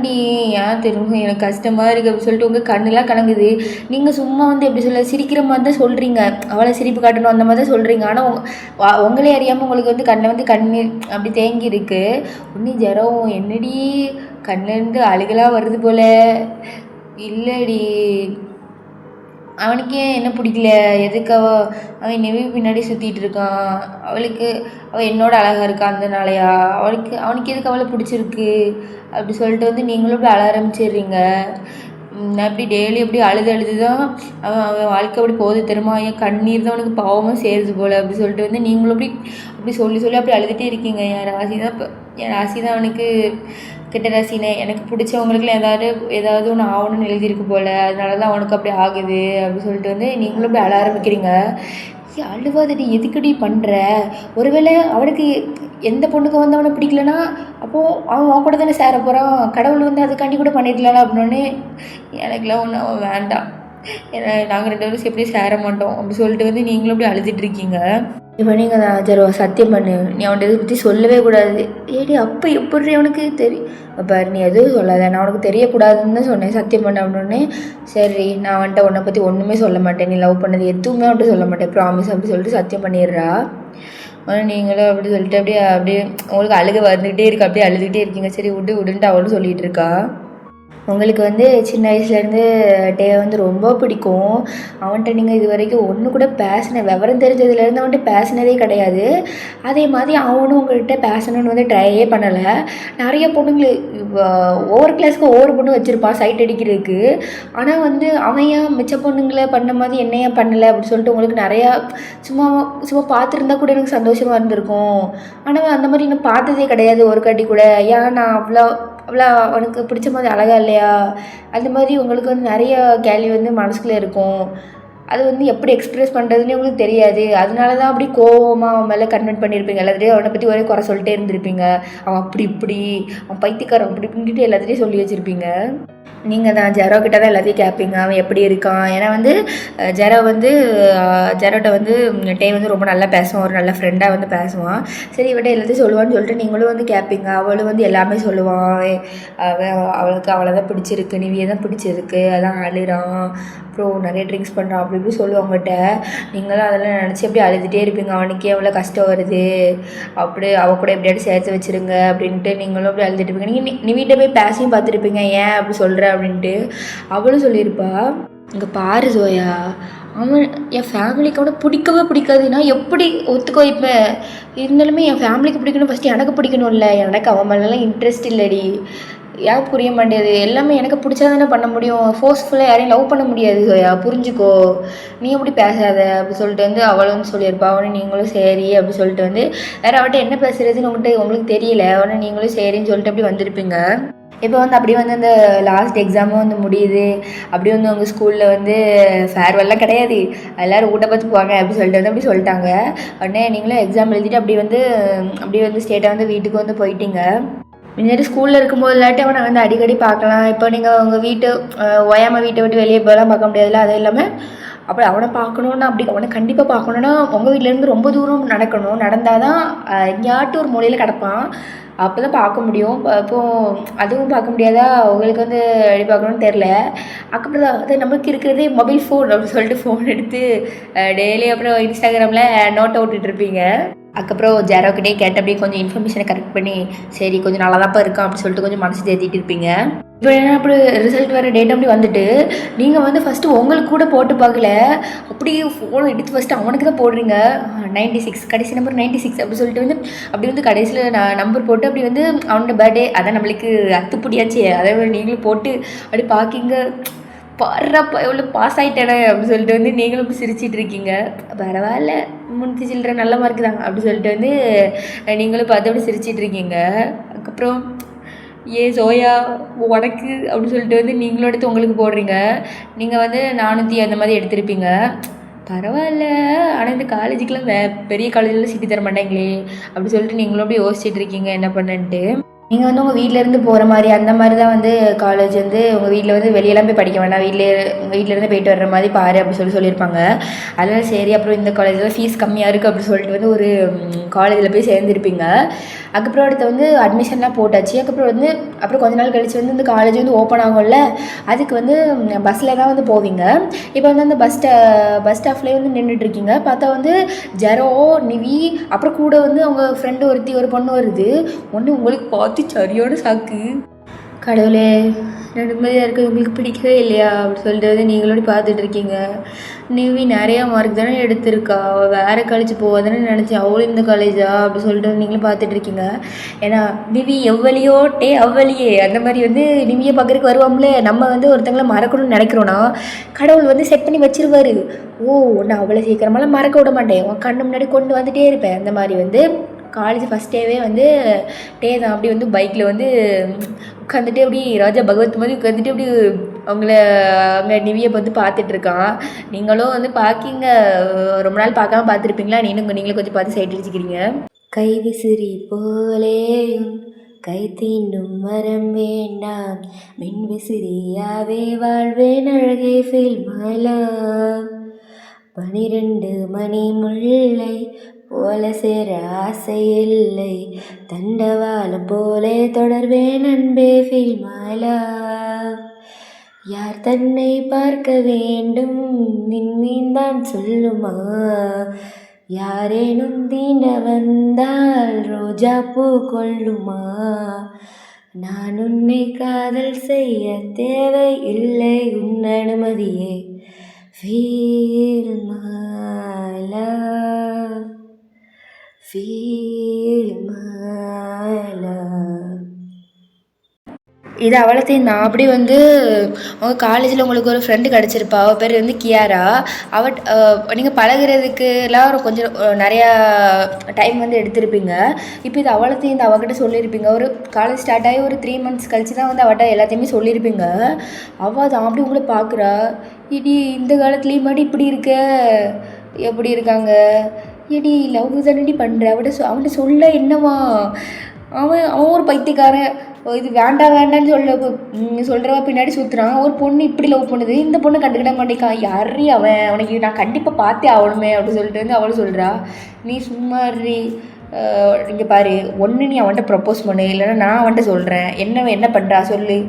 தெரியும் எனக்கு கஷ்டமாக இருக்குது அப்படி சொல்லிட்டு உங்கள் கண்ணெலாம் கலங்குது. நீங்கள் சும்மா வந்து எப்படி சொல்ல சிரிக்கிற மாதிரி தான் சொல்கிறீங்க, அவளை சிரிப்பு காட்டணும் அந்த மாதிரி தான் சொல்கிறீங்க. ஆனால் உங்களே அறியாமல் உங்களுக்கு வந்து கண்ணை வந்து கண்ணீர் அப்படி தேங்கி இருக்குது. ஒன்றும் ஜரம் என்னடி கண்ணிலேருந்து அழுகலாம் வருது போல். இல்லடி அவனுக்கே என்ன பிடிக்கல, எதுக்கு அவன் நெவி பின்னாடி சுற்றிட்டு இருக்கான், அவள் என்னோட அழகாக இருக்கா அந்தனாலையா, அவனுக்கு எதுக்கு அவளை பிடிச்சிருக்கு அப்படி சொல்லிட்டு வந்து நீங்களும் அப்படி அழ ஆரம்பிச்சிடுறீங்க. நான் இப்படி டெய்லி அப்படி அழுது தான் அவன் வாழ்க்கை அப்படி போகுது தெரியுமா, என் கண்ணீர் தான் அவனுக்கு பாவமாக சேருது போல் அப்படி சொல்லிட்டு வந்து நீங்களும் அப்படி சொல்லி அப்படி அழுதுகிட்டே இருக்கீங்க. என் ராசி தான் அவனுக்கு கெட்ட ராசினே, எனக்கு பிடிச்சவங்களுக்குலாம் ஏதாவது ஒன்று ஆகணும்னு எழுதியிருக்கு போல், அதனால தான் அவனுக்கு அப்படி ஆகுது அப்படி சொல்லிட்டு வந்து நீங்களும் அப்படி அழ ஆரம்பிக்கிறீங்க. அழுவாதடி எதுக்கடி பண்ணுற, ஒருவேளை அவனுக்கு எந்த பொண்ணுக்கு வந்து அவனை பிடிக்கலனா அப்போது அவன் கூட தானே சேர போகிறான், கடவுள் வந்து அதுக்காண்டி கூட பண்ணிடலாம் அப்படின்னோடனே எனக்குலாம் ஒன்று அவன் வேண்டாம், ஏன்னா நாங்கள் 2 பேரும் எப்படி சேர மாட்டோம் அப்படி சொல்லிட்டு வந்து நீங்களும் அப்படி அழுதுட்டுருக்கீங்க. இப்போ நீங்கள் நான் சரி சத்தியம் பண்ணு, நீ அவன்கிட்ட இதை பற்றி சொல்லவே கூடாது. ஏடி அப்போ எப்படி அவனுக்கு பாரு நீ எதுவும் சொல்லாத, நான் அவனுக்கு தெரியக்கூடாதுன்னு தான் சொன்னேன், சத்தியம் பண்ண அப்படின்னே. சரி நான் வந்துட்டு உன்னை பற்றி ஒன்றுமே சொல்ல மாட்டேன், நீ லவ் பண்ணது எதுவுமே அவன்கிட்ட சொல்ல மாட்டேன் ப்ராமிஸ் அப்படி சொல்லிட்டு சத்தியம் பண்ணிடுறா. ஆனால் நீங்களும் அப்படி சொல்லிட்டு அப்படியே உங்களுக்கு அழுக வந்துக்கிட்டே இருக்கு, அப்படியே அழுதுகிட்டே இருக்கீங்க. சரி விடுன்ட்டு அவளும் சொல்லிகிட்டு இருக்கா. உங்களுக்கு வந்து சின்ன வயசுலேருந்து வந்து ரொம்ப பிடிக்கும். அவன்கிட்ட நீங்கள் இது வரைக்கும் ஒன்று கூட விவரம் தெரிஞ்சதுலேருந்து அவன்கிட்ட பேசினதே கிடையாது. அதே மாதிரி அவனும் உங்கள்கிட்ட பேசணுன்னு வந்து ட்ரையே பண்ணலை. நிறைய பொண்ணுங்களை ஒவ்வொரு கிளாஸுக்கு ஒவ்வொரு பொண்ணு வச்சுருப்பான் சைட் அடிக்கிறதுக்கு. ஆனால் வந்து அவன் ஏன் மிச்ச பொண்ணுங்களை பண்ண மாதிரி என்ன ஏன் பண்ணலை அப்படின்னு சொல்லிட்டு உங்களுக்கு நிறையா சும்மா பார்த்துருந்தா கூட எனக்கு சந்தோஷமாக இருந்திருக்கும். ஆனால் அந்த மாதிரி நான் பார்த்ததே கிடையாது ஒரு காட்டி கூட. ஏன் நான் அவ்வளோ அவனுக்கு பிடிச்ச மாதிரி அழகா இல்லையா, அந்த மாதிரி உங்களுக்கு வந்து நிறைய கேள்வி வந்து மனசுக்குள்ளே இருக்கும். அது வந்து எப்படி எக்ஸ்ப்ரெஸ் பண்ணுறதுன்னு உங்களுக்கு தெரியாது. அதனால தான் அப்படி கோவமாக அவன் மேலே கன்வெர்ட் பண்ணியிருப்பீங்க. எல்லாத்துலேயும் அவனை பற்றி ஒரே குறை சொல்லிட்டே இருந்திருப்பீங்க. அவன் அப்படி இப்படி, அவன் பைத்தியக்காரன் அப்படி இப்படின்ட்டு எல்லாத்துலேயும் சொல்லி வச்சுருப்பீங்க. நீங்கள் தான் ஜெரோ கிட்ட தான் எல்லாத்தையும் கேட்பீங்க, அவன் எப்படி இருக்கான். ஏன்னா வந்து ஜெரோட்ட வந்து டே வந்து ரொம்ப நல்லா பேசுவான், ஒரு நல்ல ஃப்ரெண்டாக வந்து பேசுவான். சரி இவட்ட எல்லாத்தையும் சொல்லுவான்னு சொல்லிட்டு நீங்களும் வந்து கேட்பீங்க. அவளும் வந்து எல்லாமே சொல்லுவான். அவளுக்கு அவளை தான் பிடிச்சிருக்கு, நிவியை தான் பிடிச்சிருக்கு, அதான் அழுறான், அப்புறம் நிறைய ட்ரிங்க்ஸ் பண்ணுறான் அப்படி இப்படி சொல்லுவாங்க உங்கள்கிட்ட. நீங்களும் அதெல்லாம் நினச்சி அப்படி அழுதுகிட்டே இருப்பீங்க. அவனுக்கே எவ்வளோ கஷ்டம் வருது, அப்படி அவள் கூட எப்படியாவது சேர்த்து வச்சுருங்க அப்படின்ட்டு நீங்களும் அப்படி அழுதுட்டு இருப்பீங்க. நீங்கள் நிவிட்ட போய் பேசியும் பார்த்துருப்பீங்க, ஏன் அப்படி சொல்கிற அப்படின்ட்டு. அவளும் சொல்லியிருப்பா, இங்கே பாரு ஜோயா, அவன் என் ஃபேமிலிக்கு அவனை பிடிக்கவே பிடிக்காதுன்னா எப்படி ஒத்துக்க வைப்பேன். இருந்தாலுமே என் ஃபேமிலிக்கு பிடிக்கணும், ஃபஸ்ட்டு எனக்கு பிடிக்கணும்ல, எனக்கு அவன் மேலெலாம் இன்ட்ரெஸ்ட் இல்லடி, ஏன் புரிய மாட்டேது. எல்லாமே எனக்கு பிடிச்சா தானே பண்ண முடியும், ஃபோர்ஸ்ஃபுல்லாக யாரையும் லவ் பண்ண முடியாது ஜோயா, புரிஞ்சுக்கோ, நீ எப்படி பேசாத அப்படி சொல்லிட்டு வந்து அவளும் வந்து சொல்லியிருப்பா. அவனை நீங்களும் சரி அப்படி சொல்லிட்டு வந்து வேறு அவட்ட என்ன பேசுகிறதுன்னு உங்களுக்கு தெரியல. அவனை நீங்களும் சரின்னு சொல்லிட்டு அப்படி வந்திருப்பீங்க. இப்போ வந்து அப்படியே வந்து அந்த லாஸ்ட் எக்ஸாமும் வந்து முடியுது. அப்படியே வந்து உங்கள் ஸ்கூலில் வந்து ஃபேர்வெல்லாம் கிடையாது, எல்லோரும் ஊட்டப்பத்து போவாங்க அப்படி சொல்லிட்டு வந்து அப்படி சொல்லிட்டாங்க. உடனே நீங்களும் எக்ஸாம் எழுதிட்டு அப்படியே வந்து ஸ்டேட்டாக வந்து வீட்டுக்கு வந்து போயிட்டீங்க. முன்னாடி ஸ்கூலில் இருக்கும்போது இல்லாட்டி அவனை வந்து அடிக்கடி பார்க்கலாம். இப்போ நீங்கள் உங்கள் ஓயாமல் வீட்டை விட்டு வெளியே போகலாம் பார்க்க முடியாதுல்ல. அது இல்லாமல் அப்படி அவனை பார்க்கணுன்னா அவனை கண்டிப்பாக பார்க்கணுன்னா உங்கள் வீட்டிலேருந்து ரொம்ப தூரம் நடக்கணும். நடந்தால் தான் எங்கேயாட்டும் ஒரு மூலையில் கிடப்பான், அப்போ தான் பார்க்க முடியும். இப்போது அதுவும் பார்க்க முடியாதா, உங்களுக்கு வந்து எப்படி பார்க்கணுன்னு தெரில. அதுக்கப்புறம் தான் அது நம்மளுக்கு இருக்கிறதே மொபைல் ஃபோன் அப்படின்னு சொல்லிட்டு ஃபோன் எடுத்து டெய்லி அப்புறம் இன்ஸ்டாகிராமில் நோட்டை விட்டுட்ருப்பீங்க. அதுக்கப்புறம் ஜெரோக்கிட்டே கேட்டு அப்படியே கொஞ்சம் இன்ஃபர்மேஷனை கரெக்ட் பண்ணி சரி கொஞ்சம் நல்லா தான்ப்பா இருக்கான் அப்படின்னு சொல்லிட்டு கொஞ்சம் மனசு தேத்திட்டு இருப்பீங்க. இப்போ ஏன்னா அப்படி ரிசல்ட் வேறு டேட் அப்படி வந்துட்டு நீங்கள் வந்து ஃபஸ்ட்டு உங்களுக்கு கூட போட்டு பார்க்கல, அப்படியே ஃபோனை எடுத்து ஃபஸ்ட்டு அவனுக்கு தான் போடுறீங்க. 96 கடைசி நம்பர் 96 அப்படி சொல்லிட்டு வந்து அப்படி வந்து கடைசியில் நம்பர் போட்டு அப்படி வந்து அவனோட பர்த்டே அதான் நம்மளுக்கு அத்துப்படியாச்சு, அதே மாதிரி நீங்களும் போட்டு அப்படி பார்க்கிங்க. பாடுறப்பா எவ்வளோ பாஸ் ஆகிட்டேனே அப்படின்னு சொல்லிட்டு வந்து நீங்களும் இப்படி சிரிச்சிட்டு இருக்கீங்க. பரவாயில்ல, முன்னூற்றி சில்லற நல்ல மார்க் தாங்க அப்படி சொல்லிட்டு வந்து நீங்களும் பார்த்து அப்படி சிரிச்சிட்டு இருக்கீங்க. அதுக்கப்புறம் ஏ சோயா உனக்கு அப்படின்னு சொல்லிட்டு வந்து நீங்களும் எடுத்து உங்களுக்கு போடுறீங்க. நீங்கள் வந்து 400 அந்த மாதிரி எடுத்திருப்பீங்க. பரவாயில்ல, ஆனால் இந்த காலேஜுக்கெலாம் பெரிய காலேஜில் சீட்டு தர மாட்டாங்களே அப்படி சொல்லிட்டு நீங்களும் அப்படி யோசிச்சுட்டு இருக்கீங்க என்ன பண்ணுன்ட்டு. நீங்கள் வந்து உங்கள் வீட்டிலேருந்து போகிற மாதிரி அந்த மாதிரி தான் வந்து காலேஜ் வந்து உங்கள் வீட்டில் வந்து வெளியெல்லாம் போய் படிக்க வேண்டாம், உங்கள் வீட்டிலேருந்து போயிட்டு வர்ற மாதிரி பாரு அப்படி சொல்லியிருப்பாங்க. அதனால் சரி அப்புறம் இந்த காலேஜில் ஃபீஸ் கம்மியாக இருக்குது அப்படி சொல்லிட்டு வந்து ஒரு காலேஜில் போய் சேர்ந்துருப்பீங்க. அதுக்கப்புறம் அடுத்து வந்து அட்மிஷன்லாம் போட்டாச்சு. அப்புறம் கொஞ்ச நாள் கழித்து வந்து இந்த காலேஜ் வந்து ஓப்பன் ஆகும்ல, அதுக்கு வந்து பஸ்ஸில் தான் வந்து போவீங்க. இப்போ வந்து அந்த பஸ் ஸ்டாப்லேயே வந்து நின்றுட்டுருக்கீங்க. பார்த்தா வந்து ஜெரோ, நிவி, அப்புறம் கூட வந்து அவங்க ஃப்ரெண்டு ஒரு பொண்ணு வருது. ஒன்று உங்களுக்கு பார்த்து சரியான சாக்கு. கடவுளே, நிம்மதியாக இருக்குது, உங்களுக்கு பிடிக்கவே இல்லையா அப்படி சொல்லிட்டு வந்து நீங்களோட பார்த்துட்டு இருக்கீங்க. நிவி நிறையா மார்க் தானே எடுத்திருக்கா, அவள் வேறு காலேஜ் போவாதானே நினச்சேன், அவளும் இந்த காலேஜா அப்படி சொல்லிட்டு நீங்களும் பார்த்துட்டு இருக்கீங்க. ஏன்னா நிவி எவ்வளியோ அவ்வளியே அந்த மாதிரி வந்து நிவியை பார்க்குறதுக்கு வருவாங்களே, நம்ம வந்து ஒருத்தங்களை மறக்கணும்னு நினைக்கிறோன்னா கடவுள் வந்து செட் பண்ணி வச்சிருவாரு. நான் அவ்வளோ சீக்கிரமெல்லாம் மறக்க விட மாட்டேன், உன் கண்ணு முன்னாடி கொண்டு வந்துகிட்டே இருப்பேன். அந்த மாதிரி வந்து காலேஜ் ஃபஸ்ட் டேவே வந்து தான் அப்படி வந்து பைக்கில் வந்து உட்காந்துட்டு அப்படி ராஜா பகவத் மாதிரி உட்காந்துட்டு அப்படி அவங்க நிவியை வந்து பார்த்துட்ருக்கான். நீங்களும் வந்து பார்க்கிங்க, ரொம்ப நாள் பார்க்காம பார்த்துருப்பீங்களா, நீங்களும் கொஞ்சம் பார்த்து சைட் அடிச்சுக்கிறீங்க. கை விசிறி போலேயும் கை தீண்டும் மரம் வேண்டாம், மின் விசிறியாவே வாழ்வேன் அழகே ஃபீல் மாலா, 12 மணி முல்லை போல சேர ஆசை இல்லை, தண்டவாளம் போலே தொடர்வேன் அன்பே ஃபீல் மாலா, யார் தன்னை பார்க்க வேண்டும் விண்மீன் தான் சொல்லுமா, யாரேனும் தீண்ட வந்தால் ரோஜா பூ கொள்ளுமா, நான் உன்னை காதல் செய்ய தேவை இல்லை உன் அனுமதியே feel my love, feel my love. இது அவளத்தையும் நான் அப்படி வந்து உங்கள் காலேஜில் உங்களுக்கு ஒரு ஃப்ரெண்டு கிடச்சிருப்பா, அவள் பேர் வந்து கியாரா. நீங்கள் பழகுறதுக்குலாம் கொஞ்சம் நிறையா டைம் வந்து எடுத்திருப்பீங்க. இப்போ இது அவளத்தையும் இந்த அவகிட்ட சொல்லியிருப்பீங்க. ஒரு காலேஜ் ஸ்டார்ட் ஆகி ஒரு 3 months கழிச்சு தான் வந்து அவட்ட எல்லாத்தையுமே சொல்லியிருப்பீங்க. அவள் தான் அப்படி உங்களை பார்க்குறா. இடி இந்த காலத்துலேயும் மாடி இப்படி இருக்க, எப்படி இருக்காங்க ஏடி லவ் தானடி பண்ணுற அவன்கிட்ட சொல்ல என்னவா, அவன் அவன் ஒரு பைத்தியக்காரன். இது வேண்டாம் வேண்டான்னு சொல்கிறவ பின்னாடி சுற்றுறான். ஒரு பொண்ணு இப்படி லவ் பண்ணுது, இந்த பொண்ணு கண்டுக்கிட மாட்டேக்கான். யாரி அவனுக்கு நான் கண்டிப்பாக பார்த்தே ஆகணுமே அப்படின்னு சொல்லிட்டு வந்து அவளும் சொல்கிறா. நீ சும்மாரி இங்கே பாரு, ஒன்று நீ அவன்கிட்ட ப்ரப்போஸ் பண்ணு, இல்லைன்னா நான் அவன்கிட்ட சொல்கிறேன். என்ன பண்ணுறா சொல்லு.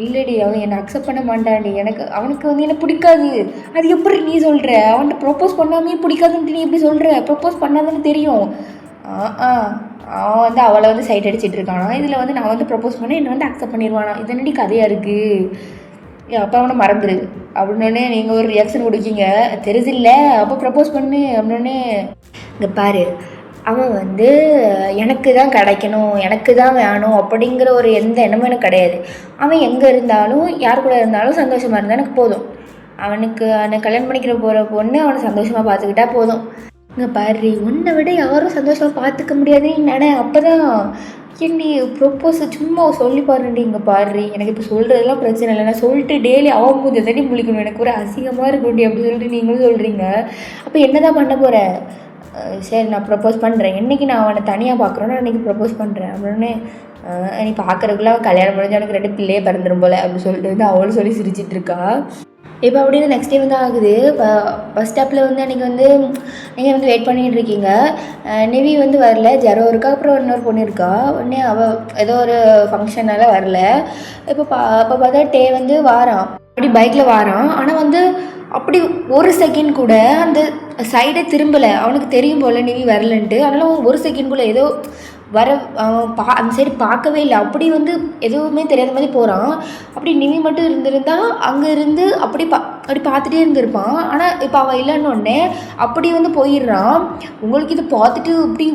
இல்லைடி அவன் என்னை அக்செப்ட் பண்ண மாட்டான்டி, அவனுக்கு வந்து என்ன பிடிக்காது. அது எப்படி நீ சொல்கிற? அவன்கிட்ட ப்ரப்போஸ் பண்ணாமே பிடிக்காதுன்ட்டு நீ எப்படி சொல்கிற? ப்ரப்போஸ் பண்ணாதுன்னு தெரியும். அவன் வந்து அவளை வந்து சைட் அடிச்சிட்டு இருக்கானா. இதில் வந்து நான் வந்து ப்ரப்போஸ் பண்ணேன், என்னை வந்து அக்செப்ட் பண்ணிடுவானா. இதனடி கதையாக இருக்குது. அப்போ அவனை மறந்துடு அப்படின்னே நீங்கள் ஒரு ரியாக்ஷன் கொடுக்கீங்க. தெரிஞ்சில்ல அப்போ ப்ரப்போஸ் பண்ணு அப்படின்னே. இங்கே பாரு, அவன் வந்து எனக்கு தான் கிடைக்கணும், எனக்கு தான் வேணும் அப்படிங்கிற ஒரு எந்த எண்ணமும் எனக்கு கிடையாது. அவன் எங்கே இருந்தாலும் யார் கூட இருந்தாலும் சந்தோஷமாக இருந்தால் எனக்கு போதும். அவனுக்கு கல்யாணம் பண்ணிக்கிற போகிற பொண்ணு அவனை சந்தோஷமாக பார்த்துக்கிட்டா போதும். இங்கே பாரு, உன்னை விட யாரும் சந்தோஷமாக பார்த்துக்க முடியாதுன்னு நினை. அப்போ தான் என்னடி ப்ரொப்போஸ் சும்மா சொல்லி பாருண்டி. இங்கே பாரு, எனக்கு இப்போ சொல்கிறதுலாம் பிரச்சனை இல்லை. நான் சொல்லிட்டு டெய்லி அவன் மூஞ்ச தண்ணி முழிக்கணும், எனக்கு ஒரு அசிங்கமாக இருக்குண்டி அப்படி சொல்லிட்டு நீங்களும் சொல்கிறீங்க. அப்போ என்ன தான் பண்ண போகிறேன்? சரி நான் ப்ரப்போஸ் பண்ணுறேன். என்றைக்கு நான் அவனை தனியாக பார்க்குறோன்னா அன்றைக்கி ப்ரப்போஸ் பண்ணுறேன் அப்படின்னு. நீ பார்க்குறதுக்குள்ள அவன் கல்யாணம் முடிஞ்சு எனக்கு 2 பிள்ளையே பிறந்துடும் போல் அப்படின்னு சொல்லிட்டு வந்து அவளும் சொல்லி சிரிச்சிட்ருக்கா. இப்போ அப்படின்னு நெக்ஸ்ட் டே வந்து ஆகுது. பஸ் ஸ்டாப்பில் வந்து அன்றைக்கி வந்து நீங்கள் வந்து வெயிட் பண்ணிகிட்டு இருக்கீங்க. நிவி வந்து வரல, ஜெரோ இருக்கா, அப்புறம் இன்னொரு பொண்ணு இருக்கா. உடனே அவள் ஏதோ ஒரு ஃபங்க்ஷனால் வரல. இப்போ பார்த்தா டே வந்து வாரான், அப்படி பைக்கில் வாரான். ஆனால் வந்து அப்படி ஒரு செகண்ட் கூட அந்த சைடை திரும்பலை. அவனுக்கு தெரியும் போல் நிவி வரலன்ட்டு. அதனால் ஒரு செகண்ட் கூட ஏதோ வர அவன் அந்த சைடு பார்க்கவே இல்லை. அப்படி வந்து எதுவுமே தெரியாத மாதிரி போகிறான். அப்படி நிவி மட்டும் இருந்திருந்தா அங்கே இருந்து அப்படி பார்த்துட்டே இருந்திருப்பான். ஆனால் இப்போ அவள் இல்லைன்னொடனே அப்படி வந்து போயிடுறான். உங்களுக்கு இது பார்த்துட்டு அப்படி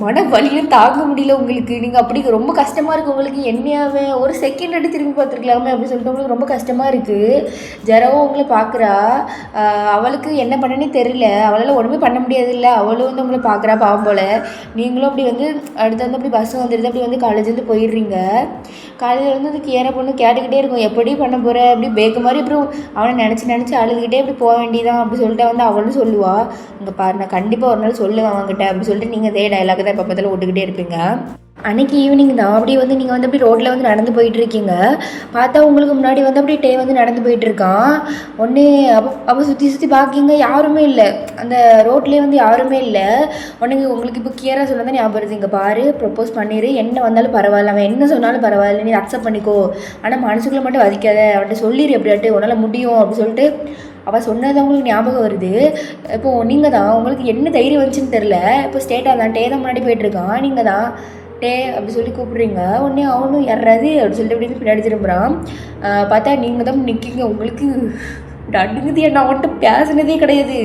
மன வலியும் தாங்க முடியல உங்களுக்கு. நீங்கள் அப்படி ரொம்ப கஷ்டமாக இருக்குது உங்களுக்கு. என்னையாவே ஒரு செகண்ட் எடுத்து திரும்பி பார்த்துருக்கலாமே அப்படின்னு சொல்லிட்டு உங்களுக்கு ரொம்ப கஷ்டமாக இருக்குது. ஜெரவும் உங்களை பார்க்குறா. அவளுக்கு என்ன பண்ணனே தெரியல, அவளால் ஒன்றுமே பண்ண முடியாது. இல்லை அவளும் வந்து உங்களை பார்க்குறா பாவம் போல். நீங்களும் அப்படி வந்து அடுத்து வந்து அப்படி பஸ் வந்துடுது, அப்படி வந்து காலேஜ் போயிடுறீங்க. காலேஜில் வந்து அதுக்கு ஏற பொண்ணு கேட்டுக்கிட்டே இருக்கும், எப்படி பண்ண போகிற அப்படி பேக்கு மாதிரி. அப்புறம் அவனை நினச்சி அழுதுகிட்டே அப்படி போக வேண்டியதான் அப்படி சொல்லிட்டு வந்து அவளும் சொல்லுவாள். இங்கே பாரு, நான் கண்டிப்பாக ஒரு நாள் சொல்லுவேன் அவங்ககிட்ட அப்படி சொல்லிட்டு நீங்கள் இதே டைலாக் தான் எப்போ பார்த்தாலும் விட்டுக்கிட்டே இருப்பீங்க. அன்றைக்கி ஈவினிங் தான் அப்படி வந்து நீங்கள் வந்து அப்படி ரோட்டில் வந்து நடந்து போயிட்டுருக்கீங்க. பார்த்தா உங்களுக்கு முன்னாடி வந்து அப்படி டே வந்து நடந்து போயிட்டுருக்கான். ஒன்று அப்போ சுற்றி பார்க்கிங்க, யாருமே இல்லை. அந்த ரோட்லேயே வந்து யாருமே இல்லை. ஒன்று உங்களுக்கு இப்போ கிளியராக சொல்ல தான் ஞாபகம் வருது. இங்கே பாரு, ப்ரப்போஸ் பண்ணிடு, என்ன வந்தாலும் பரவாயில்ல, அவன் என்ன சொன்னாலும் பரவாயில்ல, நீ அக்செப்ட் பண்ணிக்கோ, ஆனால் மனசுக்குள்ளே மட்டும் வதிக்காத, அவன்கிட்ட சொல்லிடு எப்படியாட்டு உன்னால் முடியும் அப்படி சொல்லிட்டு அவள் சொன்னது உங்களுக்கு ஞாபகம் வருது. இப்போது நீங்கள் தான், உங்களுக்கு என்ன தைரியம் வந்துச்சுன்னு தெரில. இப்போ ஸ்டேட்டாக தான் டே தான் முன்னாடி போயிட்டுருக்கான். நீங்கள் தான் டே அப்படி சொல்லி கூப்பிட்றீங்க. உடனே அவனும் யாராது அப்படி சொல்லிட்டு அப்படின்னு பின்னாடி திரும்புகிறான். பார்த்தா நீங்கள் தான் நிற்கிங்க. உங்களுக்கு நடுங்குது. நான் அவன்கிட்ட பேசினதே கிடையாது,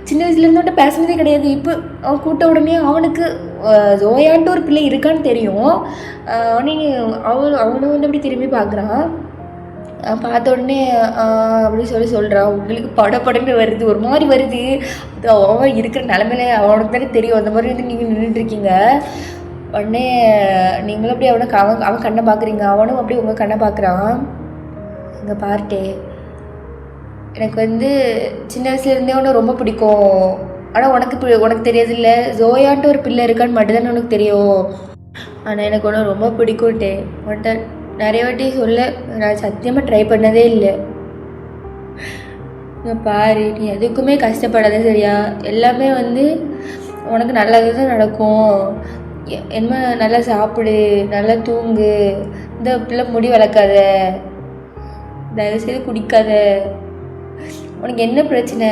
சின்ன வயசுலேருந்து அவன்கிட்ட பேசினதே கிடையாது. இப்போ அவன் கூட்ட உடனே அவனுக்கு ஜோயான்ட்டு ஒரு பிள்ளை இருக்கான்னு தெரியும். உடனே அவனும் வந்து அப்படி திரும்பி பார்க்குறான். பார்த்த உடனே அப்படி சொல்கிறான். உங்களுக்கு படப்படமே வருது, ஒரு மாதிரி வருது. அது அவன் இருக்கிற நிலமையில அவனுக்கு தானே தெரியும். அந்த மாதிரி வந்து நீங்கள் நின்றுட்டுருக்கீங்க. உடனே நீங்களும் அப்படி அவன் கண்ணை பார்க்குறீங்க, அவனும் அப்படி உங்கள் கண்ணை பார்க்குறான். இங்கே பார்ட்டே, எனக்கு வந்து சின்ன வயசுலேருந்தே உன்னை ரொம்ப பிடிக்கும். ஆனால் உனக்கு தெரியாது இல்லை, ஜோயான்ட்டு ஒரு பிள்ளை இருக்கான்னு மட்டும்தானே உனக்கு தெரியும். ஆனால் எனக்கு ஒன்று ரொம்ப பிடிக்கும்ட்டே. உன்கிட்ட நிறைய வாட்டி சொல்ல நான் சத்தியமாக ட்ரை பண்ணதே இல்லை. பாரு, நீ எதுக்குமே கஷ்டப்படாத சரியா? எல்லாமே வந்து உனக்கு நல்லது தான் நடக்கும். என்ன நல்லா சாப்பிடு, நல்லா தூங்கு, இந்த பிள்ளை முடி வளர்க்காத, தயவுசெய்து குடிக்காத, உனக்கு என்ன பிரச்சனை?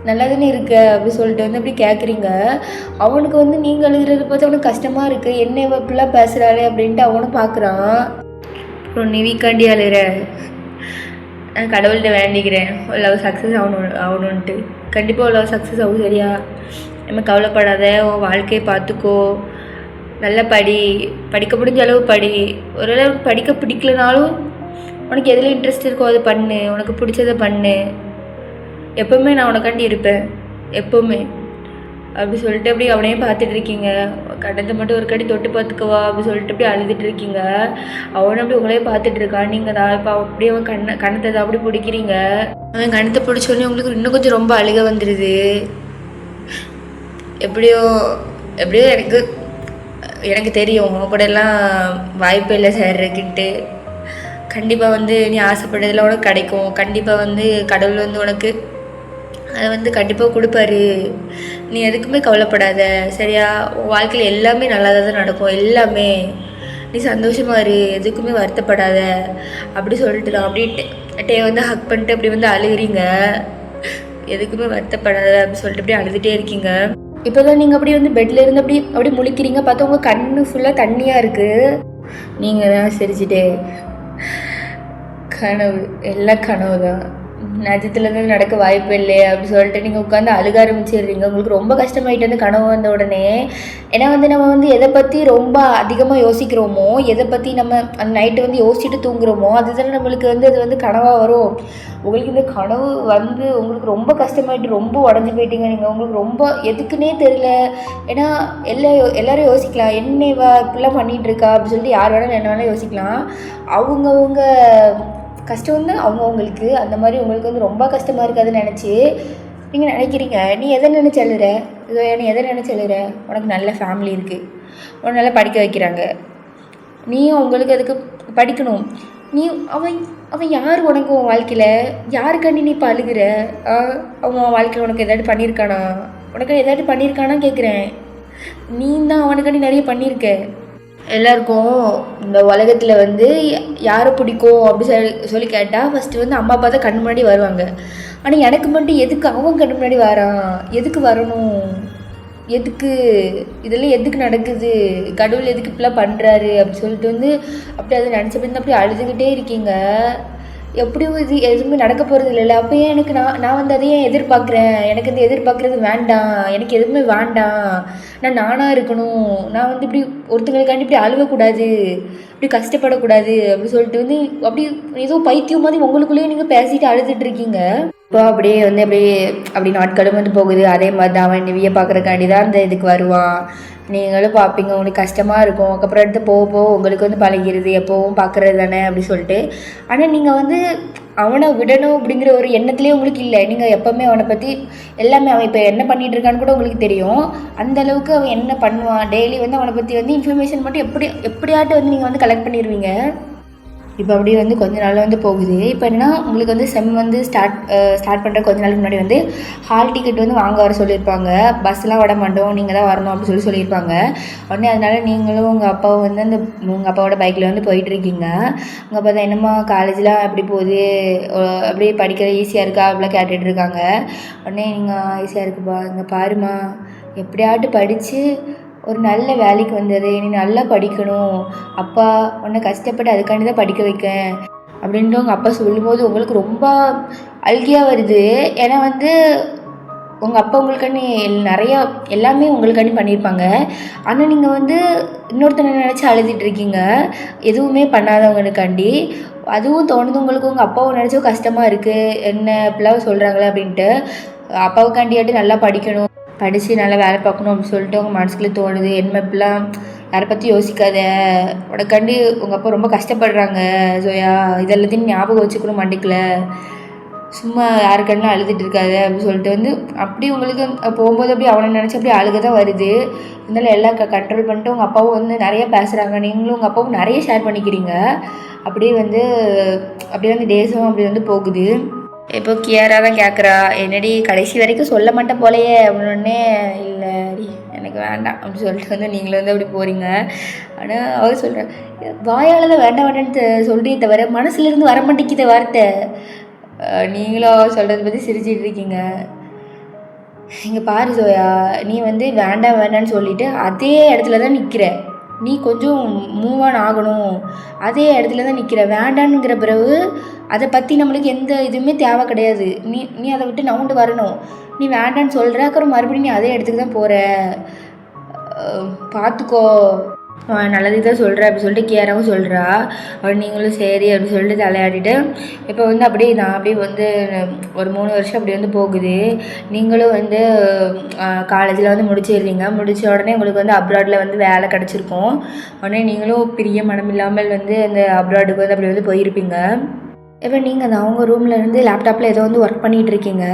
நல்லா தானே இருக்க அப்படி சொல்லிட்டு வந்து அப்படி கேட்குறீங்க. அவனுக்கு வந்து நீங்கள் அழுகிறது பார்த்து அவனுக்கு கஷ்டமாக இருக்குது. என்ன இப்படிலாம் பேசுகிறாளே அப்படின்ட்டு அவனும் பார்க்குறான். அப்புறம் நீ வீக்காண்டி அழுகிற, நான் கடவுள்கிட்ட வேண்டிக்கிறேன் லவ் சக்ஸஸ் ஆகணுன்ட்டு. கண்டிப்பாக லவ் சக்ஸஸ் ஆகும் சரியா? நம்ம கவலைப்படாத, உன் வாழ்க்கையை பார்த்துக்கோ, நல்லா படிக்க முடிஞ்ச அளவு படி. ஓரளவுக்கு படிக்க பிடிக்கலனாலும் உனக்கு எதில் இன்ட்ரெஸ்ட் இருக்கோ அதை பண்ணு, உனக்கு பிடிச்சதை பண்ணு, எப்போவுமே நான் உனக்காண்டி இருப்பேன் எப்போவுமே அப்படி சொல்லிட்டு அப்படி அவனையே பார்த்துட்டு இருக்கீங்க. கண்ணத்தை மட்டும் ஒரு கடி தொட்டு பார்த்துக்குவா அப்படி சொல்லிட்டு அப்படி அழுதுட்டு இருக்கீங்க. அவனும் அப்படி உங்களையே பார்த்துட்டு இருக்கான். நீங்கள் தான் இப்போ அப்படியே அவன் கண்ணத்தை தான் அப்படி பிடிக்கிறீங்க. அவன் கண்ணத்தை பிடிச்சோடனே உங்களுக்கு இன்னும் கொஞ்சம் ரொம்ப அழுக வந்துடுது. எப்படியோ எனக்கு தெரியும் உன் கூட எல்லாம் வாய்ப்பு இல்லை சேர்றதுக்கிட்டு. கண்டிப்பாக வந்து நீ ஆசைப்பட்டதில் உனக்கு கிடைக்கும். கண்டிப்பாக கடவுள் உனக்கு அதை கண்டிப்பாக கொடுப்பாரு. நீ எதுக்குமே கவலைப்படாத சரியா? உன் வாழ்க்கையில் எல்லாமே நல்லா தான் நடக்கும். எல்லாமே நீ சந்தோஷமாக இரு, எதுக்குமே வருத்தப்படாத அப்படி சொல்லிட்டு தான் அப்படியே ஹக் பண்ணிட்டு அப்படி அழுகிறீங்க. எதுக்குமே வருத்தப்படாத அப்படி சொல்லிட்டு அப்படியே அழுதுகிட்டே இருக்கீங்க. இப்போ தான் நீங்கள் அப்படி பெட்டில் இருந்து அப்படி முழிக்கிறீங்க. பார்த்தா உங்கள் கண்ணு ஃபுல்லாக தண்ணியாக இருக்குது. நீங்கள் தான் சிரிச்சிட்டே கனவு எல்லாம் கனவு தான், நிஜத்துலேருந்து நடக்க வாய்ப்பு இல்லையே அப்படி சொல்லிட்டு நீங்கள் உட்காந்து அழுக ஆரம்பிச்சிடுறீங்க. உங்களுக்கு ரொம்ப கஷ்டமாயிட்டு வந்து கனவு வந்த உடனே. ஏன்னா நம்ம எதை பற்றி ரொம்ப அதிகமாக யோசிக்கிறோமோ, எதை பற்றி நம்ம அந்த நைட்டு யோசிச்சுட்டு தூங்குறோமோ அதுதான் நம்மளுக்கு அது கனவாக வரும். உங்களுக்கு இந்த கனவு உங்களுக்கு ரொம்ப கஷ்டமாயிட்டு ரொம்ப உடஞ்சி போயிட்டீங்க. நீங்கள் உங்களுக்கு ரொம்ப எதுக்குன்னே தெரியல. ஏன்னா எல்லோரும் யோசிக்கலாம், என்னவா இப்படிலாம் பண்ணிகிட்டு இருக்கா அப்படி சொல்லிட்டு யார் வேணாலும் என்ன வேணாலும் யோசிக்கலாம். அவங்கவுங்க கஷ்டம் அவங்கவுங்களுக்கு அந்த மாதிரி உங்களுக்கு ரொம்ப கஷ்டமாக இருக்காதுன்னு நினச்சி நீங்கள் நினைக்கிறீங்க. நீ எதை நினச்சி எழுதுற? நீ எதை நினச்சி எழுதுற? உனக்கு நல்ல ஃபேமிலி இருக்குது, உன்னை நல்லா படிக்க வைக்கிறாங்க, நீயும் உங்களுக்கு அதுக்கு படிக்கணும். நீ அவன் யார் உனக்கு உன் வாழ்க்கையில் யாருக்காண்டி நீ இப்போ அழுகிற? அவன் வாழ்க்கையில் உனக்கு எதாவது பண்ணியிருக்கானா கேட்குறேன். நீ தான் அவனுக்காண்டி நிறைய பண்ணியிருக்க. எல்லாருக்கும் இந்த உலகத்தில் யாரை பிடிக்கும் அப்படி சொல்லி கேட்டால் ஃபஸ்ட்டு அம்மா அப்பா தான் கண் முன்னாடி வருவாங்க. ஆனால் எனக்கு மட்டும் எதுக்கு அவன் கண் முன்னாடி வரான்? எதுக்கு வரணும்? எதுக்கு இதெல்லாம் எதுக்கு நடக்குது? கடவுள் எதுக்கு இப்படிலாம் பண்ணுறாரு அப்படி சொல்லிட்டு அப்படி அதை நினச்சப்படி அப்படி அழுதுகிட்டே இருக்கீங்க. எப்படியும் இது எதுவுமே நடக்க போகிறது இல்லைல்ல. அப்போ ஏன் எனக்கு நான் அதை ஏன் எதிர்பார்க்குறேன்? எனக்கு இந்த எதிர்பார்க்குறது வேண்டாம், எனக்கு எதுவுமே வேண்டாம். நானாக இருக்கணும். நான் இப்படி ஒருத்தங்களுக்காண்டி இப்படி அழுகக்கூடாது, இப்படி கஷ்டப்படக்கூடாது அப்படி சொல்லிட்டு அப்படி ஏதோ பைத்தியம் மாதிரி உங்களுக்குள்ளேயே நீங்கள் பேசிட்டு அழுதுட்டுருக்கீங்க. இப்போ அப்படியே அப்படி நாட்களும் போகுது. அதே மாதிரி தான் அவன் நிவியை பார்க்குறக்காண்டி தான் இந்த இதுக்கு வருவான். நீங்களும் பார்ப்பீங்க, உங்களுக்கு கஷ்டமாக இருக்கும். அதுக்கப்புறம் எடுத்து போக உங்களுக்கு பழகிடுது, எப்போவும் பார்க்குறது தானே அப்படி சொல்லிட்டு. ஆனால் நீங்கள் அவனை விடணும் அப்படிங்கிற ஒரு எண்ணத்துலேயே உங்களுக்கு இல்லை. நீங்கள் எப்போவுமே அவனை பற்றி எல்லாமே அவன் இப்போ என்ன பண்ணிகிட்டு இருக்கான்னு கூட உங்களுக்கு தெரியும். அந்தளவுக்கு அவன் என்ன பண்ணுவான் டெய்லி அவனை பற்றி இன்ஃபர்மேஷன் மட்டும் எப்படியாட்டு நீங்கள் கலெக்ட் பண்ணிடுவீங்க. இப்போ அப்படி கொஞ்ச நாள் போகுது. இப்போ என்னன்னா உங்களுக்கு செம் ஸ்டார்ட் பண்ணுற கொஞ்ச நாளுக்கு முன்னாடி ஹால் டிக்கெட் வாங்க வர சொல்லியிருப்பாங்க. பஸ்லாம் விட மாட்டோம், நீங்கள் தான் வரணும் அப்படின்னு சொல்லியிருப்பாங்க. உடனே அதனால் நீங்களும் உங்கள் அப்பாவும் உங்கள் அப்பாவோட பைக்கில் போயிட்டுருக்கீங்க. உங்கள் அப்பா தான் என்னம்மா காலேஜ்லாம் எப்படி போகுது, அப்படியே படிக்கிற ஈஸியாக இருக்கா அப்படிலாம் கேட்டுட்ருக்காங்க. உடனே நீங்கள் ஈஸியாக இருக்குப்பா, இங்கே பாருமா எப்படியாட்டு படித்து ஒரு நல்ல வேலைக்கு வந்தது, நீ நல்லா படிக்கணும், அப்பா உன்னை கஷ்டப்பட்டு அதுக்காண்டி தான் படிக்க வைக்கேன் அப்படின்ட்டு உங்கள் அப்பா சொல்லும்போது உங்களுக்கு ரொம்ப அழுகையாக வருது. ஏன்னா உங்கள் அப்பா உங்களுக்காண்டி நிறையா எல்லாமே உங்களுக்காண்டி பண்ணியிருப்பாங்க. ஆனால் நீங்கள் இன்னொருத்தனை நினச்சி அழுதுட்டுருக்கீங்க, எதுவுமே பண்ணாதவங்களுக்காண்டி. அதுவும் தோணுது உங்களுக்கு, உங்கள் அப்பாவை நினச்சோ கஷ்டமாக இருக்குது, என்ன இப்படிலாம் சொல்கிறாங்களே அப்படின்ட்டு. அப்பாவுக்காண்டியாட்டு நல்லா படிக்கணும், படித்து நல்லா வேலை பார்க்கணும் அப்படின்னு சொல்லிட்டு உங்கள் மனசுக்குள்ளே தோணுது. என்ன இப்படிலாம் யாரை பற்றி யோசிக்காத, உனக்காண்டி உங்கள் அப்பா ரொம்ப கஷ்டப்படுறாங்க ஜோயா, இதெல்லாத்தையும் ஞாபகம் வச்சுக்கணும் மண்டிக்கல, சும்மா யாருக்கண்ணா அழுதுட்டு இருக்காது அப்படின்னு சொல்லிட்டு அப்படி உங்களுக்கு போகும்போது அப்படி அவனை நினச்சி அப்படி அழுக தான் வருது. இருந்தாலும் எல்லாம் கண்ட்ரோல் பண்ணிட்டு உங்கள் அப்பாவும் நிறைய பேசுகிறாங்க, நீங்களும் உங்கள் அப்பாவும் நிறைய ஷேர் பண்ணிக்கிறீங்க. அப்படியே அப்படியே டேஸும் அப்படி போகுது. இப்போ கியராக தான் கேட்குறா, என்னடி கடைசி வரைக்கும் சொல்ல மாட்டேன் போலையே அப்படின்னே. இல்லை எனக்கு வேண்டாம் அப்படி சொல்லிட்டு நீங்களும் அப்படி போகிறீங்க. ஆனால் அவர் சொல்கிறேன், வாயால் தான் வேண்டாம் வேண்டான்னு சொல்கிறே தவிர மனசுலேருந்து வர மாட்டேங்கிற வார்த்தை. நீங்களும் சொல்கிறத பற்றி சிரிச்சிட்டு இருக்கீங்க. இங்கே பாரு ஜோயா, நீ வேண்டாம் வேண்டான்னு சொல்லிவிட்டு அதே இடத்துல தான் நிற்கிற. நீ கொஞ்சம் மூவ் ஆன் ஆகணும், அதே இடத்துல தான் நிற்கிற. வேண்டான்னுங்கிற பிறகு அதை பற்றி நம்மளுக்கு எந்த இதுவுமே தேவை கிடையாது. நீ அதை விட்டு நவுண்டு வரணும். நீ வேண்டான்னு சொல்கிற, அப்புறம் மறுபடியும் நீ அதே இடத்துக்கு தான் போகிற. பார்த்துக்கோ, நல்லது தான் சொல்கிறேன் அப்படி சொல்லிட்டு கேரவும் சொல்கிறா. அவள் நீங்களும் சரி அப்படின்னு சொல்லிட்டு தலையாடிட்டு இப்போ வந்து அப்படியே நான் அப்படியே வந்து ஒரு 3 வருஷம் அப்படி வந்து போகுது. நீங்களும் வந்து காலேஜில் வந்து முடிச்சிடுறீங்க. முடித்த உடனே உங்களுக்கு வந்து அப்ராடில் வந்து வேலை கிடச்சிருக்கும். உடனே நீங்களும் பிரிய மனம் இல்லாமல் வந்து அந்த அப்ராடுக்கு வந்து அப்படி வந்து போயிருப்பீங்க. இப்போ நீங்கள் தான் உங்கள் ரூமில் இருந்து லேப்டாப்பில் ஏதோ வந்து ஒர்க் பண்ணிகிட்ருக்கீங்க.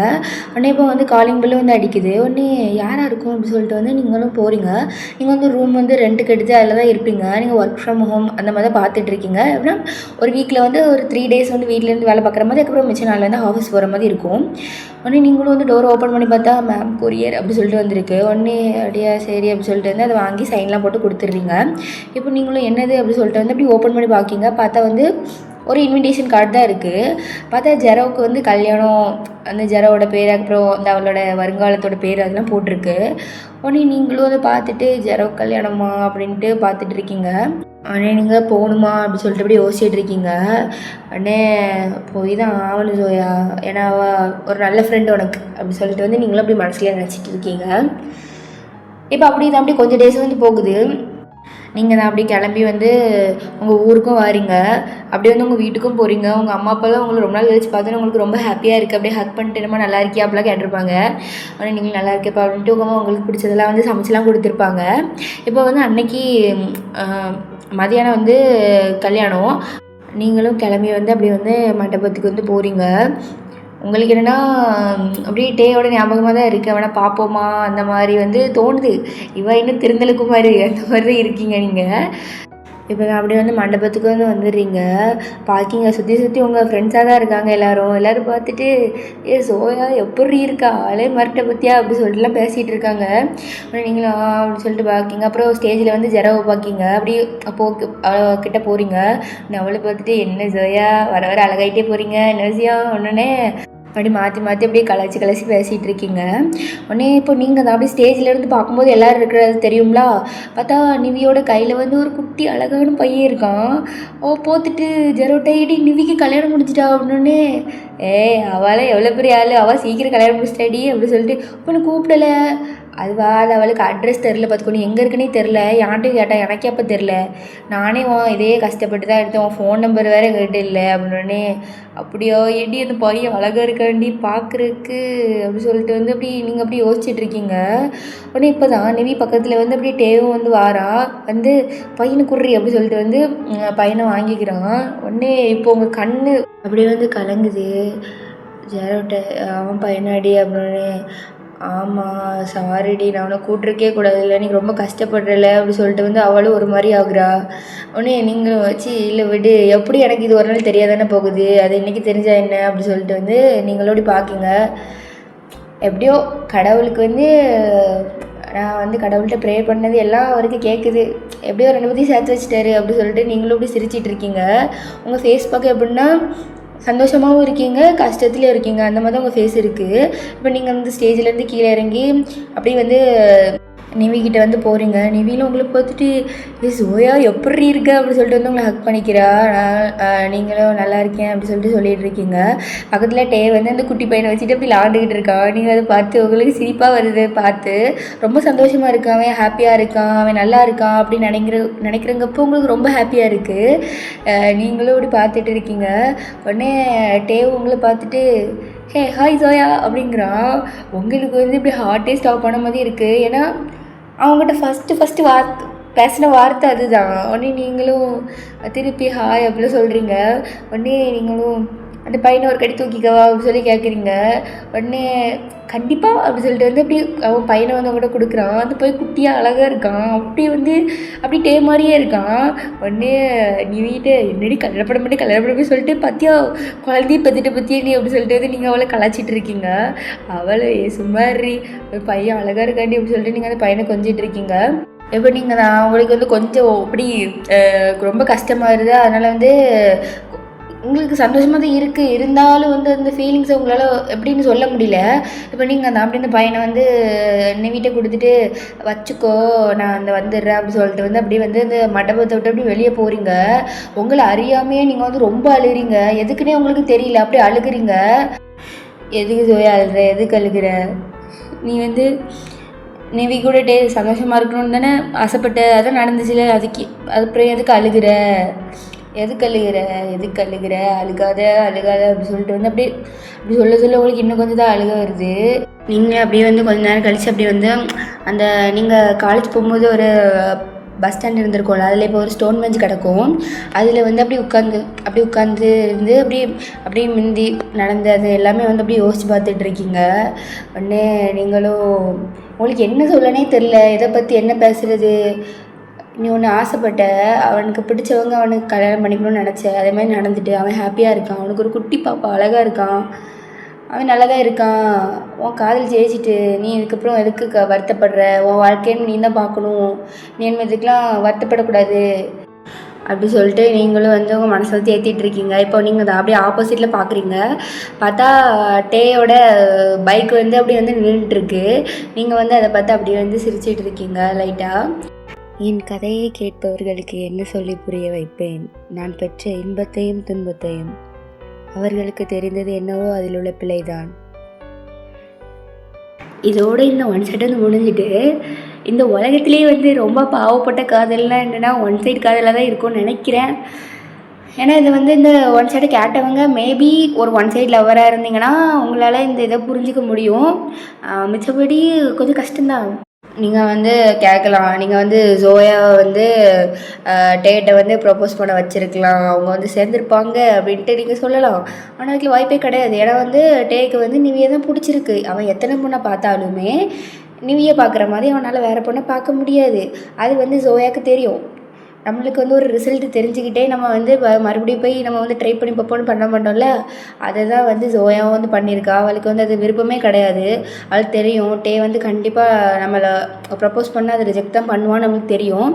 உடனே இப்போ வந்து காலிங் பில்லும் வந்து அடிக்குது. உடனே யாராக இருக்கும் அப்படின்னு சொல்லிட்டு வந்து நீங்களும் போகிறீங்க. நீங்கள் வந்து ரூம் வந்து ரெண்ட்டுக்கு எடுத்து அதில் தான் இருப்பீங்க. நீங்கள் ஒர்க் ஃப்ரம் ஹோம் அந்த மாதிரி தான் பார்த்துட்ருக்கீங்க. அப்படின்னா ஒரு வீக்கில் வந்து ஒரு 3 டேஸ் வந்து வீட்டிலேருந்து வேலை பார்க்குற மாதிரி, அதுக்கப்புறம் மிச்ச நாள் வந்து ஆஃபீஸ் போகிற மாதிரி இருக்கும். உடனே நீங்களும் வந்து டோர் ஓப்பன் பண்ணி பார்த்தா மேம் கொரியர் அப்படி சொல்லிட்டு வந்திருக்கு. உடனே அப்படியா சரி அப்படி சொல்லிட்டு வந்து அதை வாங்கி சைன்லாம் போட்டு கொடுத்துட்றீங்க. இப்போ நீங்களும் என்னது அப்படி சொல்லிட்டு வந்து அப்படி ஓப்பன் பண்ணி பார்க்கிங்க. பார்த்தா வந்து ஒரு இன்விடேஷன் கார்டு தான் இருக்குது. பார்த்தா ஜெரோவுக்கு வந்து கல்யாணம், அந்த ஜெரோவோட பேர், அப்புறம் அந்த அவளோட வருங்காலத்தோட பேர் அதெல்லாம் போட்டிருக்கு. உடனே நீங்களும் அதை பார்த்துட்டு ஜெரோ கல்யாணமா அப்படின்ட்டு பார்த்துட்டு இருக்கீங்க. உடனே நீங்கள் போகணுமா அப்படி சொல்லிட்டு அப்படி யோசிச்சுட்டு இருக்கீங்க. உடனே போய் தான் ஆகணும் ஜோயா, ஏன்னா அவள் ஒரு நல்ல ஃப்ரெண்டு உனக்கு அப்படி சொல்லிட்டு வந்து நீங்களும் அப்படி மனசுலேயே நினச்சிட்டு இருக்கீங்க. இப்போ அப்படி தான் அப்படி கொஞ்சம் டேஸ் வந்து போகுது. நீங்கள் தான் அப்படி கிளம்பி வந்து உங்கள் ஊருக்கும் வாரீங்க. அப்படியே வந்து உங்கள் வீட்டுக்கும் போகிறீங்க. உங்கள் அம்மா அப்பாலாம் உங்களை ரொம்ப நாள் கழிச்சு பார்த்தோன்னா உங்களுக்கு ரொம்ப ஹாப்பியாக இருக்குது. அப்படியே ஹக் பண்ணிட்டு என்னமா நல்லா இருக்கியா அப்படிலாம் கேட்டிருப்பாங்க. ஆனால் நீங்கள் நல்லா இருக்கப்பா அப்படின்ட்டு உங்கள் உங்களுக்கு பிடிச்சதெல்லாம் வந்து சமைச்செல்லாம் கொடுத்துருப்பாங்க. இப்போ வந்து அன்னைக்கு மதியானம் வந்து கல்யாணம். நீங்களும் கிளம்பி வந்து அப்படி வந்து மண்டபத்துக்கு வந்து போகிறீங்க. உங்களுக்கு என்னென்னா அப்படியே டேயோட ஞாபகமாக தான் இருக்குது. அவனை பார்ப்போமா அந்த மாதிரி வந்து தோணுது. இவன் இன்னும் திருந்தலுக்குமாரி அந்த மாதிரி தான் இருக்கீங்க நீங்கள். இப்போ அப்படியே வந்து மண்டபத்துக்கு வந்து வந்துடுறீங்க. பார்க்கிங்க சுற்றி உங்கள் ஃப்ரெண்ட்ஸாக தான் இருக்காங்க. எல்லோரும் பார்த்துட்டு சோயா எப்படி இருக்கா ஆளே மரட்டை பற்றியா அப்படி சொல்லிட்டுலாம் பேசிகிட்டு இருக்காங்க. நீங்களும் அப்படின்னு சொல்லிட்டு பார்க்கிங்க. அப்புறம் ஸ்டேஜில் வந்து ஜெரோவை பார்க்கிங்க. அப்படி அப்போது கிட்டே போகிறீங்க. அவளை பார்த்துட்டு என்ன சோயா வர வர அழகாயிட்டே போகிறீங்க, என்ன விஷயம் ஒன்றுனே அப்படி மாற்றி அப்படியே கலாச்சி பேசிகிட்டு இருக்கீங்க. உடனே இப்போ நீங்கள் தான் அப்படியே ஸ்டேஜ்லேருந்து பார்க்கும்போது எல்லோரும் இருக்கிறது தெரியுங்களா. பார்த்தா நிவியோட கையில் வந்து ஒரு குட்டி அழகான பையன் இருக்கான். போத்துட்டு ஜெரோட்டைடி நிவிக்கு கல்யாணம் முடிச்சிட்டா அப்படின்னே, அவளை எவ்வளோ பெரிய ஆள், அவள் சீக்கிரம் கல்யாணம் முடிச்சிட்டாடி அப்படி சொல்லிட்டு இப்போ கூப்பிடலை. அதுவா அது அவளுக்கு அட்ரஸ் தெரில, பார்த்துக்கணும் எங்கே இருக்குன்னே தெரில. யான்ட்டையும் கேட்டால் எனக்கே அப்போ தெரில. நானே இதே கஷ்டப்பட்டு தான் எடுத்தேன். ஃபோன் நம்பர் வேறு எங்கள்கிட்ட இல்லை அப்படின்னே. அப்படியோ ஏடி அந்த பையன் அழகாக இருக்காண்டி பார்க்குறக்கு அப்படி சொல்லிட்டு வந்து அப்படி நீங்கள் அப்படி யோசிச்சுட்ருக்கீங்க. உடனே இப்போ தான் நிவி பக்கத்தில் வந்து அப்படியே டேவும் வந்து வாரா வந்து பையனை குர்றி அப்படி சொல்லிட்டு வந்து பையனை வாங்கிக்கிறான். உடனே இப்போ உங்கள் கண் அப்படியே வந்து கலங்குது. ஜெரோட்ட அவன் பையனாடி அப்படின்னு. ஆமாம் சாரிடி, நான் அவனை கூட்டிருக்கே கூடாதுல்ல, நீங்கள் ரொம்ப கஷ்டப்படுறல அப்படி சொல்லிட்டு வந்து அவளும் ஒரு மாதிரி ஆகுறா. உடனே நீங்களும் வச்சு இல்லை விடு, எப்படி எனக்கு இது ஒரு நாள் தெரியாதானே போகுது, அது இன்றைக்கி தெரிஞ்சா என்ன அப்படி சொல்லிட்டு வந்து நீங்களோடி பார்க்கிங்க. எப்படியோ கடவுளுக்கு வந்து நான் வந்து கடவுள்கிட்ட ப்ரே பண்ணது எல்லாம் அவருக்கு கேட்குது. எப்படியோ 2 பற்றி சேர்த்து வச்சுட்டாரு அப்படி சொல்லிட்டு நீங்களும் அப்படி சிரிச்சிட்டு இருக்கீங்க. உங்கள் ஃபேஸ் பார்க்க எப்படின்னா சந்தோஷமாகவும் இருக்கீங்க, கஷ்டத்துலேயும் இருக்கீங்க, அந்த மாதிரி தான் உங்கள் ஃபேஸ் இருக்குது. இப்போ நீங்கள் வந்து ஸ்டேஜ்லேருந்து கீழே இறங்கி அப்படியே வந்து நிவிக்கிட்ட வந்து போகிறீங்க. நிவியில் உங்களுக்கு பார்த்துட்டு சோயா எப்படி இருக்க அப்படி சொல்லிட்டு வந்து உங்களை ஹக் பண்ணிக்கிறா. நீங்களும் நல்லா இருக்கேன் அப்படி சொல்லிட்டு சொல்லிட்டு இருக்கீங்க. பக்கத்தில் டே வந்து அந்த குட்டி பையனை வச்சுட்டு அப்படி விளாண்டுக்கிட்டு இருக்கான். நீங்கள் அதை பார்த்து உங்களுக்கு சிரிப்பாக வருது. பார்த்து ரொம்ப சந்தோஷமாக இருக்கான், அவன் ஹாப்பியாக இருக்கான், அவன் நல்லா இருக்கான் அப்படின்னு நினைக்கிறங்கப்போ உங்களுக்கு ரொம்ப ஹாப்பியாக இருக்குது. நீங்களும் இப்படி பார்த்துட்டு இருக்கீங்க. உடனே டேவ் உங்களை பார்த்துட்டு ஹே ஹாய் சோயா அப்படிங்கிறான். உங்களுக்கு வந்து இப்படி ஹார்ட்டே ஸ்டாப் பண்ண மாதிரி இருக்குது. ஏன்னா அவங்ககிட்ட ஃபஸ்ட்டு பேசின வார்த்தை அதுதான். உடனே நீங்களும் திருப்பி ஹாய் அப்படிலாம் சொல்கிறீங்க. உடனே நீங்களும் அந்த பையனை ஒரு கடி தூக்கிக்கவா அப்படின்னு சொல்லி கேட்குறீங்க. உடனே கண்டிப்பாக அப்படி சொல்லிட்டு வந்து அப்படி அவன் பையனை வந்து அவங்ககிட்ட கொடுக்குறான். அந்த போய் குட்டியாக அழகாக இருக்கான். அப்படி டே மாதிரியே இருக்கான். உடனே நீ வீட்டு என்னடி கல்யாணப்பட சொல்லிட்டு பார்த்தியா குழந்தைய பற்றியே நீ அப்படி சொல்லிட்டு வந்து நீங்கள் அவளை கலாச்சிட்டு இருக்கீங்க. அவளை சும்மாரி பையன் அழகாக இருக்காண்டி அப்படி சொல்லிட்டு நீங்கள் அந்த பையனை கொஞ்சிட்டு இருக்கீங்க. இப்போ நீங்கள் நான் உங்களுக்கு வந்து கொஞ்சம் அப்படி ரொம்ப கஷ்டமாக இருது. அதனால் வந்து உங்களுக்கு சந்தோஷமாக தான் இருக்குது, இருந்தாலும் வந்து அந்த ஃபீலிங்ஸை உங்களால் எப்படின்னு சொல்ல முடியல. இப்போ நீங்கள் அந்த அப்படி இந்த பையனை வந்து நிவிட்ட கொடுத்துட்டு வச்சுக்கோ நான் அந்த வந்துடுறேன் அப்படி சொல்லிட்டு வந்து அப்படியே வந்து அந்த மண்டபத்தை விட்டு அப்படி வெளியே போகிறீங்க. உங்களை அறியாமையே நீங்கள் வந்து ரொம்ப அழுகிறீங்க. எதுக்குன்னே உங்களுக்கு தெரியல, அப்படி அழுகிறீங்க. எதுக்கு சோயா அழுகிற, எதுக்கு அழுகிற, நீ வந்து நிவி கூட சந்தோஷமாக இருக்கணும்னு தானே ஆசைப்பட்ட, அதான் நடந்துச்சுல. அதுக்கு அப்புறம் எதுக்கு அழுகிற அழுகாத அழுகாத அப்படி சொல்லிட்டு வந்து அப்படியே அப்படி சொல்ல உங்களுக்கு இன்னும் கொஞ்சம் தான் அழுக வருது. நீங்கள் அப்படியே வந்து கொஞ்ச நேரம் கழித்து அப்படியே வந்து அந்த நீங்கள் காலேஜ் போகும்போது ஒரு பஸ் ஸ்டாண்ட் இருந்திருக்கோம்ல, அதில் இப்போ ஒரு ஸ்டோன் பெஞ்ச் கிடக்கும். அதில் வந்து அப்படியே உட்காந்து இருந்து அப்படியே முந்தி நடந்து அது எல்லாமே வந்து அப்படியே யோசித்து பார்த்துட்டு இருக்கீங்க. உடனே நீங்களும் உங்களுக்கு என்ன சொல்லனே தெரில, எதை பற்றி என்ன பேசுகிறது. நீ ஒன்று ஆசைப்பட்ட, அவனுக்கு பிடிச்சவங்க அவனுக்கு கல்யாணம் பண்ணிக்கணும்னு நினச்ச, அதே மாதிரி நடந்துட்டு அவன் ஹாப்பியாக இருக்கான். அவனுக்கு ஒரு குட்டி பாப்பா அழகாக இருக்கான், அவன் நல்லா தான் இருக்கான். உன் காதல் ஜெயிச்சிட்டு நீ இதுக்கப்புறம் எதுக்கு வருத்தப்படுற? உன் வாழ்க்கைன்னு நீ தான் பார்க்கணும், நீ என்ன இதுக்கெலாம் வருத்தப்படக்கூடாது அப்படி சொல்லிட்டு நீங்களும் வந்து உங்கள் மனசை வந்து ஏற்றிட்டு இருக்கீங்க. இப்போ நீங்கள் அதை அப்படியே ஆப்போசிட்டில் பார்க்குறீங்க. பார்த்தா டேயோட பைக் வந்து அப்படியே வந்து நின்றுட்டுருக்கு. நீங்கள் வந்து அதை பார்த்து அப்படியே வந்து சிரிச்சிட்டு இருக்கீங்க லைட்டாக. என் கதையை கேட்பவர்களுக்கு என்ன சொல்லி புரிய வைப்பேன்? நான் பெற்ற இன்பத்தையும் துன்பத்தையும். அவர்களுக்கு தெரிந்தது என்னவோ அதில் உள்ள பிழைதான். இதோடு இந்த ஒன் சைடு வந்து முடிஞ்சுட்டு, இந்த உலகத்துலேயே வந்து ரொம்ப பாவப்பட்ட காதல்னால் என்னென்னா ஒன் சைடு காதலாக தான் இருக்கும்னு நினைக்கிறேன். ஏன்னா இது வந்து இந்த ஒன் சைடு கேட்டவங்க மேபி ஒரு ஒன் சைடு லவராக இருந்தீங்கன்னா உங்களால் இந்த இதை புரிஞ்சிக்க முடியும். மிச்சபடி கொஞ்சம் கஷ்டம்தான். நீங்கள் வந்து கேட்கலாம், நீங்கள் வந்து ஜோயாவை வந்து டேட்டை வந்து ப்ரப்போஸ் பண்ண வச்சுருக்கலாம், அவங்க வந்து சேர்ந்துருப்பாங்க அப்படின்ட்டு நீங்கள் சொல்லலாம். ஆனால் அதுக்கு வாய்ப்பே கிடையாது. ஏன்னா வந்து டேக்கு வந்து நிவியை தான் பிடிச்சிருக்கு. அவன் எத்தனை பொண்ணை பார்த்தாலுமே நிவியை பார்க்குற மாதிரி அவனால் வேறு பொண்ணை பார்க்க முடியாது. அது வந்து ஜோயாவுக்கு தெரியும். நம்மளுக்கு வந்து ஒரு ரிசல்ட்டு தெரிஞ்சுக்கிட்டே நம்ம வந்து மறுபடியும் போய் நம்ம வந்து ட்ரை பண்ணி பார்ப்போன்னு பண்ண மாட்டோம்ல. அதை தான் வந்து ஜோயாவும் வந்து பண்ணியிருக்கா. அவளுக்கு வந்து அது விருப்பமே கிடையாது. அவளுக்கு தெரியும் டே வந்து கண்டிப்பாக நம்மளை ப்ரப்போஸ் பண்ணால் அதை ரிஜெக்ட் தான் பண்ணுவான்னு நம்மளுக்கு தெரியும்.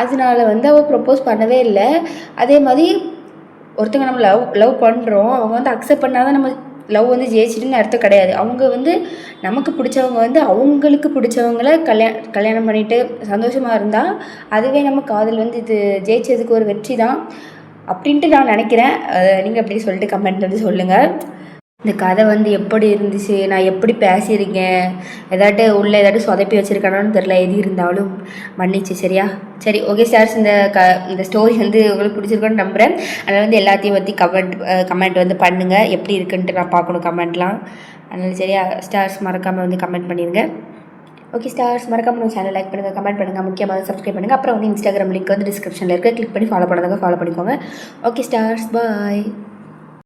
அதனால வந்து அவள் ப்ரப்போஸ் பண்ணவே இல்லை. அதே மாதிரி ஒருத்தங்க நம்ம லவ் பண்ணுறோம், அவங்க வந்து அக்செப்ட் பண்ணால் தான் நம்ம லவ் வந்து ஜெயிச்சிட்டுன்னு அர்த்தம் கிடையாது. அவங்க வந்து நமக்கு பிடிச்சவங்க வந்து அவங்களுக்கு பிடிச்சவங்கள கல்யாணம் பண்ணிவிட்டு சந்தோஷமாக இருந்தால் அதுவே நம்ம காதல் வந்து இது ஜெயிச்சதுக்கு ஒரு வெற்றி தான் அப்படின்ட்டு நான் நினைக்கிறேன். நீங்கள் அப்படி சொல்லிட்டு கமெண்ட் வந்து சொல்லுங்கள். இந்த கதை வந்து எப்படி இருந்துச்சு, நான் எப்படி பேசியிருக்கேன், ஏதாட்டு சொதப்பி வச்சுருக்கானான்னு தெரில. எது இருந்தாலும் மன்னிச்சு சரியா? சரி, ஓகே ஸ்டார்ஸ். இந்த ஸ்டோரி வந்து உங்களுக்கு பிடிச்சிருக்கோன்னு நம்புகிறேன். அதனால் வந்து எல்லாத்தையும் பற்றி கமெண்ட் வந்து பண்ணுங்கள். எப்படி இருக்குன்ட்டு நான் பார்க்கணும் கமெண்ட்லாம். அதனால் சரியா ஸ்டார்ஸ் மறக்காமல் வந்து கமெண்ட் பண்ணிடுங்க. ஓகே ஸ்டார்ஸ், மறக்காமல் நம்ம சேனல் லைக் பண்ணுங்கள், கமெண்ட் பண்ணுங்கள், முக்கியமாக சப்ஸ்கிரைப் பண்ணுங்கள். அப்புறம் வந்து இன்ஸ்டாகிராம் லிங்க் வந்து டிஸ்கிரிப்ஷனில் இருக்குது, கிளிக் பண்ணி ஃபாலோ பண்ணுறதுங்க ஃபாலோ பண்ணிக்கோங்க. ஓகே ஸ்டார்ஸ், பாய்.